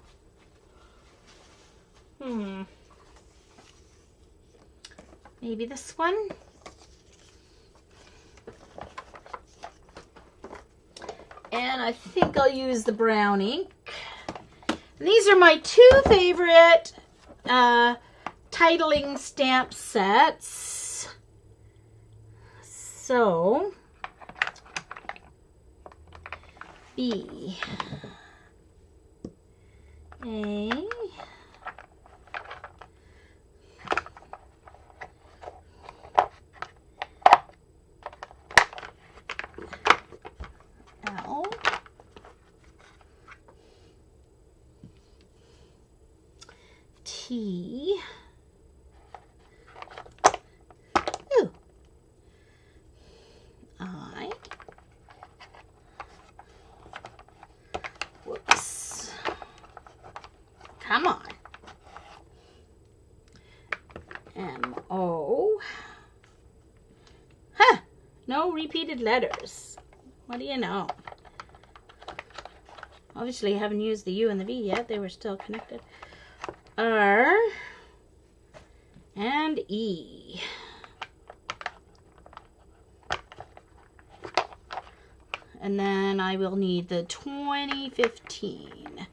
[SPEAKER 1] Maybe this one. And I think I'll use the brown ink. And these are my two favorite titling stamp sets. So, B, A, L, T, ooh, I, whoops, come on, M, O, huh, no repeated letters. What do you know? Obviously, I haven't used the U and the V yet. They were still connected. R and E. And then I will need the 2015.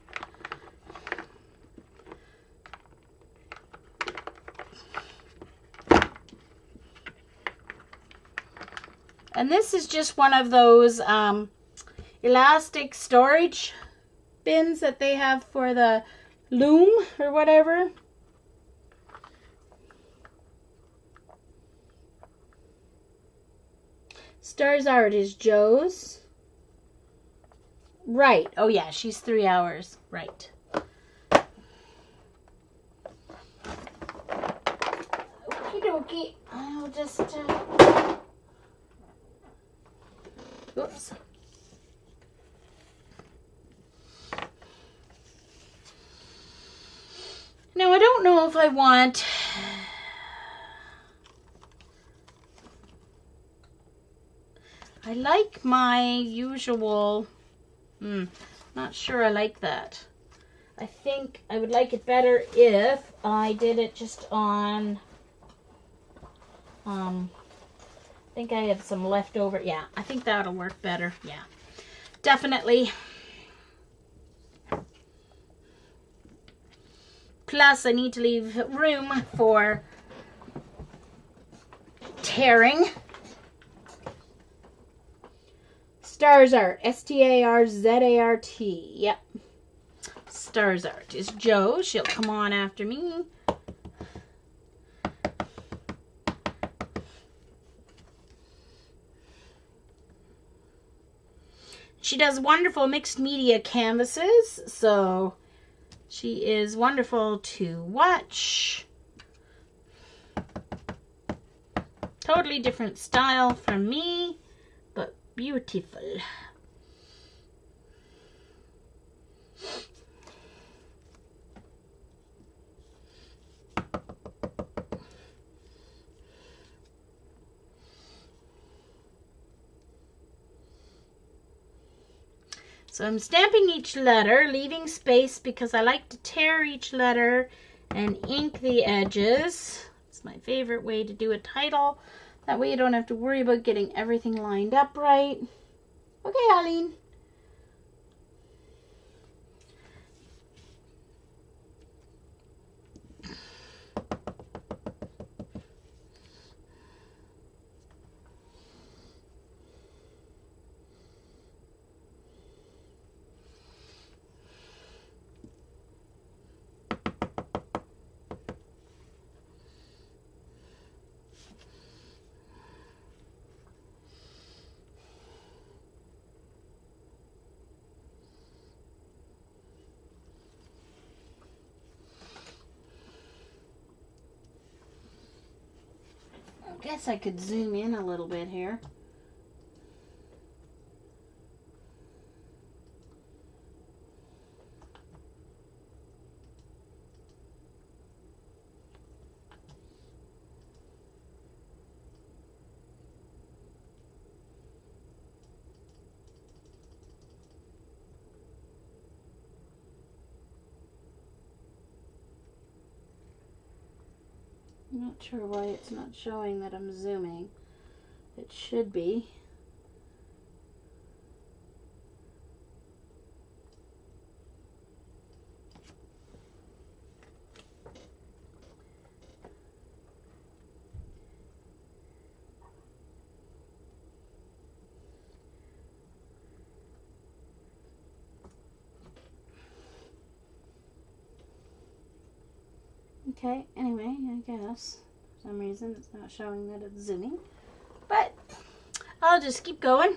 [SPEAKER 1] And this is just one of those elastic storage bins that they have for the loom or whatever. Stars Art is Joe's. Right. Oh yeah, she's 3 hours. Right. Okie dokie. I'll just oops. Now I don't know if I want I like my usual not sure I like that. I think I would like it better if I did it just on I think I have some leftover. Yeah, I think that'll work better. Yeah, definitely. Plus, I need to leave room for tearing. Stars Art. S-T-A-R-Z-A-R-T. Yep. Stars Art is Joe. She'll come on after me. She does wonderful mixed media canvases, so she is wonderful to watch. Totally different style from me, but beautiful. So I'm stamping each letter, leaving space because I like to tear each letter and ink the edges. It's my favorite way to do a title. That way you don't have to worry about getting everything lined up right. Okay, Eileen. I guess I could zoom in a little bit here. I'm not sure why it's not showing that I'm zooming. It should be. Okay, anyway, I guess for some reason it's not showing that it's zooming. But I'll just keep going.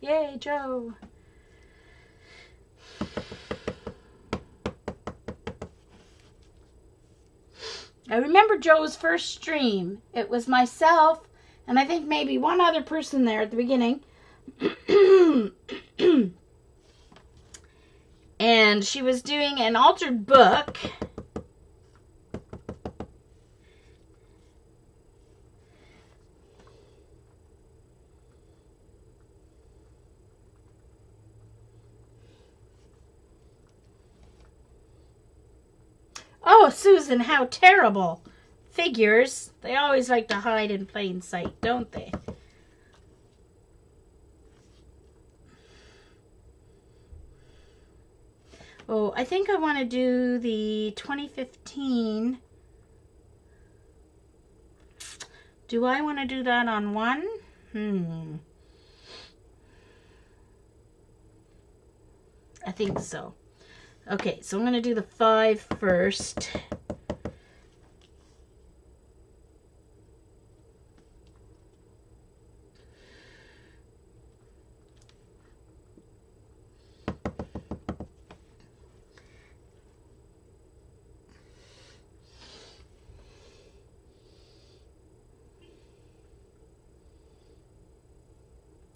[SPEAKER 1] Yay, Joe. I remember Joe's first stream. It was myself and I think maybe one other person there at the beginning. And she was doing an altered book. Oh, Susan, how terrible. Figures, they always like to hide in plain sight, don't they? Oh, I think I want to do the 2015. Do I want to do that on one? I think so. Okay, so I'm going to do the 5 first.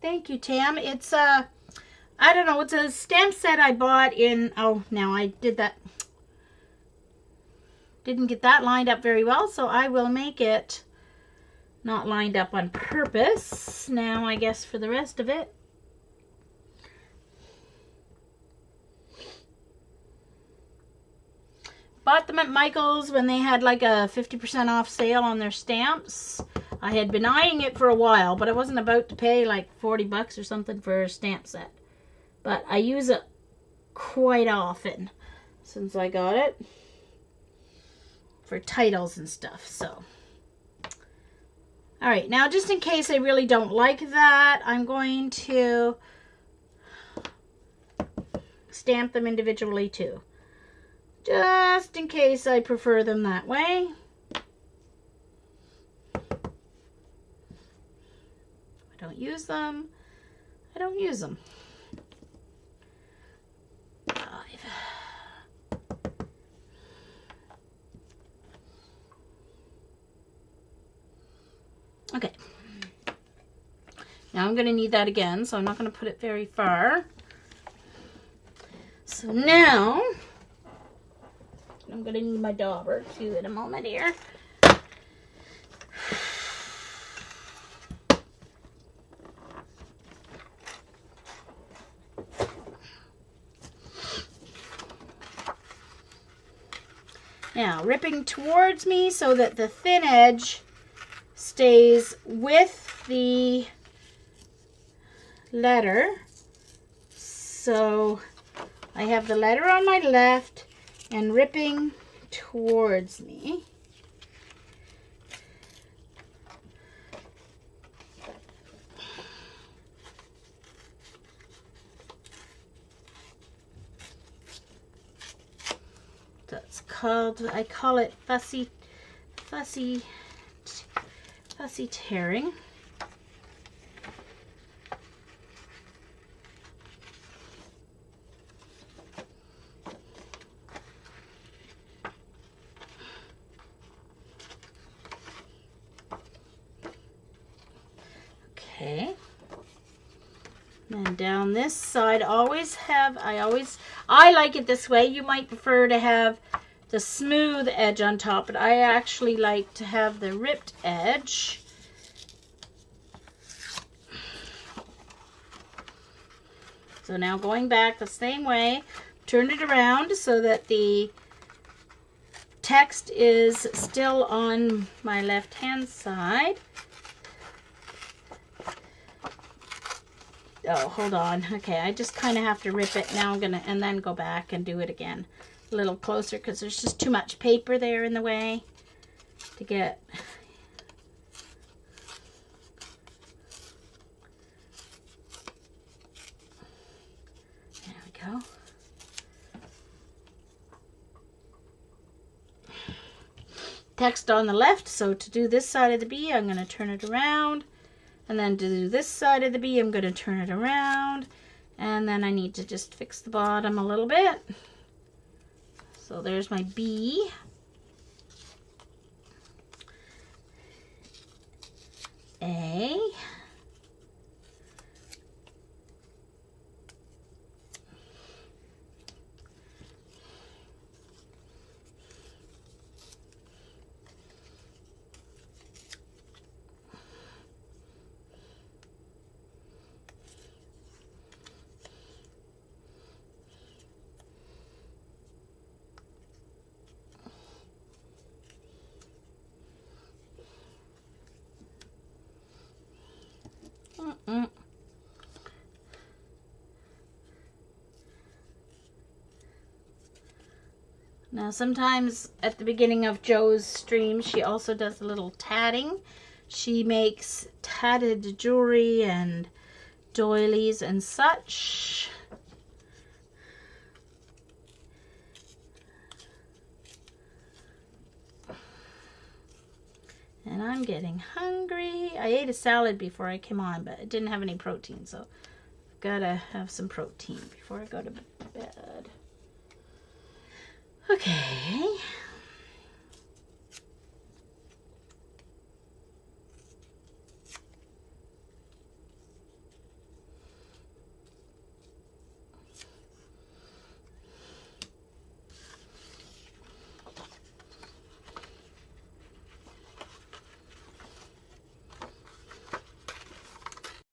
[SPEAKER 1] Thank you, Tam. It's I don't know, it's a stamp set I bought in, oh, now I didn't get that lined up very well, so I will make it not lined up on purpose now, I guess, for the rest of it. Bought them at Michael's when they had like a 50% off sale on their stamps. I had been eyeing it for a while, but I wasn't about to pay like 40 bucks or something for a stamp set. But I use it quite often since I got it for titles and stuff. So, all right, now just in case I really don't like that, I'm going to stamp them individually too. Just in case I prefer them that way. I don't use them. I don't use them. 5. Okay. Now I'm going to need that again, so I'm not going to put it very far. So now I'm going to need my dauber too in a moment here. Now, ripping towards me so that the thin edge stays with the letter. So I have the letter on my left and ripping towards me. That's called, I call it fussy tearing. Okay. And down this side, I like it this way. You might prefer to have the smooth edge on top, but I actually like to have the ripped edge. So now going back the same way, turn it around so that the text is still on my left hand side. Oh, hold on. Okay, I just kind of have to rip it. Now I'm gonna, and then go back and do it again. a little closer because there's just too much paper there in the way to get. There we go. Text on the left, so to do this side of the bee, I'm going to turn it around. And then to do this side of the bee, I'm going to turn it around. And then I need to just fix the bottom a little bit. So there's my bee. A. Now sometimes at the beginning of Jo's stream, she also does a little tatting. She makes tatted jewelry and doilies and such. And I'm getting hungry. I ate a salad before I came on, but it didn't have any protein, so I've got to have some protein before I go to bed. Okay,